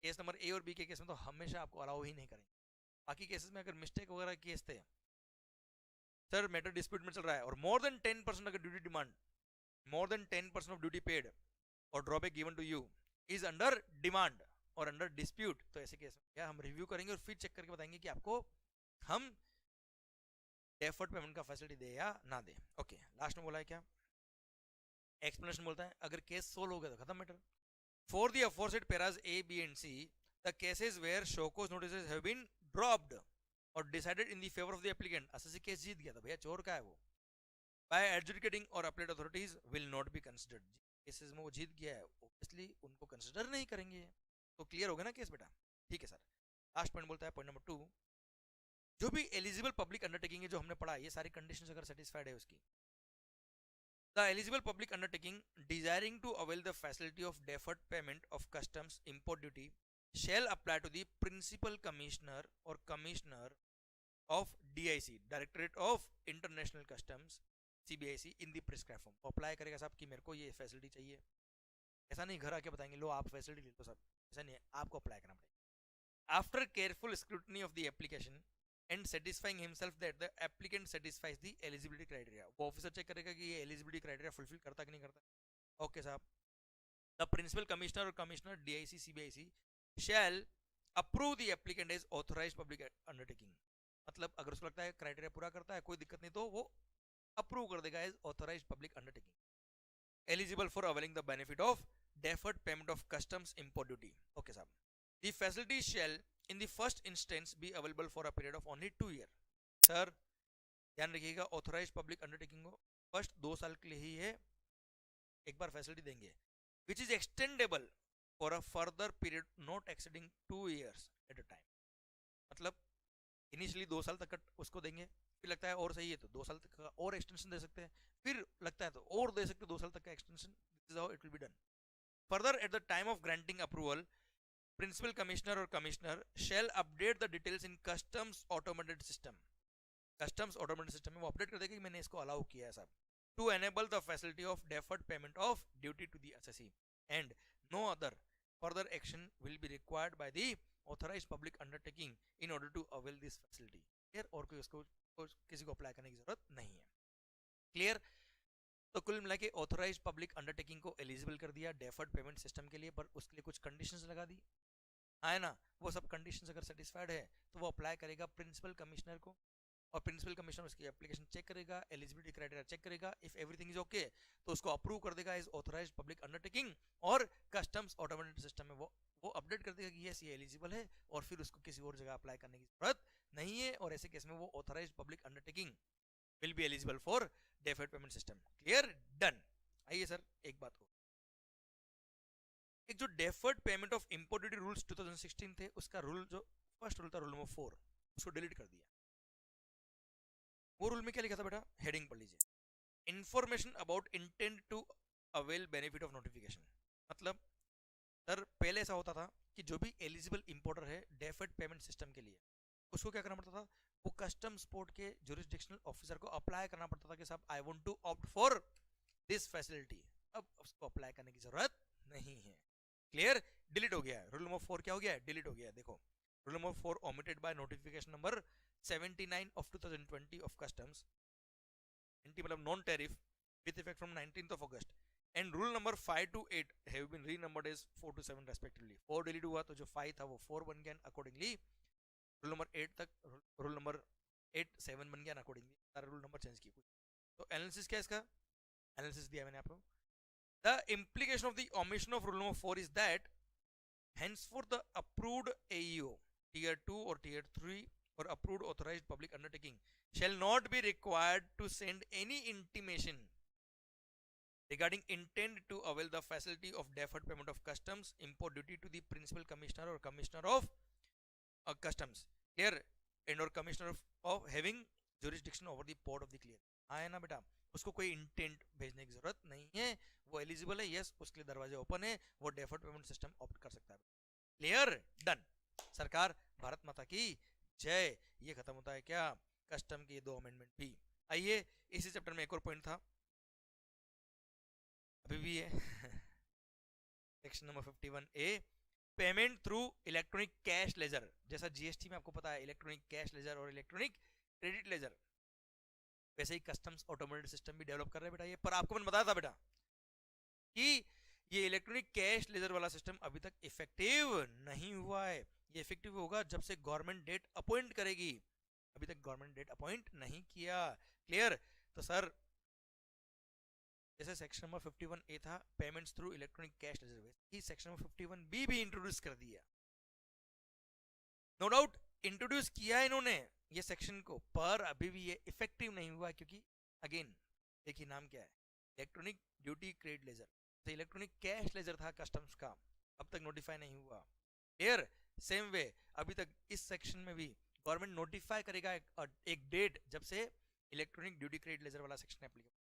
केस नंबर A और B के केस में तो हमेशा आपको अलाउ ही नहीं करेंगे. बाकी केसेस में अगर मिस्टेक वगैरह केस थे सर मैटर डिस्प्यूट में चल रहा है और मोर देन 10% अगर duty demand, more than 10% of duty paid or drawback given to you is under demand or under dispute, तो ऐसे केस में क्या हम रिव्यू करेंगे और फिर चेक करके बताएंगे कि आपको हम डेफर्ड पेमेंट का फैसिलिटी दे या ना दे. ओके, लास्ट में बोला है क्या? एक्सप्लेनेशन बोलता है अगर केस सोल्व हो गया तो खत्म matter. For the aforesaid Paris A, B and C, the cases where show cause notices have been dropped or decided in the favor of the applicant, assessee case जीत गया था भैया, चोर का है वो, by adjudicating or appellate authorities will not be considered. Cases में वो जीत गया है ऑब्वियसली उनको कंसिडर नहीं करेंगे. तो क्लियर हो गया ना केस बेटा? ठीक है सर. लास्ट पॉइंट बोलता है पॉइंट नंबर 2, जो भी एलिजिबल पब्लिक अंडरटेकिंग है जो हमने पढ़ा ये सारी कंडीशंस अगर सेटिस्फाइड है उसकी, the eligible public undertaking desiring to avail the facility of deferred payment of customs import duty shall apply to the principal commissioner or commissioner of DIC, Directorate of International Customs, CBIC in the prescribed form. Apply करेगा साहब कि मेरे को ये facility चाहिए, ऐसा नहीं घर आके बताएंगे लो आप फैसिलिटी ले लो साहब, ऐसा नहीं है, आपको अप्लाई करना पड़ेगा. After careful scrutiny of the application and satisfying himself that the applicant satisfies the eligibility criteria, वो ऑफिसर चेक करेगा कि ये एलिजिबिलिटी क्राइटेरिया फुलफिल करता कि नहीं करता. ओके साहब. द प्रिंसिपल कमिश्नर और commissioner DIC CBIC shall approve the applicant as authorized public undertaking. मतलब अगर उसको लगता है क्राइटेरिया पूरा करता है कोई दिक्कत नहीं तो वो अप्रूव कर देगा as authorised public undertaking eligible for availing the benefit of deferred payment of customs import duty. Okay साहब. The facility shall in the first instance be available for a period of only 2 year. Sir ध्यान रखिएगा authorised public undertaking को first 2 साल के लिए ही है, एक बार फैसिलिटी देंगे. which is extendable for a further period not exceeding 2 years at a time. मतलब इनिशियली 2 साल तक का उसको देंगे, फिर लगता है और सही है तो 2 साल तक का और एक्सटेंशन दे सकते हैं, फिर लगता है तो और दे सकते हैं 2 साल तक का extension. This is how it will be done. Further, at the time of granting approval, principal commissioner or commissioner shall update the details in customs automated system. Customs automated system में वो अपडेट कर देगा कि मैंने इसको allow किया है साहब. To enable the facility of deferred payment of duty to the assessee, and no other further action will be required by the authorized public undertaking in order to avail this facility. Clear? और कोई उसको किसी को apply करने की जरूरत नहीं है. क्लियर? तो कुल मिला के ऑथोराइज्ड पब्लिक अंडरटेकिंग को एलिजिबल कर दिया डेफर्ड पेमेंट सिस्टम के लिए, पर उसके लिए कुछ कंडीशंस लगा दी है ना. वो सब कंडीशंस अगर सेटिस्फाइड है तो वो अप्लाई करेगा प्रिंसिपल कमिश्नर को, और प्रिंसिपल कमिश्नर उसकी एप्लीकेशन चेक करेगा, एलिजिबिलिटी क्राइटेरिया चेक करेगा. इफ एवरीथिंग इज ओके तो उसको अप्रूव कर देगा एज ऑथोराइज्ड पब्लिक अंडरटेकिंग, और कस्टम्स ऑटोमेटेड सिस्टम में वो अपडेट कर देगा कि यस ये एलिजिबल है, और फिर उसको किसी और जगह अप्लाई करने की जरूरत नहीं है. और ऐसे केस में वो authorised public undertaking will be eligible for deferred payment system. Clear? Done. आइए सर एक बात को, एक जो deferred payment of import duty rules 2016 थे, उसका रूल जो फर्स्ट रूल था रूल नंबर 4, उसको डिलीट कर दिया. वो रूल में क्या लिखा था बेटा, हेडिंग पढ़ लीजिए. Information about intent to avail benefit of notification. मतलब सर पहले ऐसा होता था कि जो भी एलिजिबल इंपोर्टर है डेफर्ड पेमेंट सिस्टम के लिए, उसको क्या करना पड़ता था, वो कस्टम्स पोर्ट के जुरिस्डिक्शनल ऑफिसर को अप्लाई करना पड़ता था कि साहब I want to opt for this facility. अब उसको अप्लाई करने की जरूरत नहीं है. क्लियर? डिलीट हो गया. रूल नंबर 4 क्या हो गया, डिलीट हो गया. देखो rule number 4 omitted by notification number 79 of 2020 of customs, मतलब non tariff, with effect from 19th of August, and rule number 5 to 8 have been renumbered as 4 to 7 respectively. 4 delete हुआ तो जो 5 था वो 4 बन गया. अकॉर्डिंगली रूल नंबर 8 तक, rule number 8 7 बन गया ना. अकॉर्डिंगली सारा रूल नंबर चेंज किया. तो एनालिसिस क्या है इसका, एनालिसिस दिया मैंने आपको. The implication of the omission of rule number 4 is that henceforth the approved AEO tier 2 or tier 3 or approved authorized public undertaking shall not be required to send any intimation regarding intent to avail the facility of deferred payment of customs import duty to the principal commissioner or commissioner of customs. Clear? And or commissioner of having jurisdiction over the port of the clear. हाँ है ना बेटा, उसको कोई intent भेजने की जरूरत नहीं है. वो एलिजिबल है, यस उसके लिए दरवाजे ओपन है, वो डेफर्ड पेमेंट सिस्टम ऑप्ट कर सकता है. क्लियर? डन. सरकार भारत माता की जय. ये खत्म होता है क्या, कस्टम के 2 अमेंडमेंट भी. आइए इसी चैप्टर में एक और पॉइंट था, अभी भी है. Section number 51A, payment through electronic cash ledger. जैसा जीएसटी में आपको पता है इलेक्ट्रॉनिक कैश लेजर और इलेक्ट्रॉनिक क्रेडिट लेजर, वैसे ही कस्टम्स ऑटोमेटेड सिस्टम भी डेवलप कर रहे हैं बेटा. ये पर आपको मैंने बताया था बेटा कि ये इलेक्ट्रॉनिक कैश लेजर वाला सिस्टम अभी तक इफेक्टिव नहीं हुआ है. ये इफेक्टिव होगा जब से गवर्नमेंट डेट अपॉइंट करेगी. अभी तक गवर्नमेंट डेट अपॉइंट नहीं किया. क्लियर? तो सर जैसे सेक्शन नंबर 51A था payments through electronic cash ledger, वैसे सेक्शन नंबर 51B भी इंट्रोड्यूस कर दिया. नो डाउट इंट्रोड्यूस किया इन्होंने ये सेक्शन को, पर अभी भी ये इफेक्टिव नहीं हुआ. क्योंकि अगेन देखिए नाम क्या है, इलेक्ट्रॉनिक ड्यूटी क्रेडिट लेजर. तो इलेक्ट्रॉनिक कैश लेजर था कस्टम्स का, अब तक नोटिफाई नहीं हुआ. क्लियर? सेम वे अभी तक इस सेक्शन में भी गवर्नमेंट नोटिफाई करेगा एक डेट जब से इलेक्ट्रॉनिक ड्यूटी क्रेडिट लेजर वाला सेक्शन एप्लीकेबल.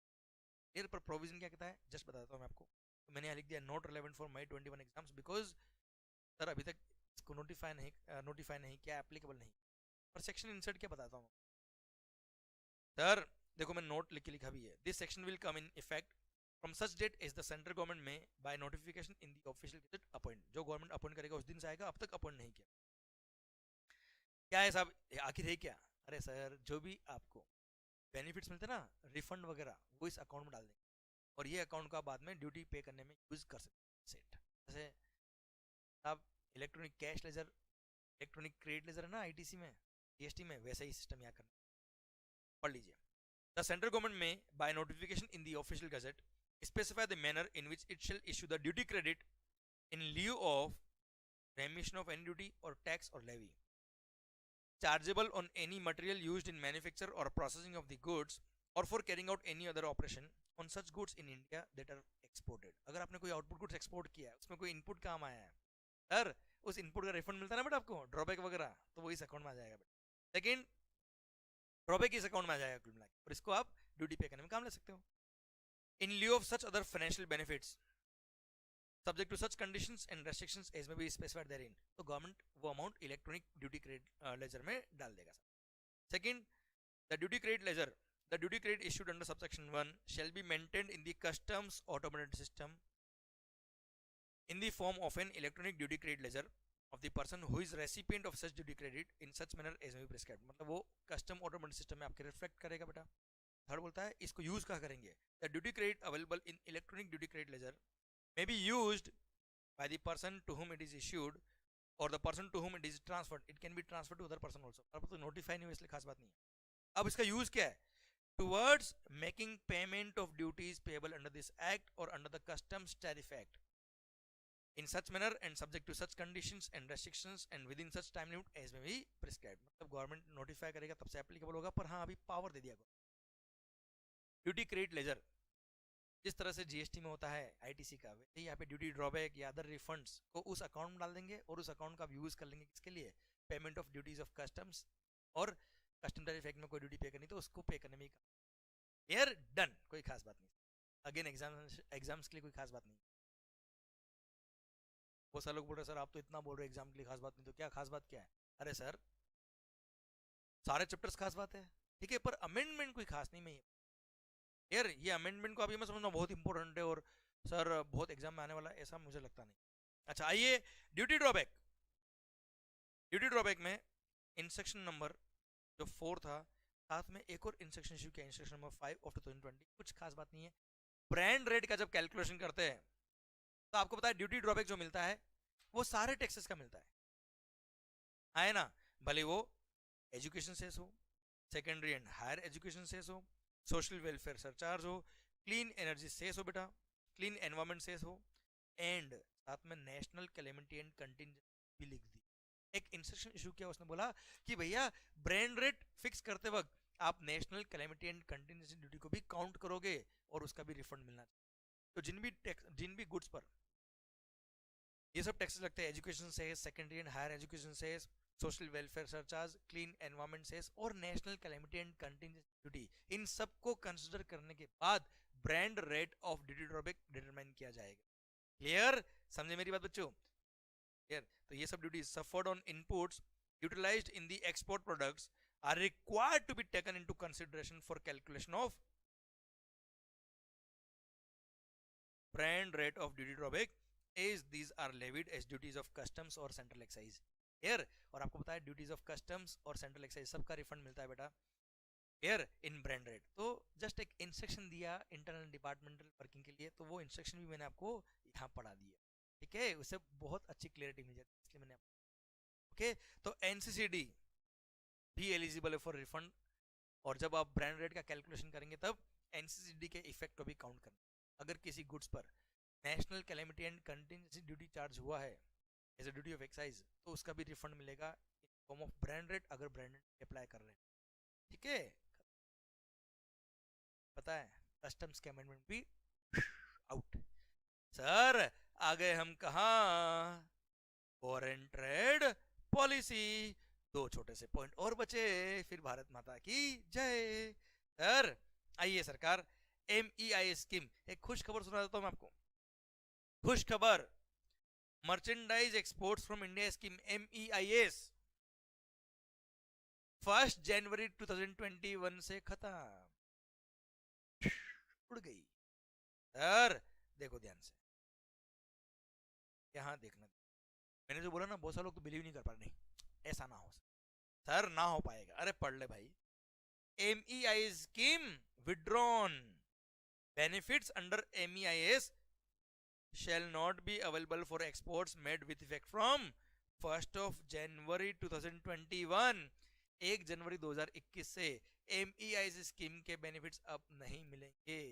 क्लियर? पर प्रोविजन क्या कहता है जस्ट बता देता हूँ मैं आपको. तो मैंने यहाँ लिख दिया not relevant for May 21 exams, because sir अभी तक इसको नोटिफाई नहीं किया, एप्लीकेबल नहीं. और सेक्शन इंसर्ट क्या बताता हूँ सर, देखो मैं नोट लिख के लिखा भी है. This section will come in effect from such date as the central government may by notification in the official gazette appoint. जो गवर्नमेंट अपॉइंट करेगा उस दिन से आएगा, अब तक अपॉइंट नहीं किया. क्या है साहब, आखिर है क्या, अरे सर जो भी आपको बेनिफिट्स मिलते हैं ना, रिफंड वगैरह, वो इस अकाउंट में डाल देंगे, और ये अकाउंट का बाद में ड्यूटी पे करने में यूज कर सकते हैं. सेट जैसे आप electronic cash ledger, electronic credit ledger है ना आईटीसी में, जीएसटी में, वैसा ही सिस्टम यहाँ करना. पढ़ लीजिए. The central government may by notification in the official gazette specify the manner in which it shall issue the duty credit in lieu of remission of any duty or tax or levy chargeable on any material used in manufacture or processing of the goods or for carrying out any other operation on such goods in India that are exported, अगर आपने कोई output goods export किया है, उसमें कोई input काम आया है सर, उस इनपुट का रिफंड मिलता है ना बेटा आपको, ड्रॉबैक वगैरह, तो वो इस अकाउंट में आ जाएगा बेटा। सेकंड, ड्रॉबैक इस अकाउंट में आ जाएगा कुल मिला के, और इसको आप ड्यूटी पे करने में काम ले सकते हो। In lieu of such other financial benefits subject to such conditions and restrictions as may be specified therein, तो गवर्नमेंट वो amount electronic duty credit ledger में डाल देगा। Second, the duty credit ledger, the duty credit issued under subsection 1 shall be maintained in the customs automated system in the form of an electronic duty credit ledger of the person who is recipient of such duty credit in such manner as may be prescribed, मतलब वो custom automated system में आपके reflect करेगा बेटा। Third बोलता है इसको use कहाँ करेंगे, the duty credit available in electronic duty credit ledger may be used by the person to whom it is issued or the person to whom it is transferred, it can be transferred to other person also। अब तो notify नहीं हुआ इसलिए खास बात नहीं है। अब इसका यूज क्या है, towards making payment of duties payable under this act or under the customs tariff act in such manner and subject to such conditions and restrictions and within such time limit as may be prescribed, मतलब government notify करेगा तब से applicable होगा, पर हाँ अभी power दे दिया duty credit ledger जिस तरह से जीएसटी में होता है आईटीसी का, वैसे यहाँ पे ड्यूटी ड्रॉबैक या अदर रिफंड्स को उस अकाउंट में डाल देंगे और उस अकाउंट का आप यूज कर लेंगे किसके लिए, payment of duties of customs, और कस्टम टैरिफ एक्ट में कोई ड्यूटी पे करनी तो उसको पे करने में क्लियर डन, कोई खास बात नहीं। अगेन एग्जाम्स के लिए कोई खास बात नहीं। बहुत सारे लोग बोल रहे सर आप तो इतना बोल रहे एग्जाम के लिए खास बात नहीं, तो क्या खास बात क्या है, अरे सर सारे चैप्टर्स खास बात है ठीक है, पर अमेंडमेंट कोई खास नहीं। मैं यार ये अमेंडमेंट को अभी मैं समझना बहुत इंपॉर्टेंट है और सर बहुत एग्जाम में आने वाला है ऐसा मुझे लगता नहीं। अच्छा आइए ड्यूटी ड्रॉबैक, ड्यूटी ड्रॉबैक में इंस्ट्रक्शन नंबर जो 4 था, साथ में एक और इंस्ट्रक्शन इशू किया, इंस्ट्रक्शन नंबर 5 ऑफ 2020, कुछ खास बात नहीं है। ब्रांड रेट का जब कैलकुलेशन करते हैं तो आपको पता है ड्यूटी ड्रॉबैक जो मिलता है वो सारे टैक्सेस का मिलता है ना, भले वो एजुकेशन सेस हो, secondary and higher education cess हो, सोशल वेलफेयर सरचार्ज हो, क्लीन एनर्जी सेस हो बेटा, क्लीन एनवायरमेंट सेस हो, एंड साथ में नेशनल कैलेमिटी एंड कंटिजेंसी भी लिख दी। एक इंस्ट्रक्शन इशू किया, उसने बोला कि भैया ब्रांड रेट फिक्स करते वक्त आप national calamity and contingency duty को भी काउंट करोगे और उसका भी रिफंड मिलना चाहिए। तो जिन भी गुड्स पर ये सब टैक्सेस लगते हैं, education cess, secondary and higher education cess, social welfare surcharge, clean environment cess और national calamity and contingency duty, इन सबको कंसिडर करने के बाद brand rate of duty drawback determine किया जाएगा। क्लियर, समझे मेरी बात बच्चों? क्लियर। तो ये सब duties suffered on inputs utilised in the export products are required to be taken into consideration for calculation of brand rate of duty drawback as these are levied as duties of customs और central excise. Clear. और आपको पता है duties of customs और central excise सबका refund मिलता है बेटा क्लियर इन ब्रांड रेट। तो जस्ट एक इंस्ट्रक्शन दिया इंटरनल डिपार्टमेंटल वर्किंग के लिए, तो वो इंस्ट्रक्शन भी मैंने आपको यहाँ पढ़ा दिया, ठीक है, उससे बहुत अच्छी क्लियरिटी मिल जाती है, इसलिए मैंने ओके। तो एनसीसीडी भी एलिजिबल है फॉर रिफंड, और जब आप ब्रांड रेट का कैलकुलेशन करेंगे तब एनसीसीडी के इफेक्ट को भी काउंट करना। अगर किसी गुड्स पर national calamity and contingency duty charge हुआ है as a duty of excise, तो उसका भी रिफंड मिलेगा in form of brand rate, अगर ब्रांड रेट अप्लाई कर रहे हैं, ठीक है। पता है कस्टम्स के अमेंडमेंट भी आउट। सर आ गए हम कहाँ, फॉरेन ट्रेड पॉलिसी। दो छोटे से पॉइंट और बचे, फिर भारत माता की जय। सर आइए सरकार, MEIS स्कीम, एक खुश खबर सुना देता हूं मैं आपको। खुश खबर, merchandise exports from India scheme MEIS 1 जनवरी 2021 से खत्म, उड़ गई। सर देखो ध्यान से, यहां देखना, मैंने जो बोला ना बहुत सारे लोग तो बिलीव नहीं कर पा रहे, नहीं ऐसा ना हो सर, ना हो पाएगा, अरे पढ़ ले भाई। MEIS scheme withdrawn, benefits under MEIS shall not be available for exports made with effect from 1st of January 2021, 1 जनवरी 2021 से MEIS स्कीम के बेनिफिट्स अब नहीं मिलेंगे,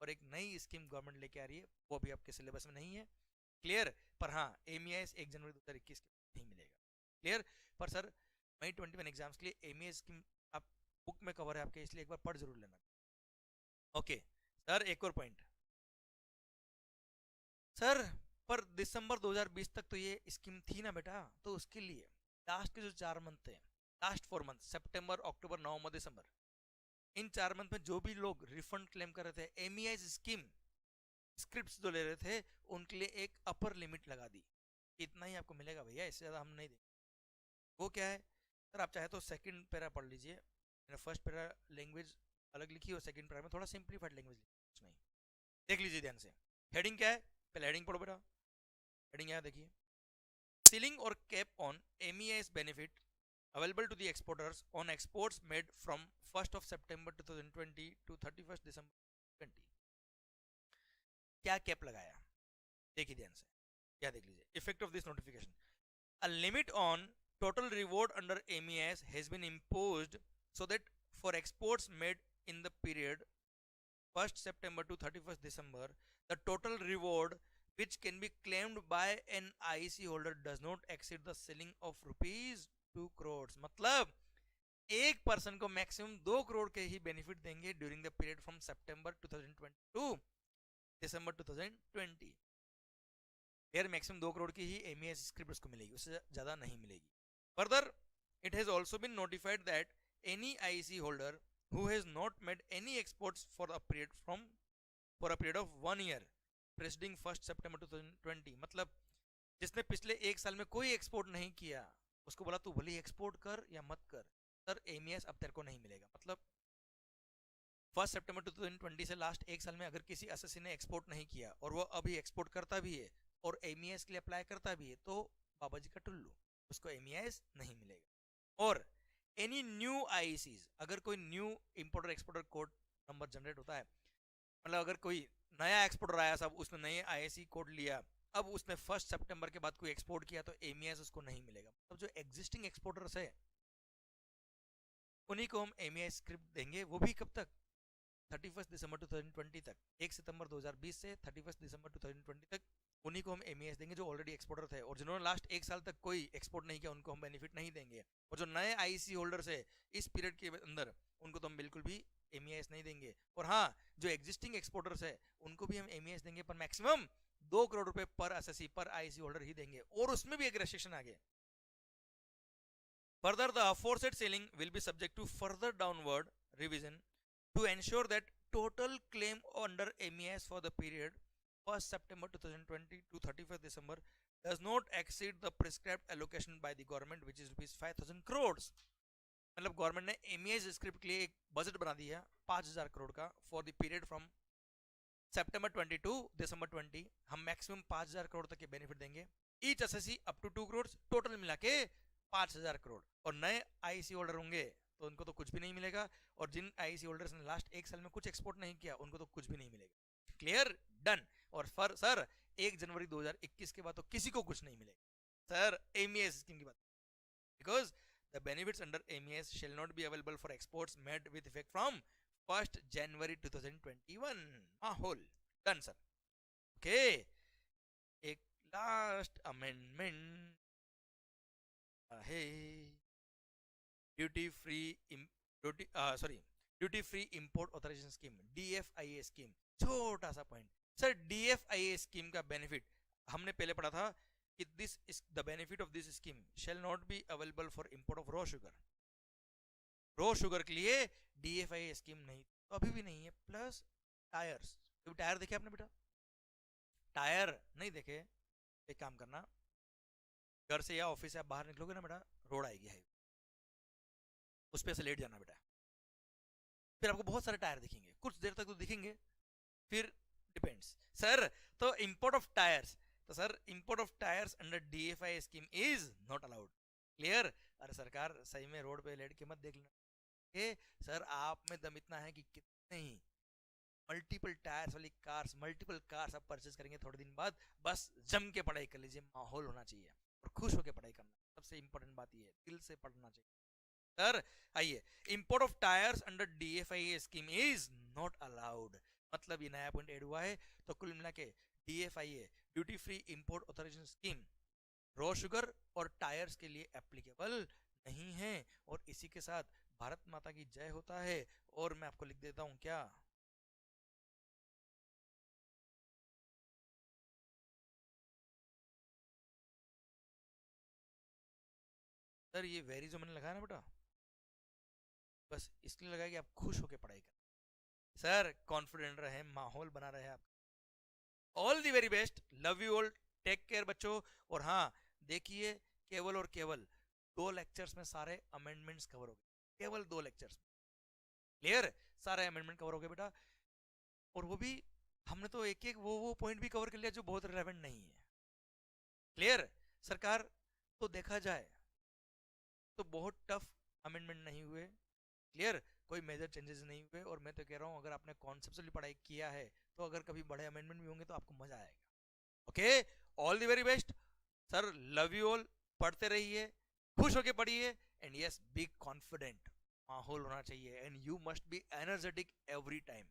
और एक नई स्कीम गवर्नमेंट लेके आ रही है, वो भी आपके सिलेबस में नहीं है, क्लियर। पर हाँ MEIS 1 जनवरी 2021 के नहीं मिलेगा, क्लियर। पर सर मई 21 एग्जाम्स के लिए MEIS स्कीम आप बुक में कवर है आपके, इसलिए एक बार पढ़ जरूर लेना। ओके सर एक और पॉइंट, सर पर दिसंबर 2020 तक तो ये स्कीम थी ना बेटा, तो उसके लिए लास्ट के जो 4 मंथ थे, लास्ट 4 मंथ, सितंबर, अक्टूबर, नवंबर, दिसंबर, इन 4 मंथ में जो भी लोग रिफंड क्लेम कर रहे थे एमईआई स्कीम स्क्रिप्ट्स जो ले रहे थे, उनके लिए एक अपर लिमिट लगा दी, इतना ही आपको मिलेगा भैया, इससे ज़्यादा हम नहीं देंगे। वो क्या है सर, आप चाहे तो सेकंड पैरा पढ़ लीजिए, मैंने फर्स्ट पैरा लैंग्वेज अलग लिखी और सेकंड पैरा में थोड़ा सिंप्लीफाइड लैंग्वेज लिखी, कुछ नहीं, देख लीजिए ध्यान से। हेडिंग क्या है, पहले हेडिंग पढ़ो बेटा, हेडिंग यहाँ देखिए, सीलिंग और cap on MEIS benefit available to the exporters on exports made from 1st of September 2020 to 31st December 2020। क्या कैप लगाया, देखिए ध्यान से, क्या देख लीजिए, effect of this notification, a limit on total reward under MEIS has been imposed so that for exports made in the period 1st September to 31st December, the total reward which can be claimed by an IEC holder does not exceed the ceiling of rupees 2 crores। मतलब एक person को maximum 2 crore के ही benefit देंगे during the period from September 2020 to December 2020। यार maximum 2 crore की ही MES script उसको मिलेगी, उससे ज्यादा नहीं मिलेगी। Further it has also been notified that any IC holder who has not made any exports for a period of 1 year preceding 1st September 2020, मतलब जिसने पिछले 1 साल में कोई एक्सपोर्ट नहीं किया, उसको बोला तू भले एक्सपोर्ट कर या मत कर, सर एमईएस अब तेरे को नहीं मिलेगा। मतलब 1st September 2020 से लास्ट 1 साल में अगर किसी एसएससी ने एक्सपोर्ट नहीं किया और वो अभी एक्सपोर्ट करता भी है और एमईएस के लिए अप्लाई करता भी है, तो बाबा जी का टुल्लू, उसको एमईएस नहीं मिलेगा। और एनी न्यू आईसीज, अगर कोई new importer exporter code number generate होता है, मतलब अगर कोई नया एक्सपोर्टर आया, सब उसने नए आईसी कोड लिया, अब उसने 1st September के बाद कोई एक्सपोर्ट किया, तो एमईएस उसको नहीं मिलेगा। अब जो एग्जिस्टिंग एक्सपोर्टर्स है उन्हीं को हम एमईआई स्क्रिप्ट देंगे, वो भी कब तक, 31st December 2020 तक, 1 सितंबर 2020 से 31st December 2020 तक उन्हीं को हम एमईएस देंगे जो ऑलरेडी एक्सपोर्टर थे, और जिन्होंने लास्ट 1 साल तक कोई एक्सपोर्ट नहीं किया उनको हम बेनिफिट नहीं देंगे। और जो नए आईसी होल्डर्स है इस पीरियड के अंदर, उनको तो हम बिल्कुल भी एमईएस नहीं देंगे। और हाँ, जो एग्जिस्टिंग एक्सपोर्टर्स है उनको भी हम एमईएस देंगे, पर मैक्सिमम 2 करोड़ रुपए पर एसएससी पर आईसी होल्डर ही देंगे, और उसमें भी एक रेस्ट्रिक्शन आ गया। Further, the aforesaid ceiling will be subject to further downward revision to ensure that total claim under MES for the period 1st September 2020 to 31st December does not exceed the prescribed allocation by the government, which is rupees 5,000 crores। मतलब government ने MES script के लिए एक budget बना दिया 5,000 करोड़ का for the period from September 20 to December 20। हम maximum 5,000 crore तक के बेनिफिट देंगे, each SSC up to 2 crore, total मिला के 5,000 करोड़। और नए आईसी होल्डर होंगे तो उनको तो कुछ भी नहीं मिलेगा, और जिन आईसी होल्डर्स ने लास्ट 1 साल में कुछ एक्सपोर्ट नहीं किया उनको तो कुछ भी नहीं मिलेगा। Clear, done. और फर सर 1 जनवरी 2021 के बाद तो किसी को कुछ नहीं मिलेगा सर एमईएस स्कीम की बात, because the benefits under MES shall not be available for exports made with effect from 1st January 2021। माहौल डन सर। ओके, एक लास्ट अमेंडमेंट है, duty free duty free import authorisation scheme, DFIA scheme. छोटा सा point sir, DFIA scheme का benefit हमने पहले पढ़ा था कि this is the benefit of this scheme shall not be available for import of raw sugar. Raw sugar के लिए डीएफआईए स्कीम नहीं, तो अभी भी नहीं है। प्लस टायर्स, तो टायर देखे आपने बेटा, टायर नहीं देखे, एक काम करना, घर से या ऑफिस से आप बाहर निकलोगे ना बेटा, रोड आएगी हाईवे, उस पर से लेट जाना बेटा, फिर आपको बहुत सारे टायर दिखेंगे, कुछ देर तक तो दिखेंगे, फिर डिपेंड्स सर। तो इंपोर्ट ऑफ टायर्स, तो sir import of tyres under DFI scheme is not allowed. Clear. अरे सरकार सही में रोड पे लेट के मत देख लेना, सर आप में दम इतना है कि कितने ही मल्टीपल टायर्स वाली कार्स, मल्टीपल कार्स आप परचेज करेंगे थोड़े दिन बाद, बस जम के पढ़ाई कर लीजिए, माहौल होना चाहिए और खुश होकर पढ़ाई करना, सबसे इंपॉर्टेंट बात ये है, दिल से पढ़ना चाहिए सर। आइए, import of tyres under DFIA scheme is not allowed, मतलब ये नया पॉइंट ऐड हुआ है। तो कुल मिला के DFIA duty free import authorisation scheme raw sugar और टायर्स के लिए एप्लीकेबल नहीं है। और इसी के साथ भारत माता की जय होता है। और मैं आपको लिख देता हूं क्या, सर ये वेरी जो मैंने लगाया ना बेटा, बस इसलिए लगाया कि आप खुश होकर पढ़ाई करें सर, कॉन्फिडेंट रहे, माहौल बना रहे आप। All the very best, love you all, take care बच्चों। और हाँ देखिए, केवल और केवल 2 लेक्चर्स में सारे अमेंडमेंट्स कवर हो गए, केवल 2 लेक्चर्स, क्लियर, सारे अमेंडमेंट कवर हो गए बेटा। और वो भी हमने तो एक एक वो पॉइंट भी कवर कर लिया जो बहुत रिलेवेंट नहीं है, क्लियर। सरकार, तो देखा जाए तो बहुत टफ अमेंडमेंट नहीं हुए, क्लियर, कोई मेजर चेंजेस नहीं हुए। और मैं तो कह रहा हूँ अगर आपने कॉन्सेप्चुअली पढ़ाई किया है तो अगर कभी बड़े अमेंडमेंट भी होंगे तो आपको मजा आएगा। Okay, all the very best sir, love you all, पढ़ते रहिए, खुश होके पढ़िए, एंड यस बी कॉन्फिडेंट, माहौल होना चाहिए, and you must be energetic every time,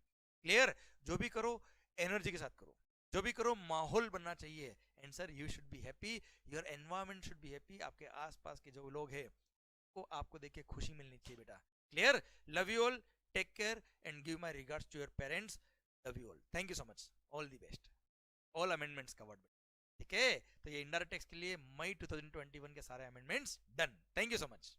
clear. जो भी करो एनर्जी के साथ करो, जो भी करो माहौल बनना चाहिए, and sir you should be happy, your environment should be happy, आपके आसपास के जो लोग हैं को आपको देख के खुशी मिलनी चाहिए बेटा, clear. Love you all, take care, and give my regards to your parents, love you all, thank you so much, all the best, all amendments covered, ठीक है। तो ये इनडायरेक्ट टैक्स के लिए मई 2021 के सारे amendments done, thank you so much.